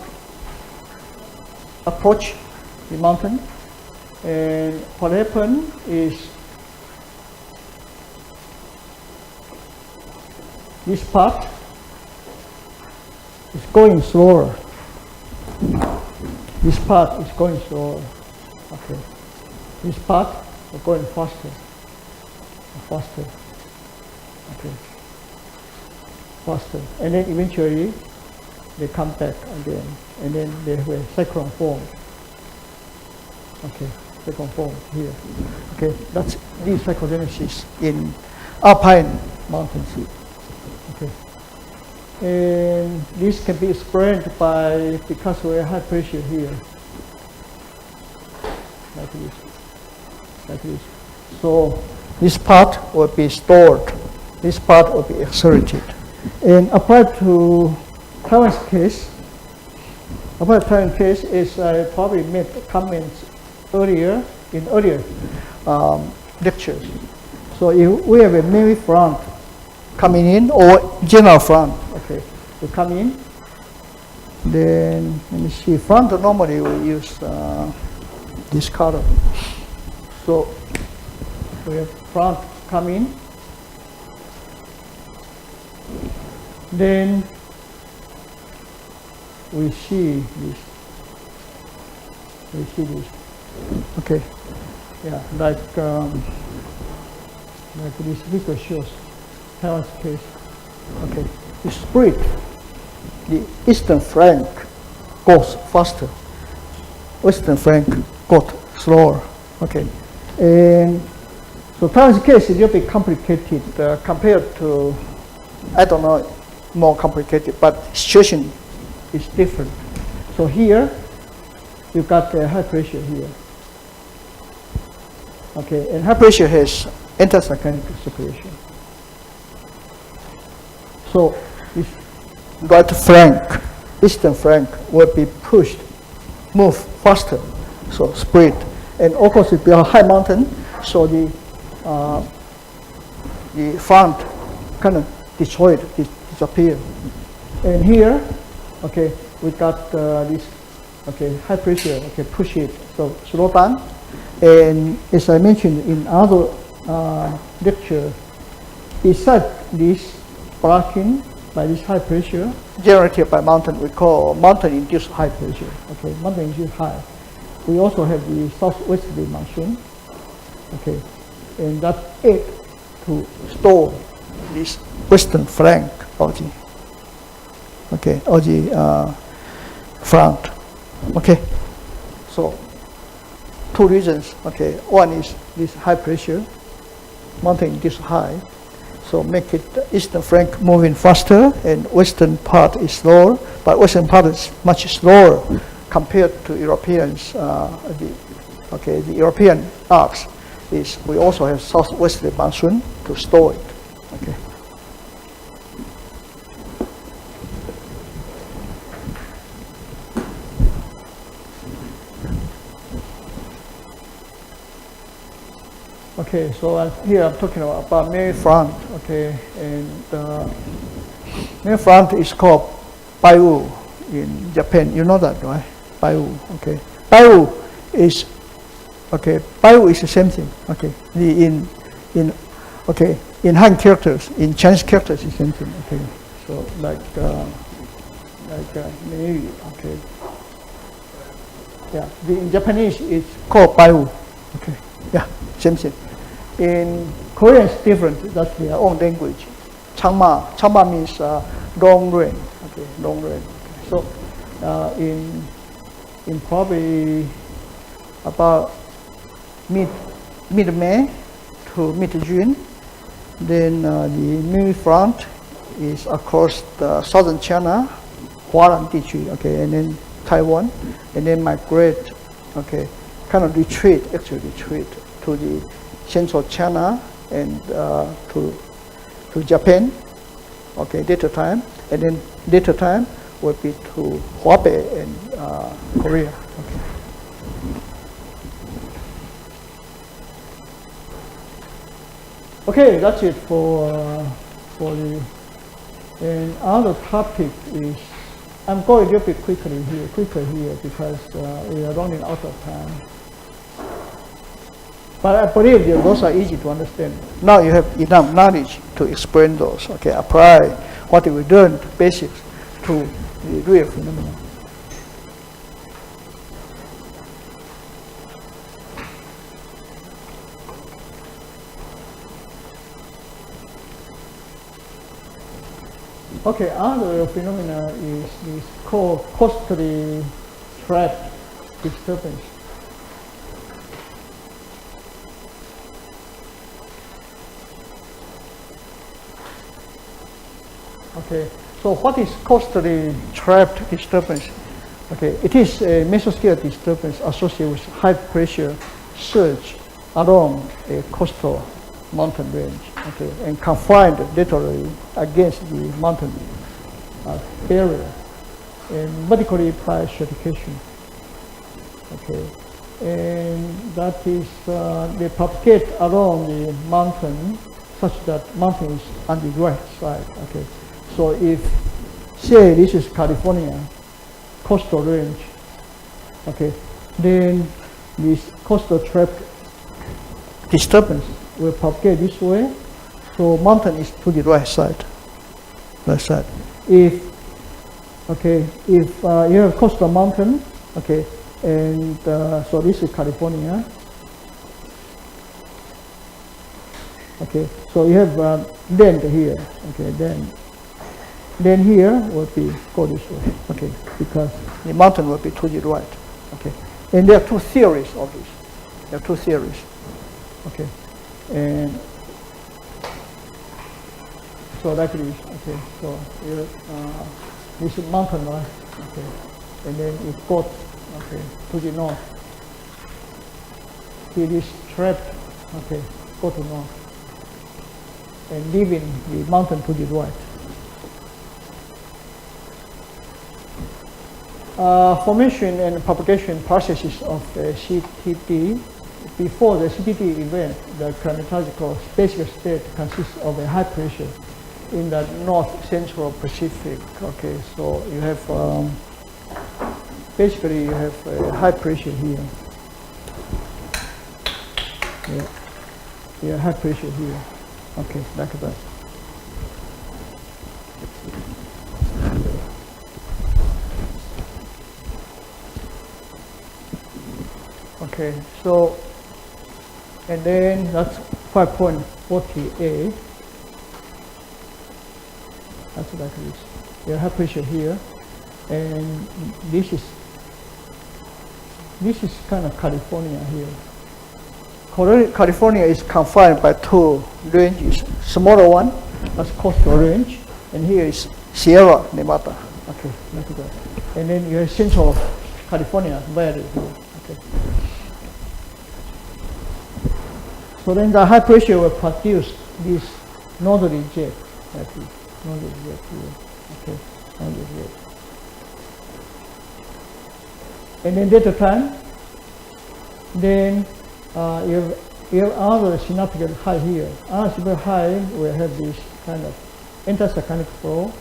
approach the mountain, and what happens is this part is going slower. This part is going slower. Okay. This part is going faster. Okay. Faster. And then eventually they come back again. And then they have a cyclone form. Okay. Cyclone form here. Okay. That's the cyclogenesis in alpine mountains. Okay. And this can be explained because we have high pressure here. Like this. So this part will be stored. This part will be accelerated. And applied to Taiwan's case, is I probably made comments earlier lectures. So if we have a main front coming in or general front, okay, we come in. Then let me see. Front normally we use this color. So we have front come in. Then we see this. Okay. Yeah, like this figure shows Taiwan's case. Okay. The split, the eastern flank goes faster. Western flank got slower. Okay. And so Taiwan's case is a little bit complicated compared to, I don't know, more complicated, but situation is different. So here, you got high pressure here. Okay, and high pressure has anticyclonic circulation. So this right flank, eastern flank, will be pushed, move faster, so spread. And of course, if you are a high mountain, so the front kind of destroyed, disappear. And here, okay, we got this, okay, high pressure, okay, push it, so slow down. And as I mentioned in other lecture, besides this blocking by this high pressure generated by mountain, we call mountain-induced high pressure. Okay, mountain-induced high. We also have the southwesterly monsoon. Okay, and that aid to store this western flank of the front. Okay, so two reasons. Okay, one is this high pressure, mountain-induced high. So make it eastern flank moving faster and western part is slower, but western part is much slower compared to Europeans. The European Alps is we also have southwesterly monsoon to store it. Okay. Okay, so here I'm talking about main front. Okay, and main front is called Baiwu in Japan. You know that, right? Baiwu. Okay, Baiwu is the same thing. Okay, in Han characters, in Chinese characters, it's the same thing. Okay, so maybe, okay, yeah. In Japanese, it's called Baiwu. Okay, yeah, same thing. In Korean, it's different. That's their own language. Changma. Changma means long rain. Okay, long rain. Okay. So in probably about mid-May to mid-June, then the main front is across the southern China, Hualan District, okay, and then Taiwan, and then migrate, okay, kind of retreat to the central China and to Japan, okay, later time, and then later time will be to Hubei and Korea. Okay. Okay, that's it for the. And other topic is I'm going a little bit quicker here because we are running out of time. But I believe those are easy to understand. Now you have enough knowledge to explain those. Okay, apply what we learned, basics, to the real phenomena. Okay, other phenomena is called costally trap disturbance. Okay, so what is costally trapped disturbance? Okay, it is a mesoscale disturbance associated with high pressure surge along a coastal mountain range, okay, and confined literally against the mountain barrier and vertically by stratification. Okay, and that is they propagate along the mountain such that mountain is on the right side. Okay. So if, say, this is California coastal range, okay, then this coastal trap disturbance will propagate this way, so mountain is to the right side. If you have coastal mountain, okay, and so this is California, okay, so you have land here, okay, then here will be go this way, okay, because the mountain will be to the right, okay. And there are two theories of this. There are two theories, okay, and so like this, okay. So here, this is mountain, right? Okay, and then it goes, okay, to the north. Here is trapped, okay, go to north, and leaving the mountain to the right. Formation and propagation processes of the CTD. Before the CTD event, the climatological spatial state consists of a high pressure in the north central Pacific. Okay, so you have basically you have a high pressure here. Yeah, yeah, high pressure here. Okay, like that. Okay, so, and then that's 5.48. That's like this. You have pressure here, and this is kind of California here. California is confined by two ranges. Smaller one, that's coastal range, and here is Sierra Nevada. Okay, like that. And then you have Central California valley here. Okay. So then the high pressure will produce this northerly jet, like this. Northerly jet here. Okay, northerly jet. And then at the time, then you have other synaptic high here. Other synaptic high will have this kind of intercyclic flow.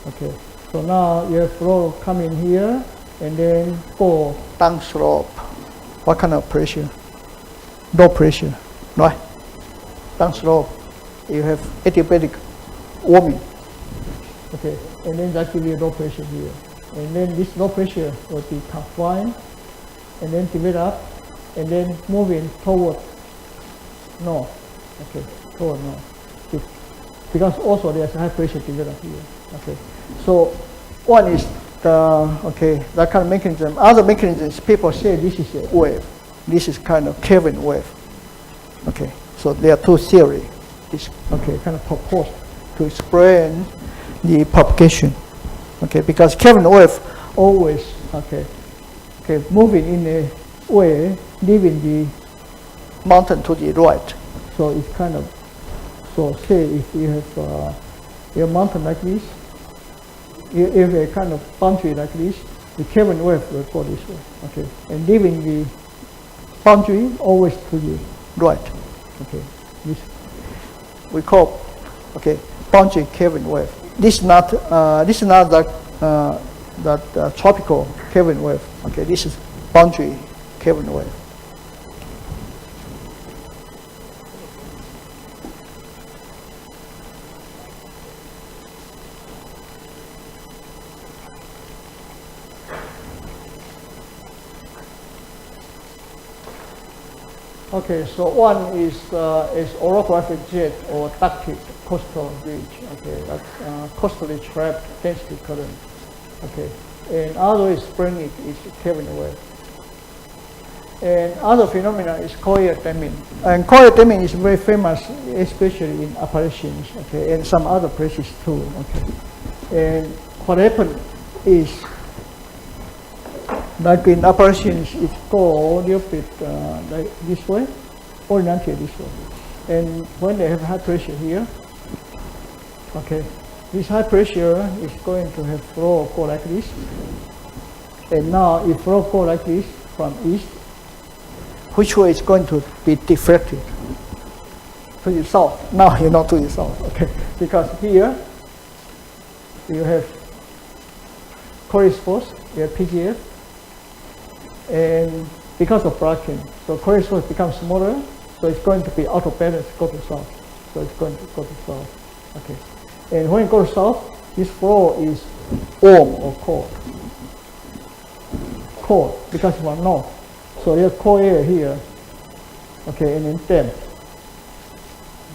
Okay, so now you have flow coming here and then go down slope. What kind of pressure? Low pressure, right? Down slope, you have adiabatic warming. Okay, and then that gives you low pressure here. And then this low pressure will be confined and then develop and then moving toward north. Okay, toward north. Because also there's high pressure developed here. Okay, so one is that kind of mechanism. Other mechanisms, people say this is a wave. This is kind of Kelvin wave. Okay, so there are two theories. This kind of proposed to explain the propagation. Okay, because Kelvin wave always moving in a way, leaving the mountain to the right. So it's kind of, so say if you have a mountain like this, you have a kind of boundary like this, the Kelvin wave will go this way. Okay, and leaving the boundary always to the right. Okay, this we call boundary Kelvin wave. This is not that tropical Kelvin wave. Okay, this is boundary Kelvin wave. Okay, so one is orographic jet or ducted coastal ridge. Okay, that's coastally trapped density current. Okay, and other is spring is Kelvin wave. And other phenomena is coil damming. And coil damming is very famous, especially in Appalachians. Okay, and some other places too. Okay, and what happened is, like in Appalachians, it's go a little bit like this way, oriented this way. And when they have high pressure here, okay, this high pressure is going to have flow go like this. And now if flow go like this from east, which way is going to be deflected? To the south. Now you know to the south, okay? Because here you have Coriolis force, you have PGF, and because of braking, so Coriolis force becomes smaller, so it's going to be out of balance, go to south. So it's going to go to south, okay. And when it goes south, this flow is warm or cold. Cold, because from north. So there's cold air here, okay, and then damp,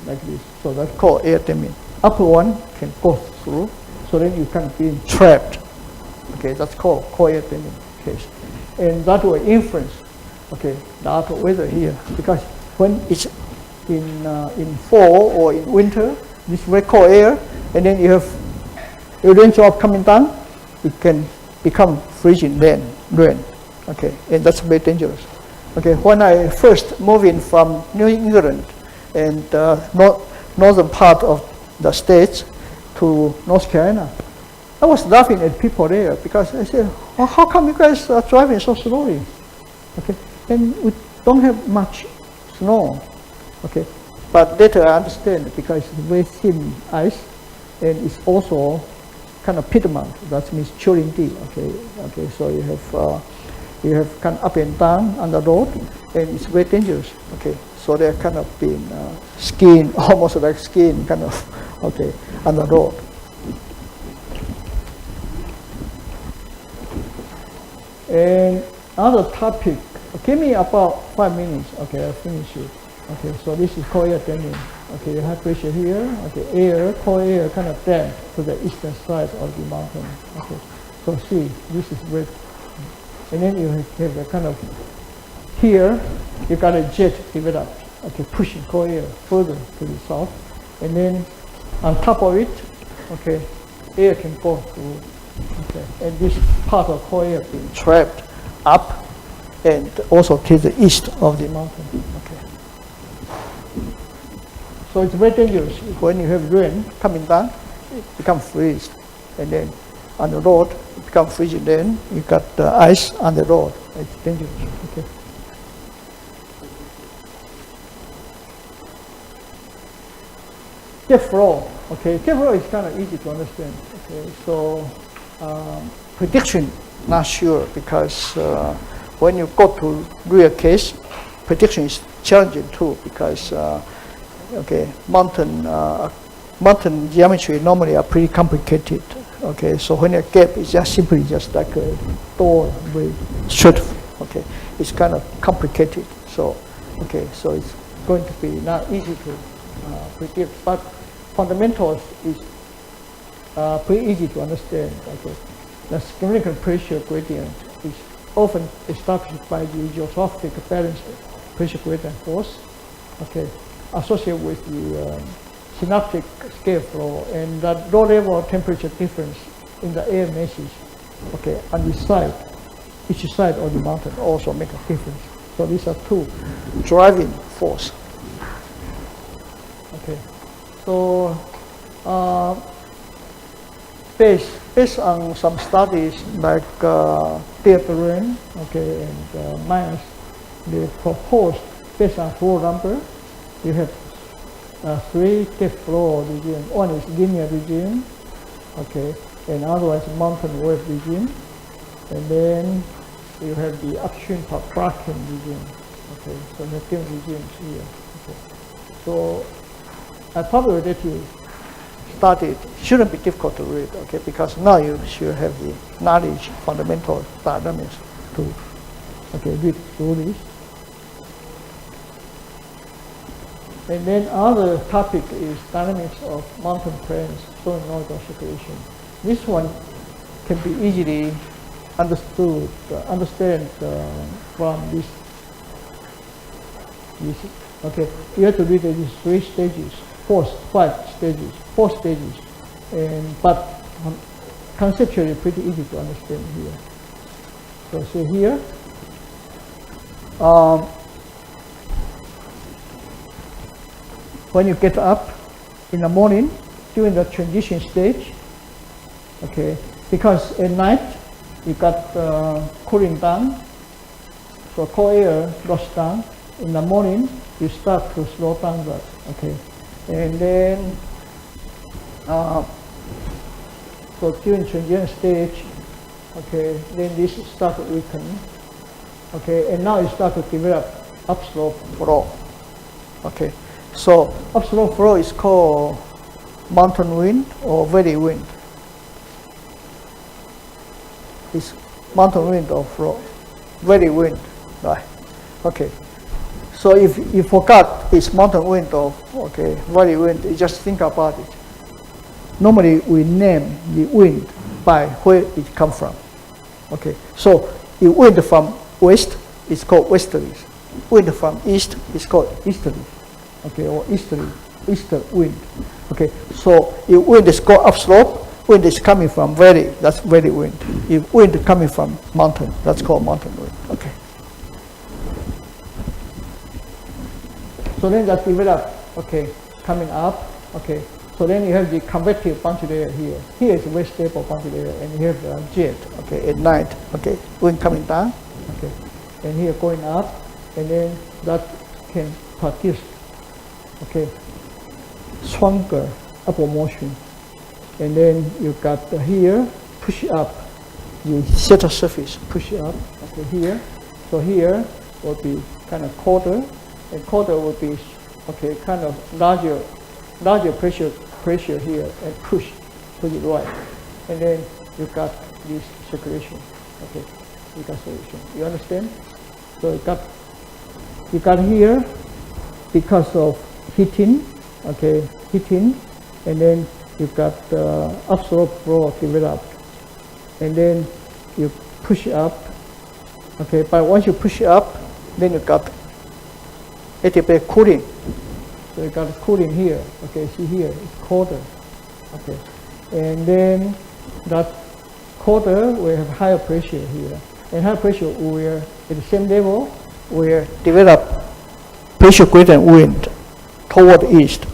like this. So that's cold air damming. Upper one can go through, so then you can be trapped. Okay, that's called cold air damming case. And that will influence, okay, the outer weather here, because when it's in fall or in winter, this very cold air, and then you have your raindrop coming down, it can become freezing rain. Okay, and that's very dangerous. Okay, when I first moved in from New England and northern part of the states to North Carolina, I was laughing at people there because I said, well, how come you guys are driving so slowly? Okay, and we don't have much snow. Okay, but later I understand because it's very thin ice and it's also kind of piedmont. That means chilling deep. Okay, so you have kind of up and down on the road, and it's very dangerous. Okay, So they're kind of been skiing, almost like skiing, kind of, okay, on the road. And other topic, give me about 5 minutes, okay, I'll finish it. Okay, so this is cold air damping. Okay, you have pressure here, okay, air, cold air kind of damp to the eastern side of the mountain. Okay, so see, this is red. And then you have a kind of, here, you got a jet developed, okay, pushing cold air further to the south. And then on top of it, okay, air can go through, okay, and this part of cold air being trapped up and also to the east of the mountain, okay. So it's very dangerous. When you have rain coming down, it becomes freeze. And then on the road, it becomes freezing. Then you got ice on the road. It's dangerous. Okay. Depth flow. Okay, depth flow is kind of easy to understand. Okay, so prediction, not sure, because when you go to real case, prediction is challenging too, because okay, mountain geometry normally are pretty complicated. Okay, so when a gap is just simply just like a door, very straight. Okay, it's kind of complicated. So, okay, so it's going to be not easy to predict, but fundamentals is pretty easy to understand. Okay, the spherical pressure gradient is often established by the geostrophic balanced pressure gradient force. Okay, associated with the synoptic scale flow and the low level temperature difference in the air masses, okay, on the side, each side of the mountain also make a difference. So these are two driving force. Okay, so based on some studies like Theodore, okay, and Myers, they proposed based on flow number. You have 3 depth flow regime. One is linear regime, okay, and otherwise mountain wave regime. And then you have the upstream bracken regime. Okay, so you have different regimes here. Okay. So I probably that you started shouldn't be difficult to read, okay, because now you should have the knowledge, fundamental dynamics to read through this. And then other topic is dynamics of mountain plains, solenoidal circulation. This one can be easily understand from this. Okay, you have to read these 4 stages, and but conceptually pretty easy to understand here. So see here. When you get up in the morning during the transition stage, okay, because at night you got cooling down, so cold air goes down. In the morning you start to slow down that, okay, and then so during transition stage, okay, then this start to weaken, okay, and now you start to develop upslope flow, okay. So upslope flow is called mountain wind or valley wind. It's mountain wind or flow, valley wind, right? Okay. So if you forgot it's mountain wind or valley wind, you just think about it. Normally we name the wind by where it comes from. Okay. So if wind from west, it's called westerlies. Wind from east is called easterlies. Okay, or easter wind. Okay, so if wind is go upslope, wind is coming from valley, that's valley wind. If wind is coming from mountain, that's called mountain wind. Okay. So then that develop, okay, coming up, okay. So then you have the convective boundary layer here. Here is a very stable boundary layer, and you have the jet, okay, at night, okay, wind coming down, okay, and here going up, and then that can produce, okay, stronger upward motion. And then you got here, push up, the shelter surface, push up, okay, here. So here will be kind of colder, and quarter will be, okay, kind of larger pressure here, and push it right, and then you got this circulation. Okay, you got circulation. You understand? So you got here because of heating, okay, and then you got upslope flow developed, and then you push up, okay. But once you push up, then you got adiabatic cooling. So you got cooling here, okay. See here, it's colder, okay, and then that colder will have higher pressure here, and higher pressure will at the same level will develop pressure gradient wind toward the east,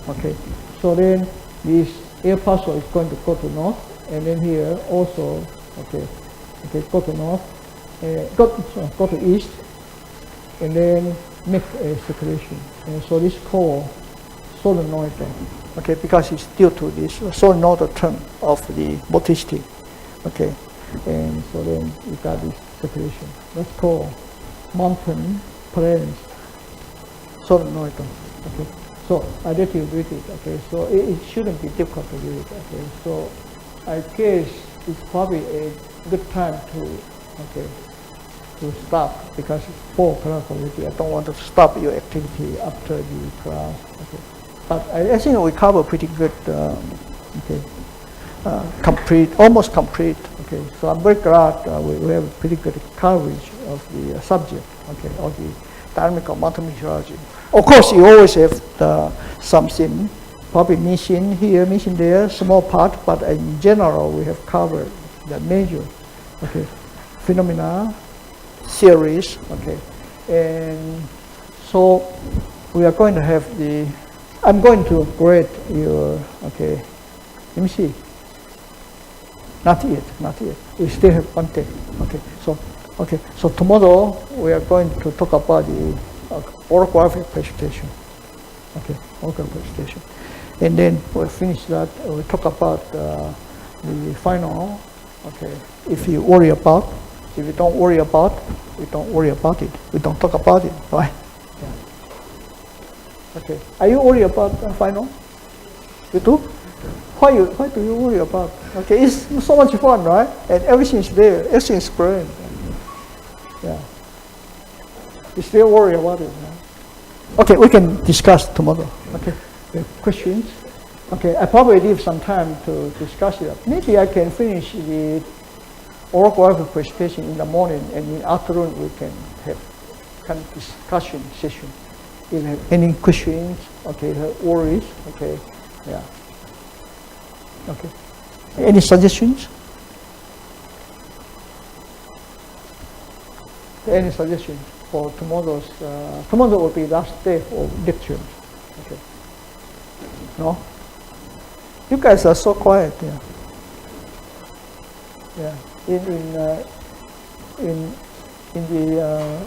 okay. So then this air parcel is going to go to north, and then here also, okay, go to north, go to east, and then make a circulation. And so this called solenoidal, okay, because it's due to this solenoidal term of the vorticity, okay. And so then you got this circulation. That's called mountain plains solenoidal, okay. So I let you read it, okay. So it shouldn't be difficult to read, okay. So I guess it's probably a good time to stop, because it's 4 o'clock already. I don't want to stop your activity after the class, okay. But I think we cover pretty good, complete, almost complete, okay. So I'm very glad we have pretty good coverage of the subject, okay, of the dynamical mountain meteorology. Of course, you always have something probably missing here, missing there, small part, but in general, we have covered the major, okay, phenomena, theories, okay. And so we are going to have I'm going to grade your, okay, let me see. Not yet. We still have one day, okay. So tomorrow we are going to talk about the orographic precipitation, okay, orographic precipitation, and then we'll finish that. We'll talk about the final, okay. If you worry about, if you don't worry about, we don't worry about it. We don't talk about it, right? Yeah. Okay. Are you worried about the final? You do? Why do you worry about? Okay, it's so much fun, right? And everything's there. Everything's great. Yeah. You still worry about it, right? Okay, we can discuss tomorrow. Okay. Questions? Okay, I probably leave some time to discuss it. Maybe I can finish the orographic precipitation in the morning, and in the afternoon we can have kind of discussion session. If you have any questions, okay, worries, okay, yeah. Okay. Any suggestions? Any suggestions for tomorrow's? Tomorrow will be last day of lectures. Okay. No? You guys are so quiet. Yeah. Yeah. In the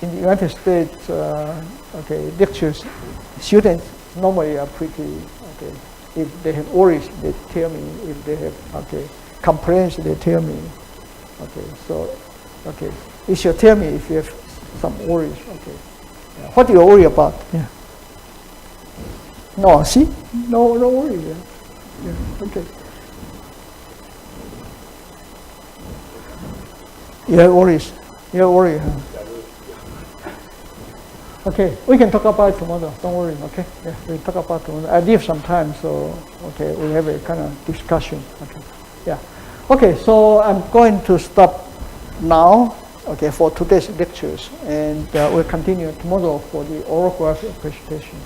United States, okay, lectures, students normally are pretty, okay. If they have worries, they tell me. If they have, okay, complaints, they tell me. Okay, so, okay, you should tell me if you have some worries. Okay, yeah. What do you worry about? Yeah. No, see, no worry. Yeah. Yeah. Okay. You have worries. You have worry, huh? Okay, we can talk about it tomorrow. Don't worry. Okay, yeah, we talk about it tomorrow. I leave some time, so okay, we have a kind of discussion. Okay, yeah. Okay, so I'm going to stop now. Okay, for today's lectures, and we'll continue tomorrow for the orographic presentation.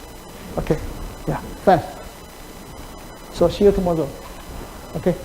Okay, yeah, thanks. So see you tomorrow. Okay.